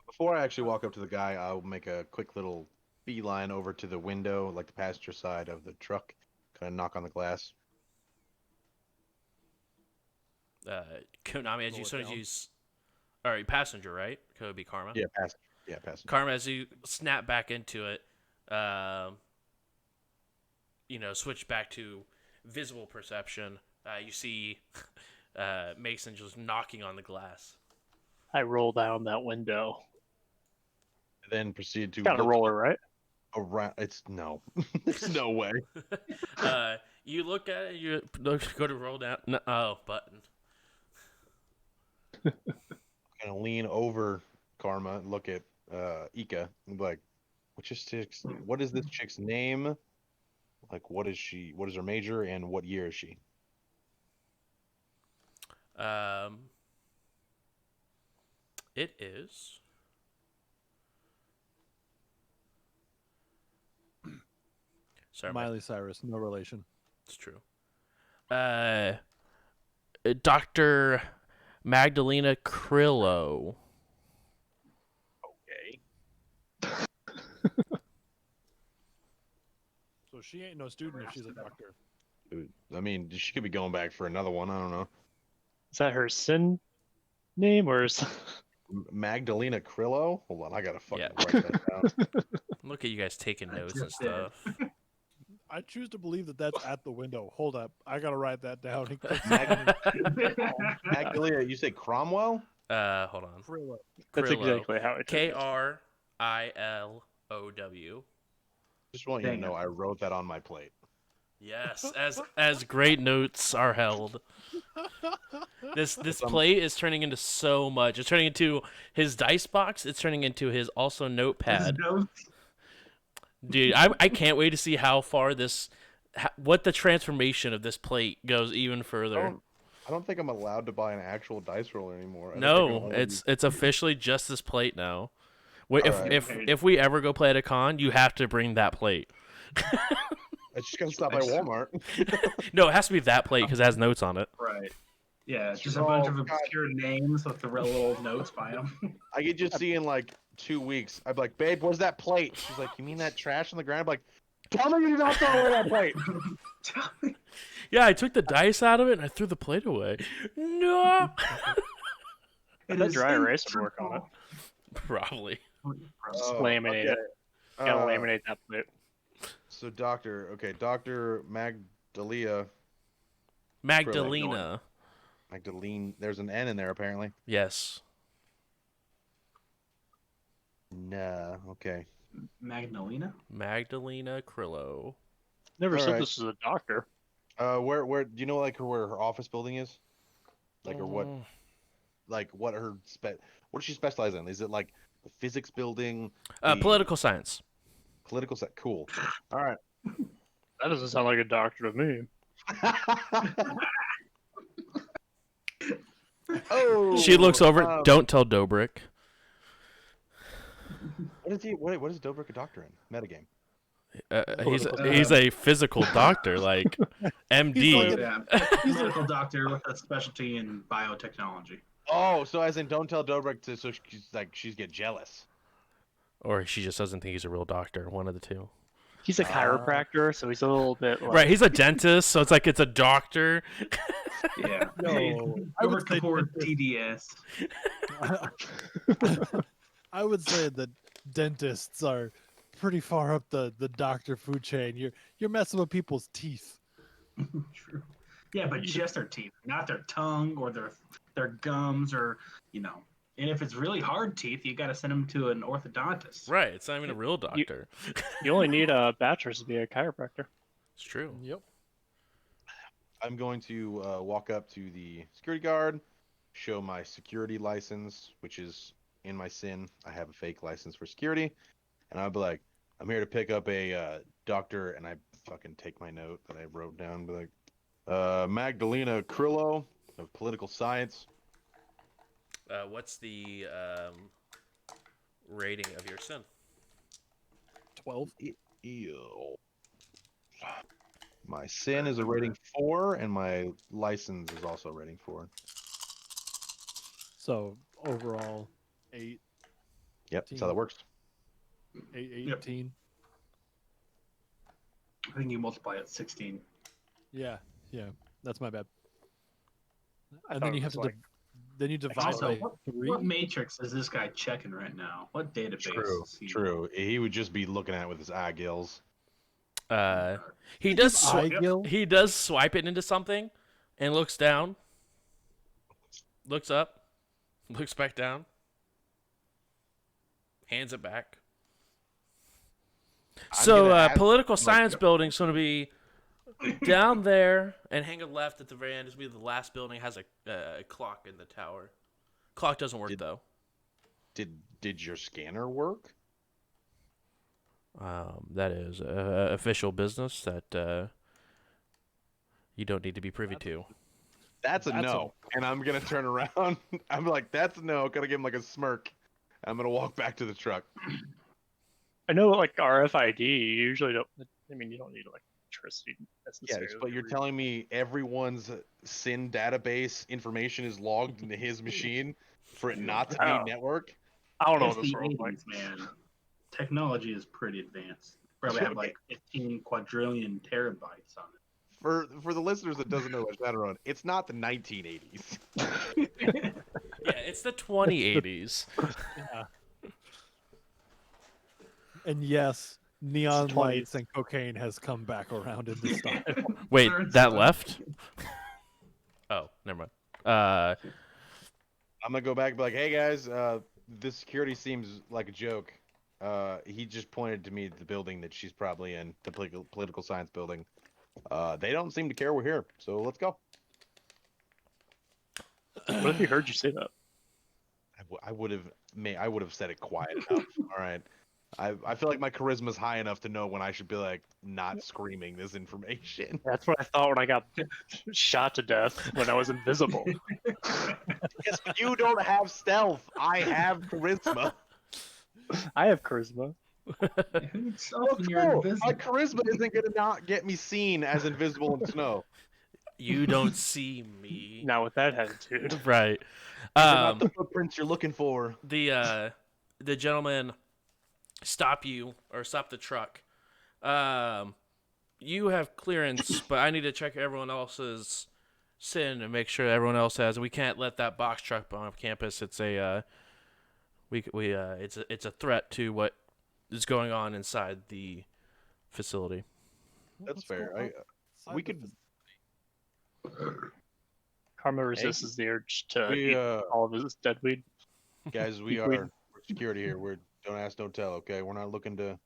Before I actually walk up to the guy, I'll make a quick little beeline over to the window, like the passenger side of the truck, kind of knock on the glass. Konami, as Roll you it soon as down. you, all right, passenger, right? Could it be Karma? Yeah, passenger. Yeah, passenger. Karma, as you snap back into it, switch back to visible perception. You see Mason just knocking on the glass. I roll down that window. Then proceed to Got a look roller, right? around. It's no, there's no way. You look at it. You go to roll down. No, button. Kind of lean over Karma and look at Ika and be like, what is this chick's name? Like, what is her major, and what year is she? It is. Sorry, Miley Cyrus, no relation. it's true. Dr. Magdalena Krillo. Okay. So she ain't no student if she's a doctor. I mean, she could be going back for another one. I don't know. Is that her sin name or is Magdalena Krillo? Hold on, I gotta fucking Yeah. write that down. Look at you guys taking notes and just did. stuff. I choose to believe that that's at the window. Hold up, I gotta write that down. Magdalena, you say Cromwell? Hold on. Krillo. that's Krillo. exactly how it Krilow. Just want you to Dang know it. I wrote that on my plate. Yes, as great notes are held. This plate is turning into so much. It's turning into his dice box. It's turning into his also notepad. Dude, I can't wait to see how far what the transformation of this plate goes even further. I don't think I'm allowed to buy an actual dice roller anymore. I don't think No, I'm only- it's officially just this plate now. If Alright. if we ever go play at a con, you have to bring that plate. I just gotta stop by Walmart. No, it has to be that plate because it has notes on it. Right. Yeah, just a bunch of God. obscure names with the real little notes by them. I could just see in like 2 weeks. I'd be like, babe, where's that plate? She's like, you mean that trash on the ground? I'm like, tell me you did not throw away that plate. Yeah, I took the dice out of it and I threw the plate away. No. I bet dry erase would work on it. Probably. Just laminate it. Gotta laminate that plate. So Dr. Magdalena. Magdalena. Magdalene. There's an N in there apparently. Yes. Nah. Okay. Magdalena? Magdalena Krillo. Never said Alright. this is a doctor. Where do you know like where her office building is? Like or what? Like what what does she specialize in? Is it like the physics building? The Political science. Political set. Cool. All right. That doesn't sound like a doctor to me. Oh. She looks over. Don't tell Dobrik. What is he? What is Dobrik a doctor in? Metagame. He's a physical doctor, like MD. He's a medical doctor with a specialty in biotechnology. Oh, so as in don't tell Dobrik to so she's get jealous. Or she just doesn't think he's a real doctor. One of the two. He's a chiropractor, so he's a little bit like... Right, he's a dentist, so it's like it's a doctor. Yeah. No, I would say DDS. I would say that dentists are pretty far up the doctor food chain. You're messing with people's teeth. True. Yeah, but just their teeth, not their tongue or their gums or, you know. And if it's really hard teeth, you got to send them to an orthodontist. Right, it's not even a real doctor. You only need a bachelor's to be a chiropractor. It's true. Yep. I'm going to walk up to the security guard, show my security license, which is in my SIN. I have a fake license for security, and I'll be like, I'm here to pick up a doctor, and I fucking take my note that I wrote down, be like, Magdalena Krillo of political science. What's the rating of your sin? 12. Ew. My SIN is a rating 4, and my license is also a rating 4. So overall, 8. Yep, that's how that works. 18. Yep. I think you multiply it 16. Yeah, that's my bad. And then you have to then you divide Also, by 3. what matrix is this guy checking right now? What database? True, is he... true. He would just be looking at it with his eye gills. He does. Eye-gill? He does swipe it into something, and looks down, looks up, looks back down, hands it back. So, political science building's going to be down there, and hang a left at the very end. Is be the last building. Has a clock in the tower. Clock doesn't work though. Did your scanner work? That is official business that you don't need to be privy to. That's a no. And I'm gonna turn around. I'm like, that's a no. Gotta give him like a smirk. I'm gonna walk back to the truck. I know, like RFID, you usually don't. I mean, you don't need electricity necessarily. Yes, but you're telling me everyone's SIN database information is logged into his machine for it not to be network? I don't know It's what this the world's like. 80s, man. Technology is pretty advanced. Probably have like 15 quadrillion terabytes on it. For the listeners that doesn't know what Shadowrun, it's not the 1980s. Yeah, it's the 2080s. Yeah. And yes, neon lights and cocaine has come back around into style. Wait, that left? Oh, never mind. I'm gonna go back and be like, hey guys, this security seems like a joke. He just pointed to me the building that she's probably in, the political science building. They don't seem to care we're here, so let's go. What if he heard you say that? I would have said it quiet enough. All right. I feel like my charisma's high enough to know when I should be like not screaming this information. That's what I thought when I got shot to death when I was invisible. Because you don't have stealth. I have charisma. I have charisma. Who's Oh, up when you're cool. invisible? My charisma isn't gonna not get me seen as invisible in snow. You don't see me. Not with that attitude. Right. They're not the footprints you're looking for. The gentleman stop the truck. You have clearance, but I need to check everyone else's sin and make sure everyone else has. We can't let that box truck on campus. It's a it's a threat to what is going on inside the facility. That's What's fair. going on We inside could. Karma resists the urge to We eat all of his dead weed. guys, we Keep weed. are we're security here. We're don't ask, don't tell. Okay, we're not looking to,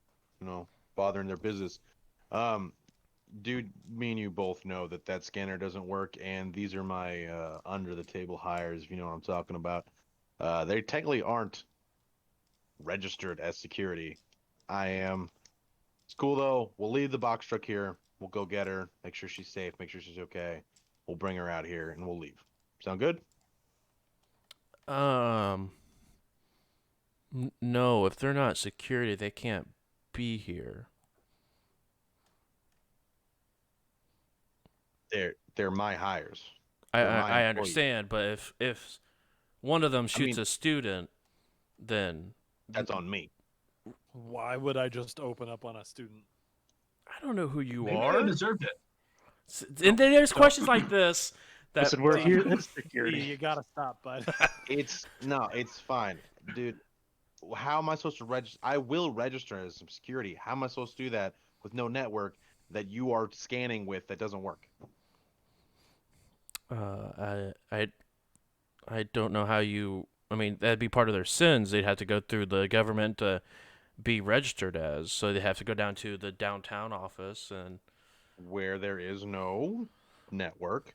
bother in their business. Dude, me and you both know that scanner doesn't work, and these are my under the table hires. If you know what I'm talking about. They technically aren't registered as security. I am. It's cool though. We'll leave the box truck here. We'll go get her. Make sure she's safe. Make sure she's okay. We'll bring her out here and we'll leave. Sound good? No, if they're not security, they can't be here. They're my hires. I They're my employees. understand, but if one of them shoots a student, then That's on me. Why would I just open up on a student? I don't know who you Maybe are. they deserved it. And then there's questions like this that Listen, we're here. That's security. You gotta stop, bud. It's fine, dude. How am I supposed to register? I will register as some security. How am I supposed to do that with no network that you are scanning with that doesn't work? I don't know how you. I mean, that'd be part of their sins. They'd have to go through the government to be registered as. So they have to go down to the downtown office and where there is no network.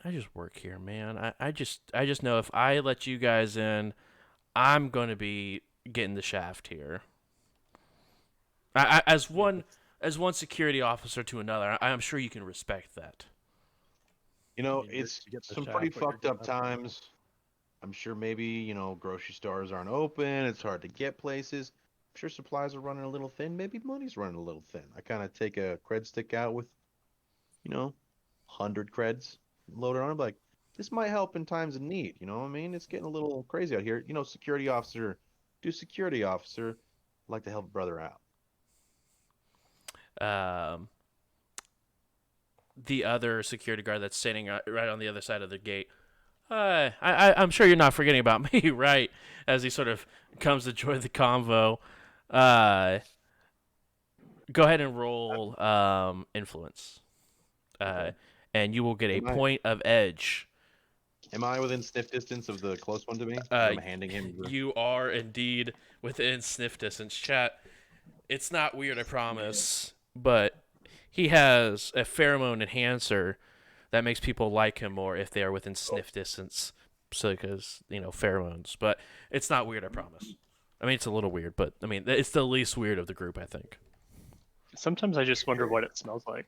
I just work here, man. I just know if I let you guys in, I'm going to be getting the shaft here. As one security officer to another, I'm sure you can respect that. It's some pretty fucked up times. I'm sure maybe, grocery stores aren't open. It's hard to get places. I'm sure supplies are running a little thin. Maybe money's running a little thin. I kind of take a cred stick out with, 100 creds, load it on. I'm like, this might help in times of need. You know what I mean? It's getting a little crazy out here. Security officer, security officer. I'd like to help a brother out. The other security guard that's standing right on the other side of the gate. I'm sure you're not forgetting about me, right? As he sort of comes to join the convo. Go ahead and roll influence. And you will get a point of edge. Am I within sniff distance of the close one to me? I'm handing him. You are indeed within sniff distance. Chat. It's not weird, I promise. But he has a pheromone enhancer that makes people like him more if they are within sniff distance. So, because, pheromones. But it's not weird, I promise. I mean, it's a little weird, but, it's the least weird of the group, I think. Sometimes I just wonder what it smells like.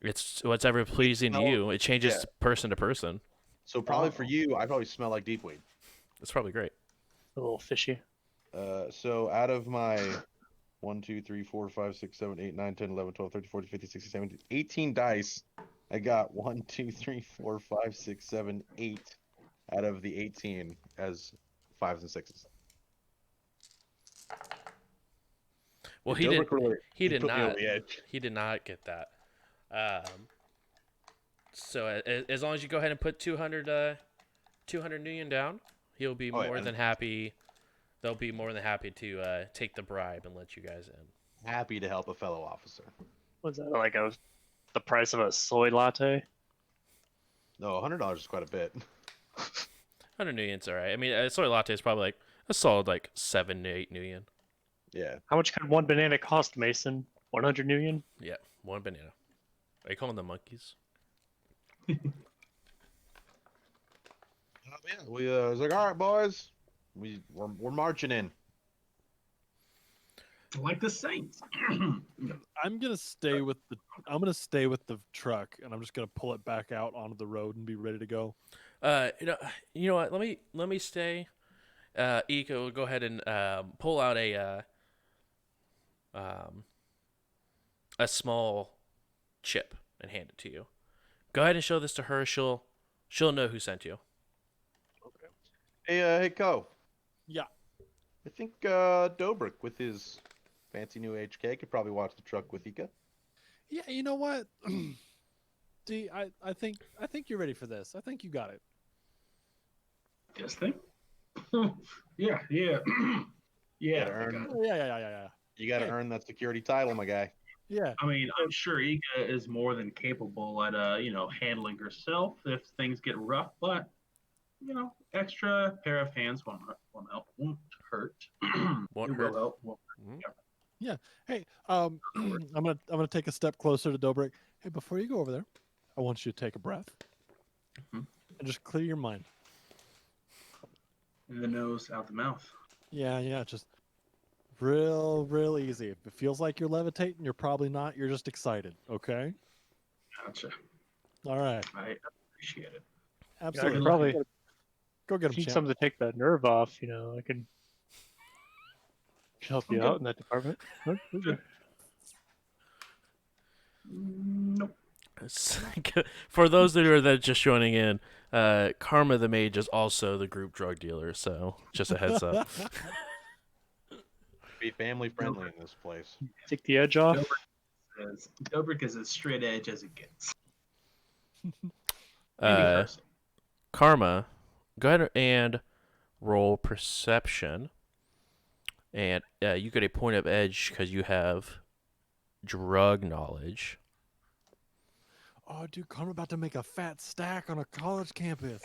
It's what's ever pleasing to you. It changes person to person. So probably for you, I probably smell like deep weed. That's probably great. A little fishy. So out of my 1, 2, 3, 4, 5, 6, 7, 8, 9, 10, 11, 12, 13, 14, 15, 16, 17, 18 dice. I got 1, 2, 3, 4, 5, 6, 7, 8 out of the 18 as 5s and 6s. Well, he did not get that. So as long as you go ahead and put 200 Nuyen down, he'll be more than happy. They'll be more than happy to take the bribe and let you guys in. Happy to help a fellow officer. Was that like the price of a soy latte? No, $100 is quite a bit. 100 Nuyen's all right. I mean, a soy latte is probably like a solid 7 to 8 Nuyen. Yeah. How much could one banana cost, Mason? 100 Nuyen? Yeah, one banana. Are you calling them monkeys? We was like, all right, boys, we're marching in. Like the Saints. I'm gonna stay with the truck, and I'm just gonna pull it back out onto the road and be ready to go. You know what? Let me stay, Ika will go ahead and pull out a small chip and hand it to you. Go ahead and show this to her. She'll know who sent you. Hey, Co. Yeah. I think Dobrik with his fancy new HK could probably watch the truck with Ika. Yeah, you know what? D, I think you're ready for this. I think you got it. This thing? Yeah. Yeah. Gotta I earn- got it. Oh, yeah. You got to Hey. earn that security title, my guy. Yeah. I mean, I'm sure Ika is more than capable at handling herself if things get rough, but extra pair of hands won't help, won't hurt. Won't It hurt. will help. Won't Mhm. hurt. Yeah. Hey, I'm gonna take a step closer to Dobrik. Hey, before you go over there, I want you to take a breath Mhm. and just clear your mind. In the nose, out the mouth. Yeah, just real easy. If it feels like you're levitating, you're probably not. You're just excited. Okay. Gotcha. All right. I appreciate it. I Absolutely. could probably Go get him, need champ. something to take the nerve off. I can help you Okay. out in that department. Nope. For those that are just joining in, Karma the Mage is also the group drug dealer, so just a heads up. Be family friendly in this place. Take the edge off. Dobrik is as straight edge as it gets. Uh, Karma, go ahead and roll perception, and you get a point of edge because you have drug knowledge. Oh, dude, Karma about to make a fat stack on a college campus.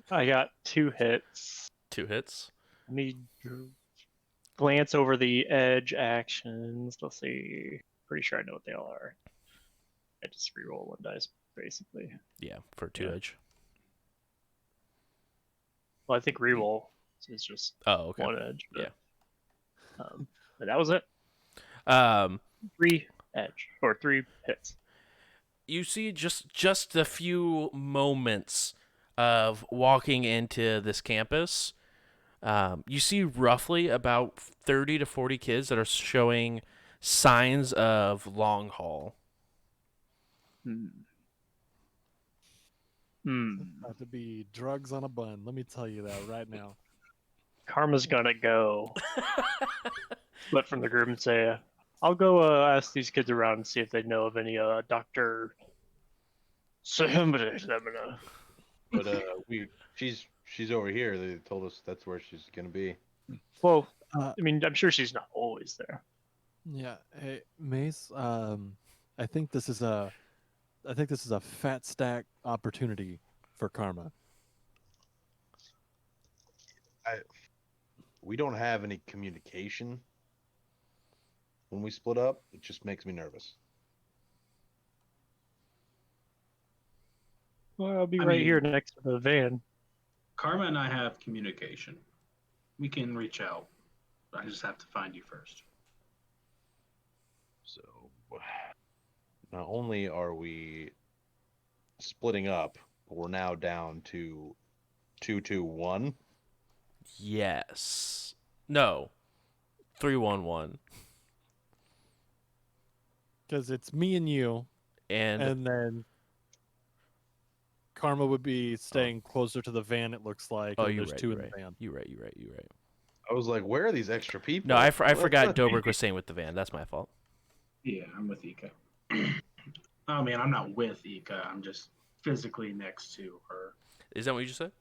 I got 2 hits. 2 hits. Let me glance over the edge actions. Let's see. Pretty sure I know what they all are. I just reroll 1 dice, basically. Yeah, for 2 edge. Well, I think reroll is just Oh, okay. 1 edge. Yeah. But that was it. 3 edge or 3 hits. You see just a few moments of walking into this campus. You see roughly about 30 to 40 kids that are showing signs of long haul. About to be drugs on a bun. Let me tell you that right now. Karma's gonna go split from the group and say, I'll go ask these kids around and see if they know of any Dr. Somebody. But she's over here. They told us that's where she's gonna be. Well, I mean, I'm sure she's not always there. Yeah. Hey, Mace. I think this is a fat stack opportunity for Karma. We don't have any communication when we split up. It just makes me nervous. Well, I'll be I right mean- here next to the van. Karma and I have communication. We can reach out. I just have to find you first. So not only are we splitting up, but we're now down to 2-2-1. Yes. No. 3-1-1. Because it's me and you, And then Karma would be staying closer to the van. It looks like. oh, and you're there's right. 2 You're in right. the van. You're right. I was like, where are these extra people? No, I forgot Let's- Dobrik was saying with the van. That's my fault. Yeah, I'm with Ika. Oh man, I'm not with Ika. I'm just physically next to her. Is that what you just said?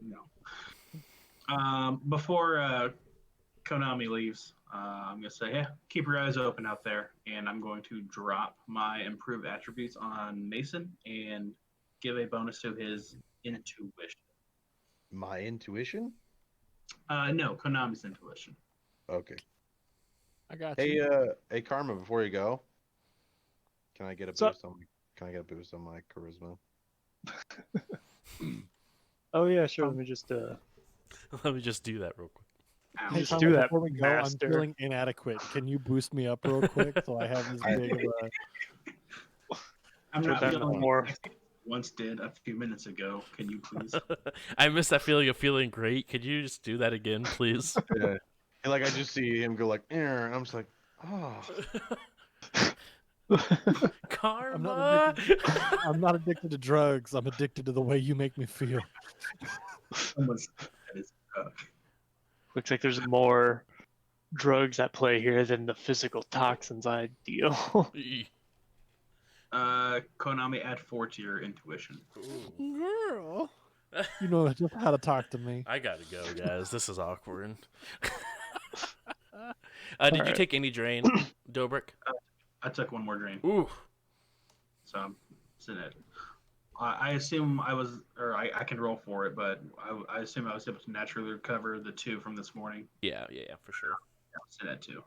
No. Before Konami leaves, I'm gonna say, yeah, keep your eyes open out there, and I'm going to drop my improved attributes on Mason and give a bonus to his intuition. My intuition? No, Konami's intuition. Okay. I got Hey, you. hey, Karma, before you go, can I get a What's up? boost on? Can I get a boost on my charisma? Oh yeah, sure. Let me just Let me just do that real quick. Hey, just Karma, do that, before we go, master. I'm feeling inadequate. Can you boost me up real quick so I have this big of a... I'm Turn not that feeling more. once did a few minutes ago. Can you please? I miss that feeling of feeling great. Could you just do that again, please? Yeah. And like I just see him go like, and I'm just like, oh. I'm not Karma. addicted. I'm not addicted to drugs. I'm addicted to the way you make me feel. Someone's that is Looks like there's more drugs at play here than the physical toxins I deal. Konami, add 4 to your intuition. Girl, you know just how to talk to me. I gotta go, guys. This is awkward. Did you Alright. take any drain, Dobrik? I took one more drain, Ooh. so I'm sitting at. I assume I was, or I can roll for it, but I assume I was able to naturally recover the 2 from this morning. Yeah, for sure. Yeah, I'm sitting at 2.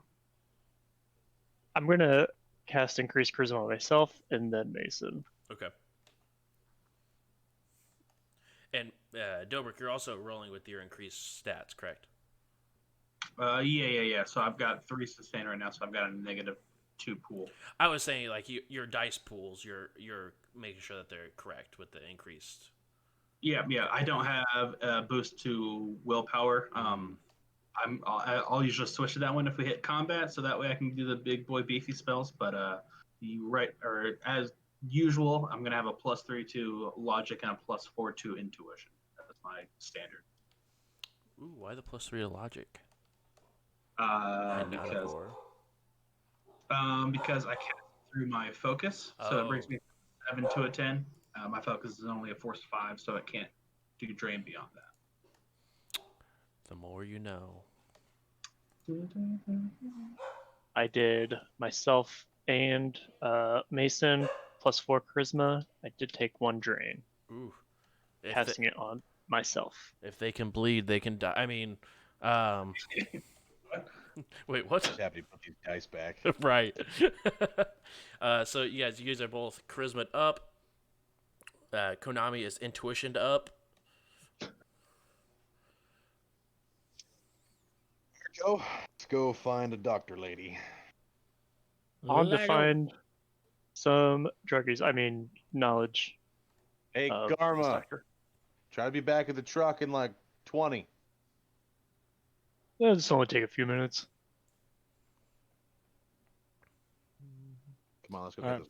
I'm gonna cast Increased Charisma on myself and then Mason. Okay. And Dobrik, you're also rolling with your increased stats, correct? Yeah. So I've got 3 sustain right now, so I've got a -2 pool. I was saying like your dice pools, you're making sure that they're correct with the increased. Yeah. I don't have a boost to willpower. I'll usually switch to that one if we hit combat, so that way I can do the big boy beefy spells. But as usual, I'm gonna have a +3 to logic and a +4 to intuition. That's my standard. Ooh, why the +3 to logic? Because I cast it through my focus, so it brings me 7 to a 10. My focus is only a force 5, so it can't do drain beyond that. The more you know. I did myself and Mason +4 charisma. I did take 1 drain, Ooh. casting it on myself. If they can bleed, they can die. I mean, wait, what? Just happy to put these dice back. Right. So you guys are both charisma up. Konami is intuition up. Go. Let's go find a doctor lady. On to Lego. find some druggies. I mean, knowledge. Hey, of this Karma. doctor. Try to be back at the truck in like 20. It'll just only take a few minutes. Come on, let's go All get right.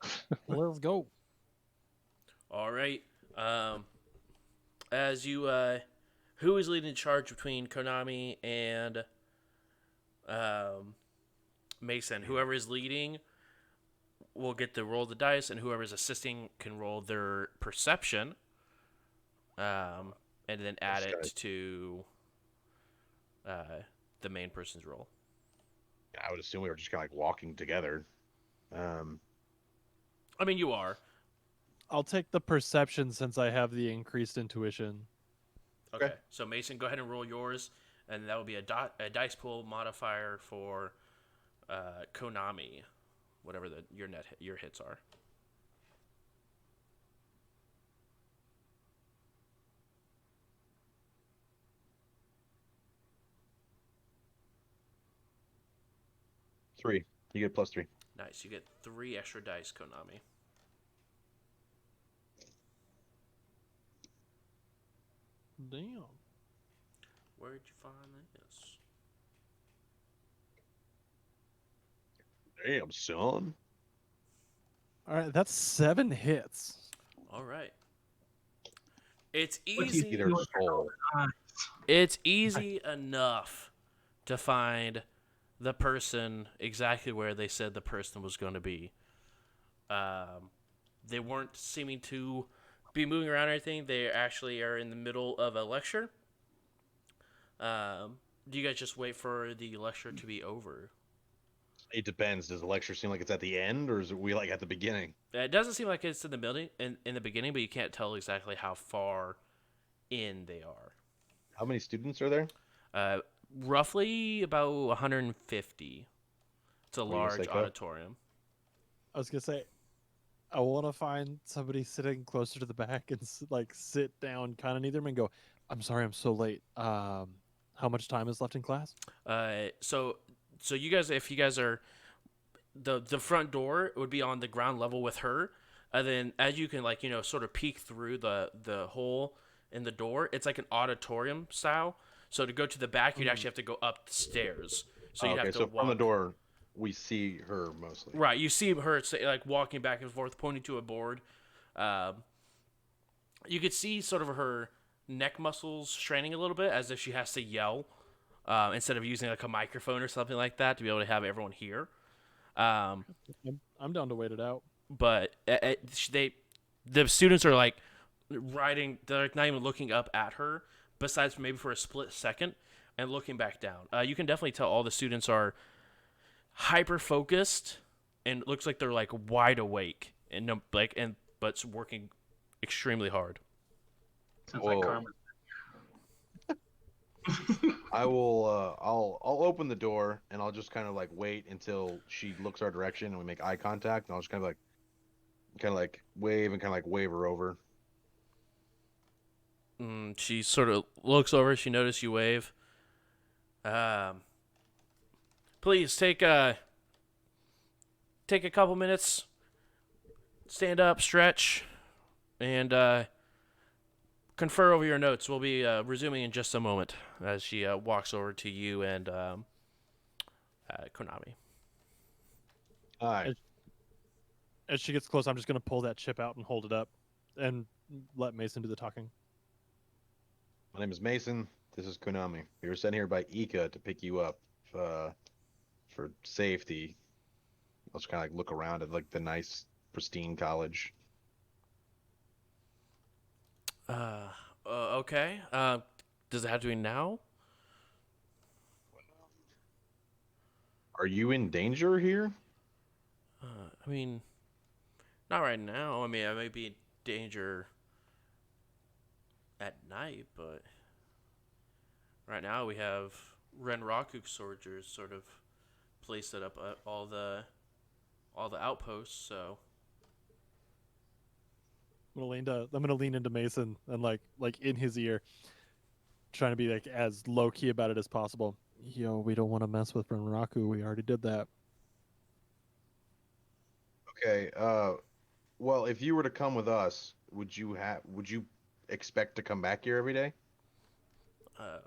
this, bro. Let's go. All right. As you, who is leading the charge between Konami and Mason? Whoever is leading will get to roll the dice, and whoever is assisting can roll their perception, and then add it to the main person's roll. I would assume we were just kind of like walking together. I mean, you are. I'll take the perception since I have the increased intuition. Okay. So Mason, go ahead and roll yours, and that will be a dice pool modifier for Konami, whatever your hits are. Three. You get +3. Nice. You get 3 extra dice, Konami. Damn. Where'd you find this? Damn, son. All right, that's 7 hits. All right. It's What do you easy. Their soul. It's easy enough to find the person exactly where they said the person was going to be. They weren't seeming to be moving around or anything. They actually are in the middle of a lecture. Do you guys just wait for the lecture to be over? It depends. Does the lecture seem like it's at the end, or is it we like at the beginning? It doesn't seem like it's in the building in the beginning, but you can't tell exactly how far in they are. How many students are there? Roughly about 150. It's a What were you gonna large say, Ko? auditorium. I was gonna say, I want to find somebody sitting closer to the back and like sit down kind of near them and go, "I'm sorry, I'm so late. How much time is left in class?" So you guys, if you guys are, the front door would be on the ground level with her. And then as you can sort of peek through the hole in the door, it's like an auditorium style. So to go to the back, you'd actually have to go up the stairs. So you'd have Okay, to so walk. from the door, we see her mostly. Right, you see her like walking back and forth, pointing to a board. You could see sort of her neck muscles straining a little bit, as if she has to yell instead of using like a microphone or something like that to be able to have everyone hear. I'm down to wait it out. But the students are like writing. They're like not even looking up at her, besides maybe for a split second, and looking back down. You can definitely tell all the students are hyper focused, and it looks like they're like wide awake and but working extremely hard. Sounds Whoa. like karma. I will. I'll open the door and I'll just kind of like wait until she looks our direction and we make eye contact. And I'll just kind of like wave and kind of like wave her over. She sort of looks over. She notices you wave. Please take a couple minutes. Stand up, stretch, and confer over your notes. We'll be resuming in just a moment as she walks over to you and Konami. All right. As she gets close, I'm just gonna pull that chip out and hold it up, and let Mason do the talking. My name is Mason. This is Konami. We were sent here by Ika to pick you up for safety. I'll just kind of like look around at like the nice, pristine college. Okay. Does it have to be now? Are you in danger here? I mean, not right now. I mean, I may be in danger at night, but right now we have Renraku soldiers sort of placed it up at all the outposts. So I'm gonna lean into Mason and like in his ear, trying to be like as low key about it as possible. Yo, we don't want to mess with Renraku. We already did that. Okay. Well, if you were to come with us, would you expect to come back here every day?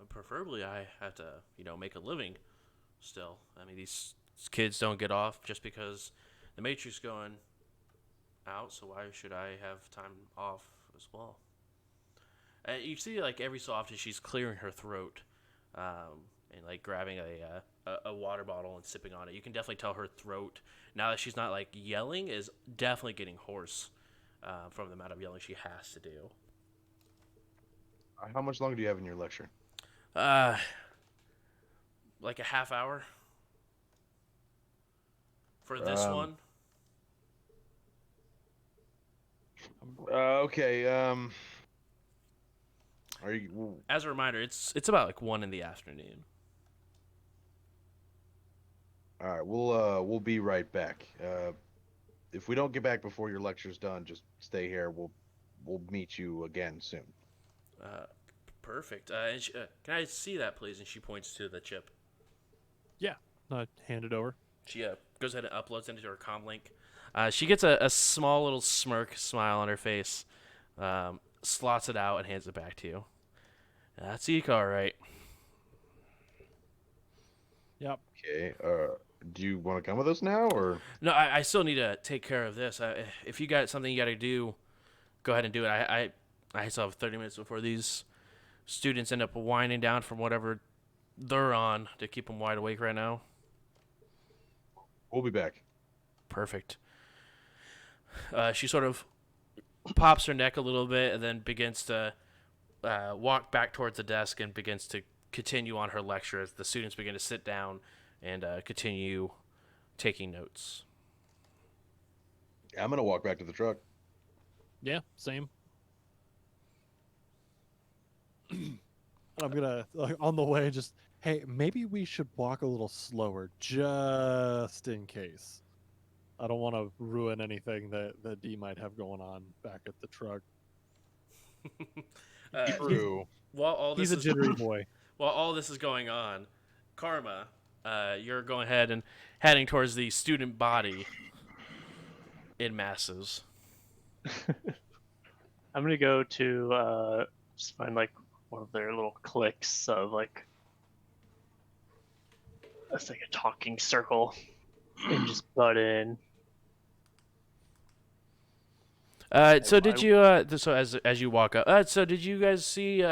preferably, I have to make a living. Still, I mean, these kids don't get off just because the Matrix going out. So why should I have time off as well? You see, like every so often, she's clearing her throat, and like grabbing a water bottle and sipping on it. You can definitely tell her throat, now that she's not like yelling, is definitely getting hoarse from the amount of yelling she has to do. How much longer do you have in your lecture? Like a half hour for this one. Okay. Are you? As a reminder, it's about like 1 in the afternoon. All right. We'll be right back. If we don't get back before your lecture's done, just stay here. We'll meet you again soon. Perfect. And can I see that, please? And she points to the chip. Yeah, hand it over. She goes ahead and uploads it into her comm link. She gets a small little smile on her face, slots it out, and hands it back to you. That's Ika, all right. Yep. Okay. Do you want to come with us now, or? No, I still need to take care of this. If you got something you got to do, go ahead and do it. I still have 30 minutes before these students end up winding down from whatever they're on to keep them wide awake right now. We'll be back. Perfect. She sort of pops her neck a little bit and then begins to walk back towards the desk and begins to continue on her lecture as the students begin to sit down and continue taking notes. I'm gonna walk back to the truck. Yeah, same. I'm gonna on the way just, hey, maybe we should walk a little slower just in case. I don't want to ruin anything that D might have going on back at the truck. True. While all this He's a jittery boy. While all this is going on, Karma, you're going ahead and heading towards the student body in masses. I'm gonna go to just find like one of their little cliques of like that's like a talking circle and just butt in. So did you so as you walk up, so did you guys see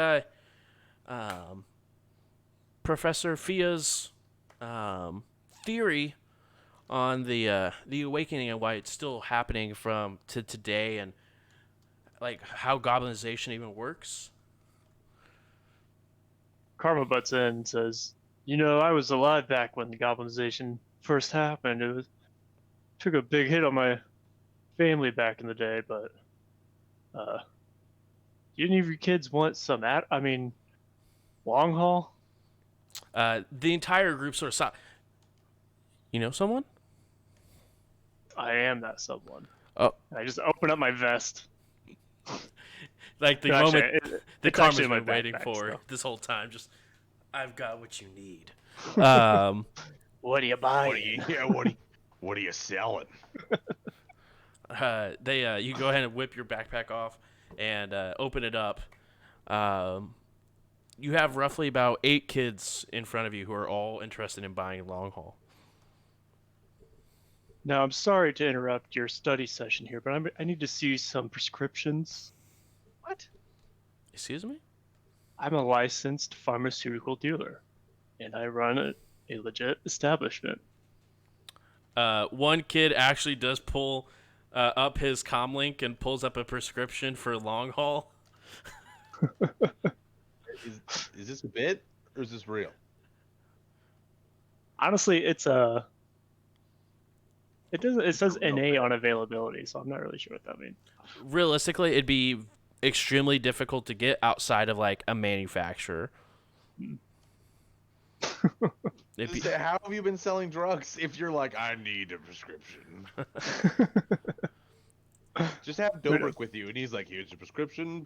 Professor Fia's theory on the awakening and why it's still happening from to today, and like how goblinization even works? Karma butts in and says, I was alive back when the goblinization first happened. Took a big hit on my family back in the day, but do any of your kids want some long haul? The entire group sort of saw. You know someone? I am that someone. Oh. I just open up my vest. Like the No, moment actually, the it's Karma's actually in my been waiting backpack, for so. this whole time. Just, I've got what you need. What are you buying? What are you selling? You go ahead and whip your backpack off and open it up. You have roughly about 8 kids in front of you who are all interested in buying long haul. Now, I'm sorry to interrupt your study session here, but I need to see some prescriptions. What? Excuse me? I'm a licensed pharmaceutical dealer, and I run a legit establishment. One kid actually does pull up his comlink and pulls up a prescription for long haul. Is this a bit or is this real? Honestly, it says NA on availability, so I'm not really sure what that means. Realistically, it'd be extremely difficult to get outside of like a manufacturer. How have you been selling drugs if you're like, I need a prescription? Just have Dobrik with you, and he's like, here's your prescription.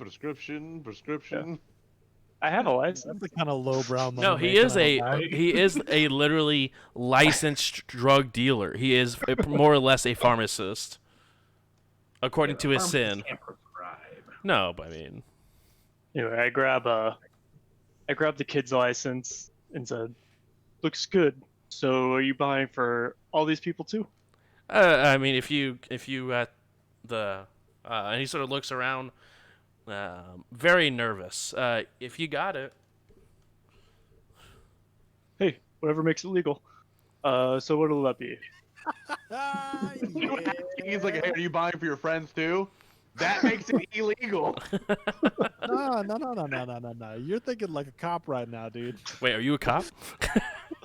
Yeah. I have a license. That's the kind of lowbrow money. No, he is a literally licensed drug dealer. He is more or less a pharmacist, according to his sin. Can't prescribe. No, but I mean, Anyway, I grab the kid's license and said, "Looks good. So, are you buying for all these people too?" I mean, if you and he sort of looks around, very nervous. If you got it, Hey, whatever makes it legal. So what'll that be? He's like, hey, are you buying for your friends too? That makes it illegal. No. You're thinking like a cop right now, dude. wait, are you a cop?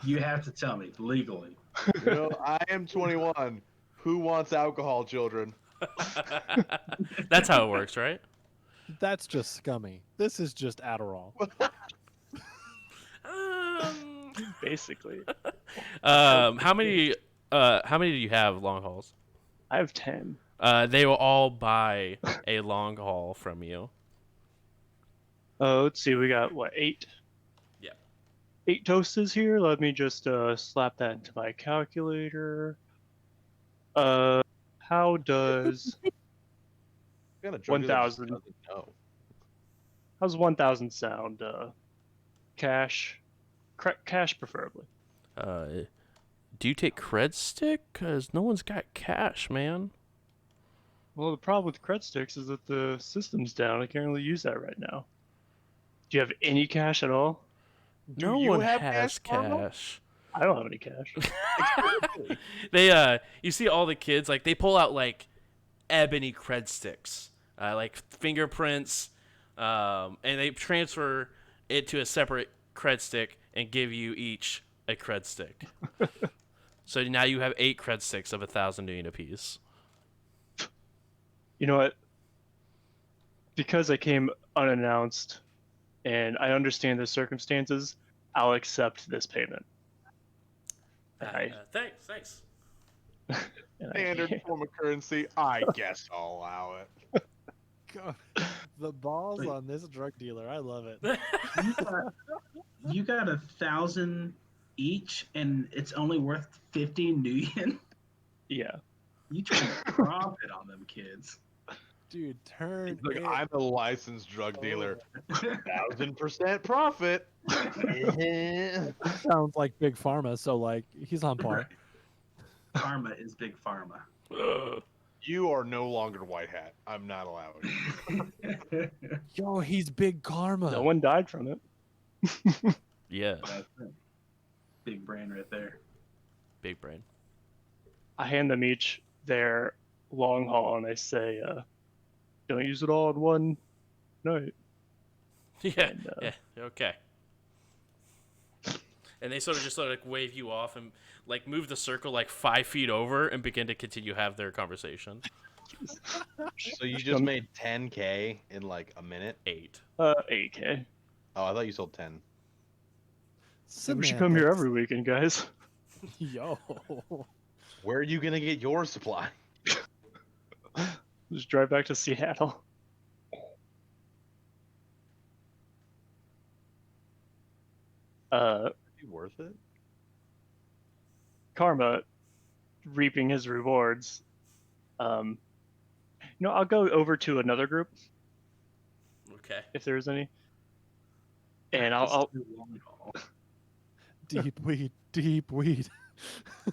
You have to tell me legally. I am 21. Who wants alcohol, children? That's how it works, right? That's just scummy. This is just Adderall. Basically. How many do you have long hauls? I have 10. They will all buy a long haul from you. Let's see, we got, 8? Yeah. 8 doses here. Let me just slap that into my calculator. How does 1,000? How's 1,000 sound? Cash, cash preferably. Do you take cred stick? Cause no one's got cash, man. Well, the problem with cred sticks is that the system's down. I can't really use that right now. Do you have any cash at all? No one has cash. I don't have any cash. You see all the kids, like, they pull out, like, ebony cred sticks, like fingerprints, and they transfer it to a separate cred stick and give you each a cred stick. So now you have 8 cred sticks of 1,000 union apiece. You know what? Because I came unannounced and I understand the circumstances, I'll accept this payment. Thanks. Standard form of currency. I guess I'll allow it. God, the balls on this drug dealer. I love it. You got 1,000 each, and it's only worth 50 nuyen. Yeah. You trying to profit on them kids? Dude, turn He's like, it I'm a licensed drug dealer. over. 1000% profit. Sounds like Big Pharma, so like he's on par. Karma is big pharma. You are no longer White Hat. I'm not allowing it. Yo, he's Big Karma. No one died from it. Yeah, That's it. Big brain right there. big brain. I hand them each their long haul, and I say, "Don't use it all in one night." Yeah, And, yeah, okay. And they sort of just like wave you off and like move the circle like 5 feet over and begin to continue have their conversation. So you just made 10K in like a minute? 8. 8K. Oh, I thought you sold 10. We should come here Semantics. every weekend, guys. Yo. Where are you gonna get your supply? Just drive back to Seattle. Be worth it? Karma reaping his rewards. I'll go over to another group Okay. if there's any, and I'll Deep weed, deep weed.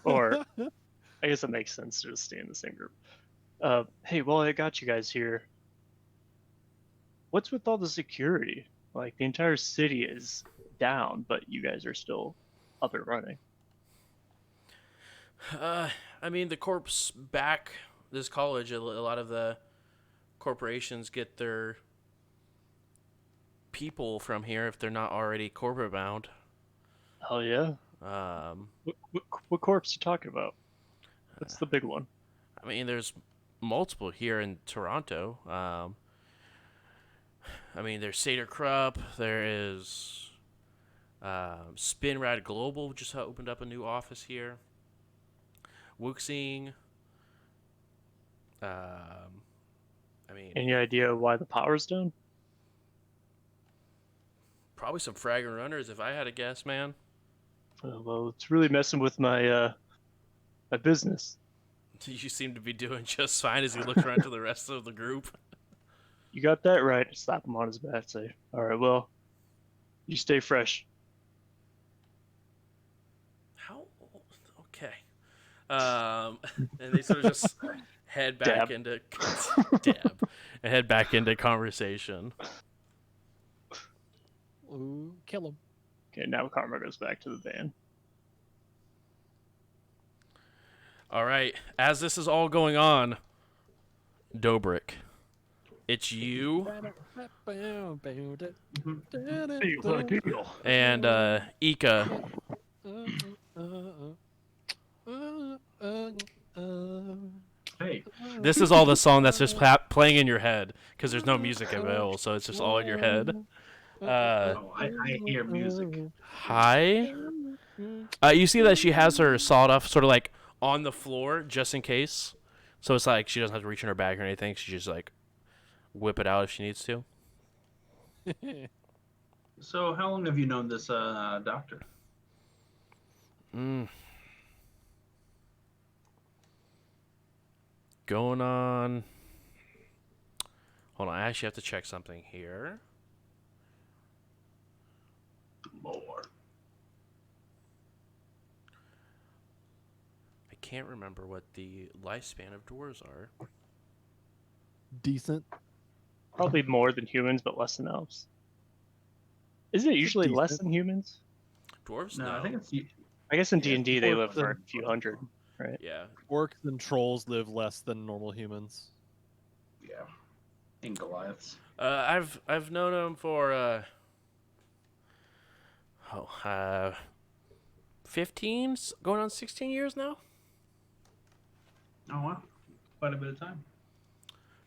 or I guess it makes sense to just stay in the same group. Hey, well, I got you guys here. What's with all the security? Like, the entire city is down, but you guys are still up and running. I mean, the corp's back this college. A lot of the corporations get their people from here if they're not already corporate bound. Hell yeah. What corpse you talking about? What's the big one? I mean, there's multiple here in Toronto. I mean, there's Seder Krupp. There is Spinrad Global, just opened up a new office here. Wuxing. I mean, Any idea why the power's down? probably some fragging runners if I had to guess, man. Well, it's really messing with my my business. You seem to be doing just fine as he looks around to the rest of the group. You got that right. Slap him on his back. Say, all right, well, you stay fresh. How? Okay. And they sort of just head back Dab. into dab and head back into conversation. Ooh, kill him. Okay, now Karma goes back to the van. All right. As this is all going on, Dobrik, it's you and Ika. Hey, This is all the song that's just playing in your head because there's no music available, so it's just all in your head. I hear music. Hi. You see that she has her sawed off sort of like on the floor just in case. So it's like she doesn't have to reach in her bag or anything. She just like whip it out if she needs to. So, how long have you known this doctor? Going on. Hold on, I actually have to check something here. More. I can't remember what the lifespan of dwarves are. Decent. Probably more than humans, but less than elves. Isn't it usually less decent. than humans? Dwarves? No, No. I think it's I guess in Yeah, D&D they more live for a than- few hundred, right? Yeah. Orcs and trolls live less than normal humans. yeah, in Goliaths. I've known him for 15, going on 16 years now. Oh wow, quite a bit of time.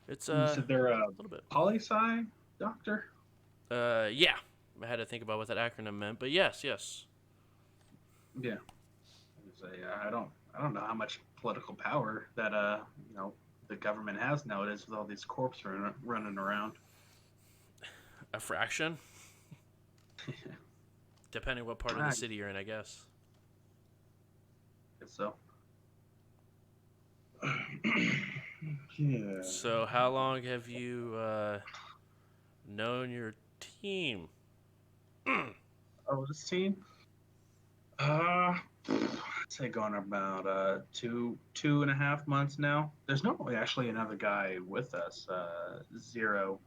It's You said they're a little bit. poli-sci doctor. Yeah. I had to think about what that acronym meant, but yes. Yeah. I don't know how much political power that the government has nowadays with all these corpses running around. A fraction, depending what part of the city you're in, I guess. So Yeah. So, how long have you known your team? Oh, this team? I'd say going about 2.5 months now. There's no actually another guy with us. Zero.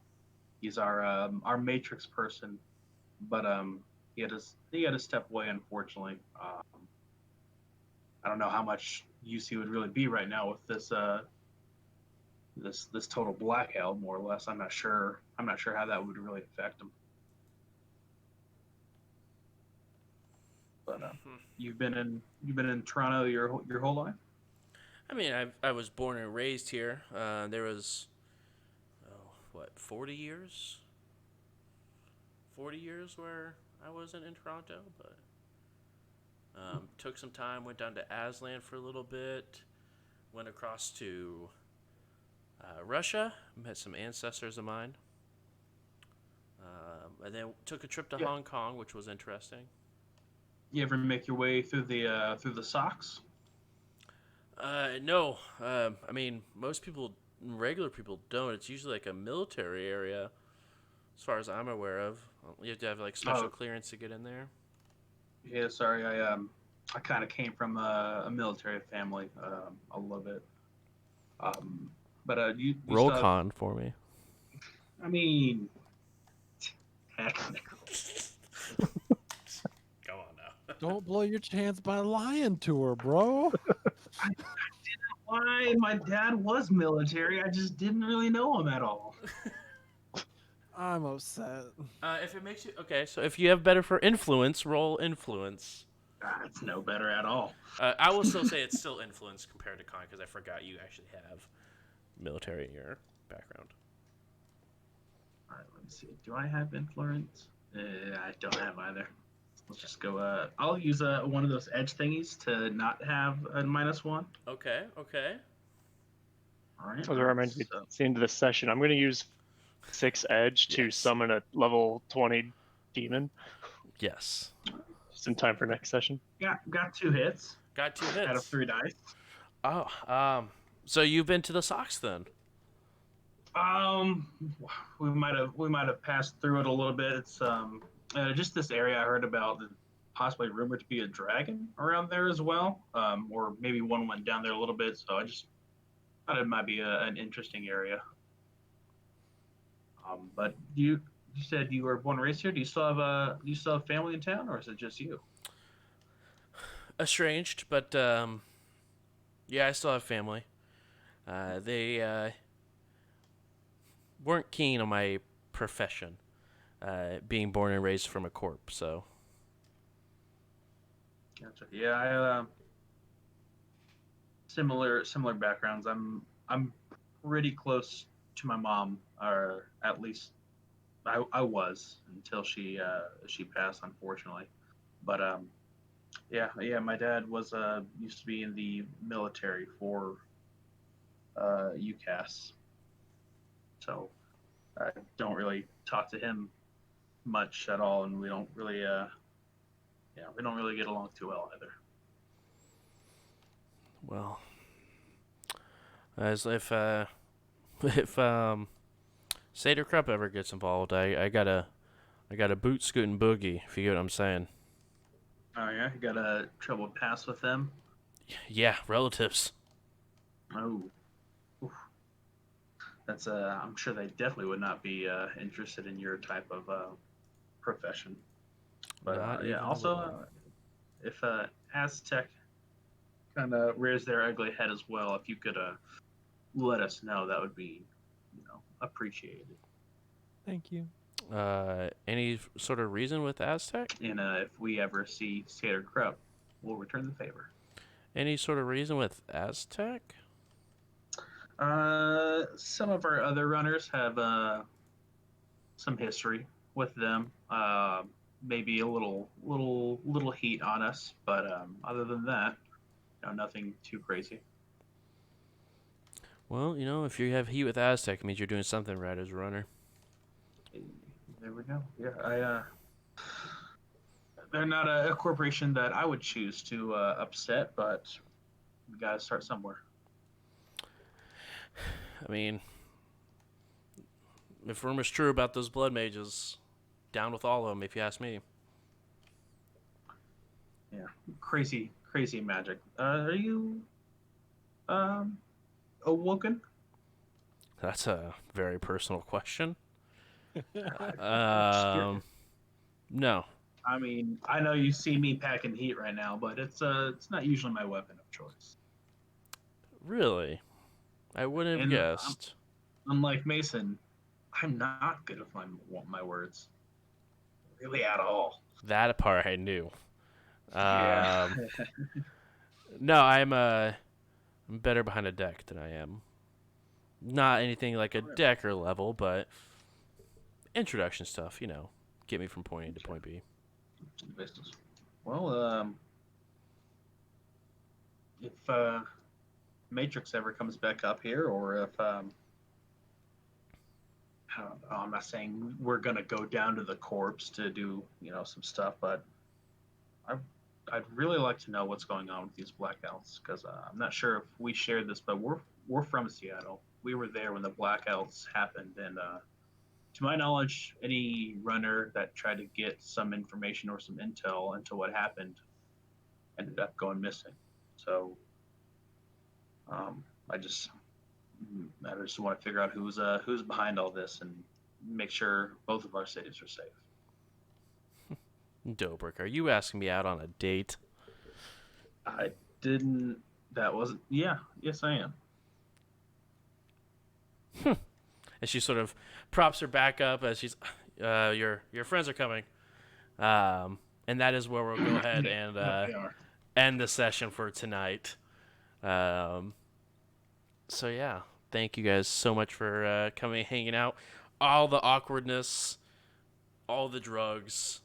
He's our matrix person, but he had to step away unfortunately. I don't know how much use he would really be right now with this total blackout, more or less. I'm not sure. I'm not sure how that would really affect him. But you've been in Toronto your whole life. I mean, I was born and raised here. There was, 40 years? 40 years where I wasn't in Toronto, but took some time, went down to Aslan for a little bit, went across to Russia, met some ancestors of mine, and then took a trip to Yeah. Hong Kong, which was interesting. You ever make your way through the socks? No, I mean, most people, regular people don't. It's usually like a military area, as far as I'm aware of. You have to have like special Oh, clearance to get in there. yeah. Sorry, I kind of came from a military family, a little bit. Um, but you Roll still have, con for me. I mean, technically. Go on now. Don't blow your chance by lying to her, bro. Why my dad was military, I just didn't really know him at all. I'm upset. If it makes you okay, so if you have better for influence, roll influence. It's no better at all. I will still say it's still influence compared to con because I forgot you actually have military in your background. All right, let me see. Do I have influence? I don't have either. Let's just go. I'll use one of those edge thingies to not have a -1. Okay. All right. As a reminder, So, it's the end of the session. I'm going to use 6 Edge to Yes. summon a level 20 demon. Yes. Just in time for next session. got 2 hits Got 2 out of hits. 3 dice. Oh, so you've been to the Sox then? Um, we might have passed through it a little bit. It's just this area I heard about, possibly rumored to be a dragon around there as well. Or maybe one went down there a little bit. So I just thought it might be an interesting area. But you said you were born and raised here. Do you still have family in town, or is it just you? Estranged, but yeah, I still have family. They weren't keen on my profession, being born and raised from a corpse. So Gotcha. Yeah, I similar backgrounds. I'm pretty close to my mom, or at least I was until she passed, unfortunately. But yeah, my dad was used to be in the military for UCAS, so I don't really talk to him much at all, and we don't really get along too well either. well, as if if Seder Krupp ever gets involved, I got a boot scooting boogie. If you get what I'm saying. Oh yeah, you got a trouble pass with them. Yeah, relatives. Oh, oof. That's I'm sure they definitely would not be interested in your type of profession. But Not even yeah, a also little. if Aztec kind of rears their ugly head as well, if you could let us know, that would be appreciated. Thank you. Any sort of reason with Aztec? And if we ever see Satyr Krupp, we'll return the favor. Any sort of reason with Aztec? Some of our other runners have some history with them. Maybe a little heat on us, but other than that, nothing too crazy. Well, if you have heat with Aztec, it means you're doing something right as a runner. There we go. Yeah, they're not a corporation that I would choose to upset, but we gotta start somewhere. I mean, if rumor's true about those blood mages, down with all of them, if you ask me. Yeah, crazy, crazy magic. Are you awoken? That's a very personal question. Sure. No. I mean, I know you see me packing heat right now, but it's not usually my weapon of choice. Really? I wouldn't have And guessed. unlike Mason, I'm not good with my words, really at all. That part I knew. Yeah. No, I'm better behind a deck than I am. Not anything like a decker level, but introduction stuff, get me from point A to point B. Well, if Matrix ever comes back up here, or if I don't know, I'm not saying we're gonna go down to the corpse to do some stuff, but I'd really like to know what's going on with these blackouts because I'm not sure if we shared this, but we're from Seattle. We were there when the blackouts happened, and to my knowledge, any runner that tried to get some information or some intel into what happened ended up going missing. So um, I just want to figure out who's behind all this and make sure both of our cities are safe. Dobrik, are you asking me out on a date? I didn't. That wasn't. Yeah. Yes, I am. And she sort of props her back up as she's, your friends are coming. And that is where we'll go ahead and end the session for tonight. So yeah, thank you guys so much for coming, hanging out. All the awkwardness, all the drugs.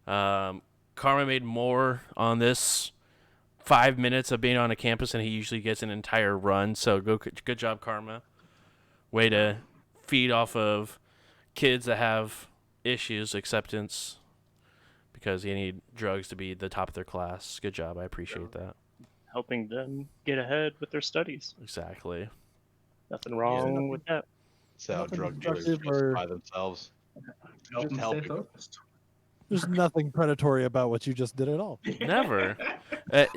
Karma made more on this 5 minutes of being on a campus than he usually gets an entire run. So good job, Karma. Way to feed off of kids that have issues, acceptance, because you need drugs to be the top of their class. Good job. I appreciate that. Helping them get ahead with their studies. Exactly. Nothing wrong with that. That's how Nothing drug dealers destructive or- justify themselves. Help Just them help stay people. focused. There's nothing predatory about what you just did at all. Never.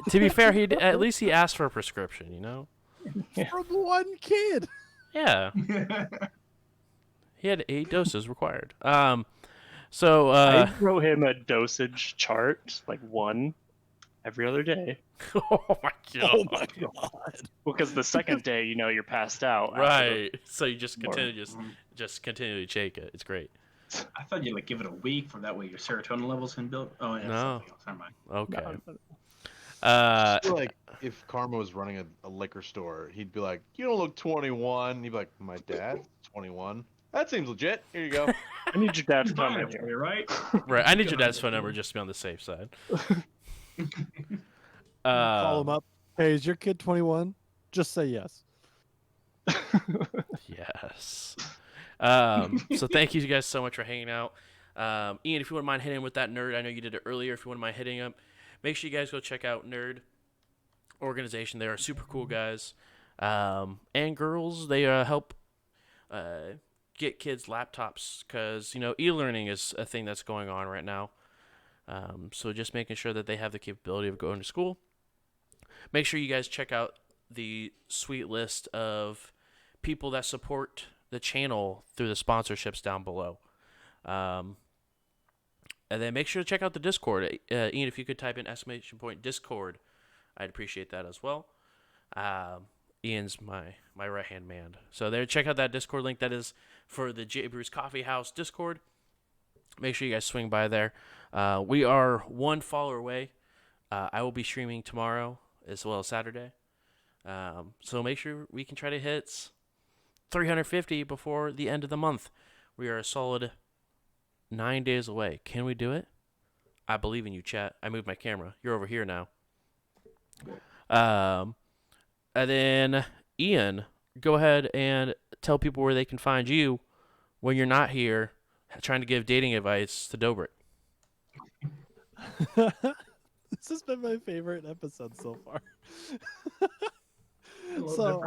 To be fair, at least he asked for a prescription, From one kid. Yeah. He had 8 doses required. So I wrote him a dosage chart, like one every other day. oh my god. Oh my god. Because the second day, you're passed out. after Right. So you just More. continue just continually shake it. It's great. I thought you'd give it a week from that way your serotonin levels can build. Oh yeah, No. something else. Never mind. Okay. No. I feel like if Karma was running a liquor store, he'd be like, "You don't look 21." He'd be like, "My dad's 21. That seems legit. Here you go." I need your dad's Fine, phone here. right? Right. I need your dad's phone number just to be on the safe side. Call him up. Hey, is your kid 21? Just say yes. Yes. So thank you guys so much for hanging out. Ian, if you wouldn't mind hitting with that nerd, I know you did it earlier. If you wouldn't mind hitting up, make sure you guys go check out Nerd Organization. They are super cool guys. And girls, they help get kids laptops because, e-learning is a thing that's going on right now. So just making sure that they have the capability of going to school. Make sure you guys check out the sweet list of people that support the channel through the sponsorships down below. And then make sure to check out the Discord. Ian, if you could type in ! Discord, I'd appreciate that as well. Ian's my right-hand man. So there, check out that Discord link. That is for the J. Bruce Coffee House Discord. Make sure you guys swing by there. We are one follower away. I will be streaming tomorrow as well as Saturday. So make sure we can try to hit 350 before the end of the month. We are a solid 9 days away. Can we do it? I believe in you, chat. I moved my camera. You're over here now. And then, Ian, go ahead and tell people where they can find you when you're not here trying to give dating advice to Dobrik. This has been my favorite episode so far. So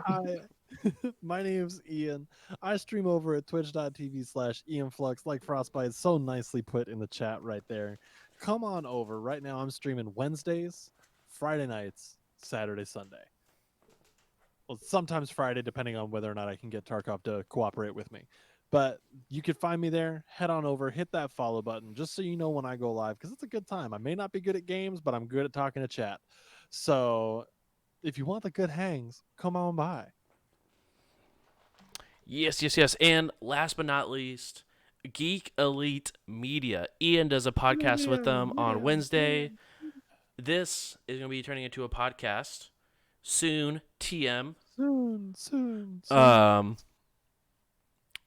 My name's Ian. I stream over at twitch.tv/IanFlux, like Frostbite so nicely put in the chat right there. Come on over. Right now I'm streaming Wednesdays, Friday nights, Saturday, Sunday. Well, sometimes Friday, depending on whether or not I can get Tarkov to cooperate with me. But you could find me there. Head on over, hit that follow button, just so you know when I go live, because it's a good time. I may not be good at games, but I'm good at talking to chat. So if you want the good hangs, come on by. Yes, yes, yes. And last but not least, Geek Elite Media. Ian does a podcast with them on Wednesday. This is going to be turning into a podcast soon, TM. Soon.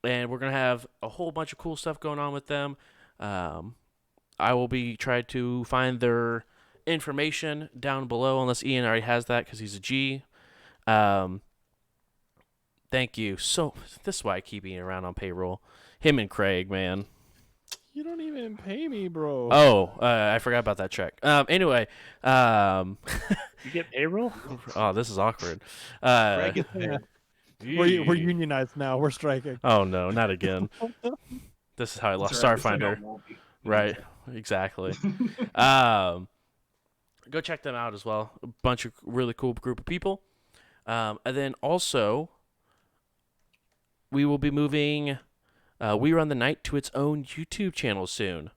And we're going to have a whole bunch of cool stuff going on with them. I will be trying to find their information down below, unless Ian already has that because he's a G. Thank you. So this is why I keep Ian around on payroll. Him and Craig, man. You don't even pay me, bro. Oh, I forgot about that check. Anyway, You get payroll? oh, this is awkward. Craig gets paid. We're unionized now. We're striking. Oh no, not again. This is how I lost Starfinder. Right, exactly. Go check them out as well. A bunch of really cool group of people. And then also, we will be moving We Run the Night to its own YouTube channel soon.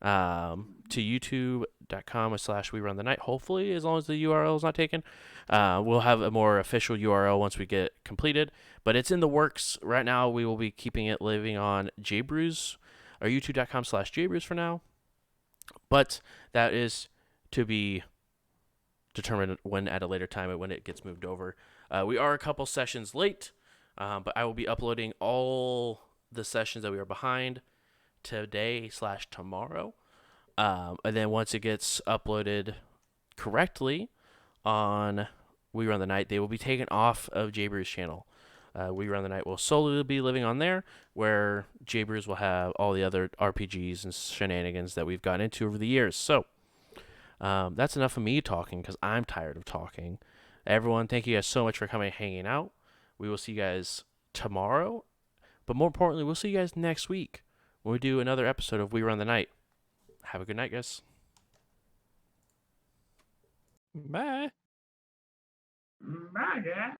To youtube.com/We Run the Night. Hopefully, as long as the URL is not taken. We'll have a more official URL once we get completed. But it's in the works. Right now, we will be keeping it living on JBrews, or youtube.com/JBrews for now. But that is to be determined when at a later time when it gets moved over. We are a couple sessions late, but I will be uploading all the sessions that we are behind today/tomorrow. And then once it gets uploaded correctly on We Run the Night, they will be taken off of JBrews' channel. We Run the Night will solely be living on there, where JBrews will have all the other RPGs and shenanigans that we've gotten into over the years. So that's enough of me talking, because I'm tired of talking. Everyone, thank you guys so much for coming and hanging out. We will see you guys tomorrow, but more importantly, we'll see you guys next week when we do another episode of We Run the Night. Have a good night, guys. Bye. Bye, guys.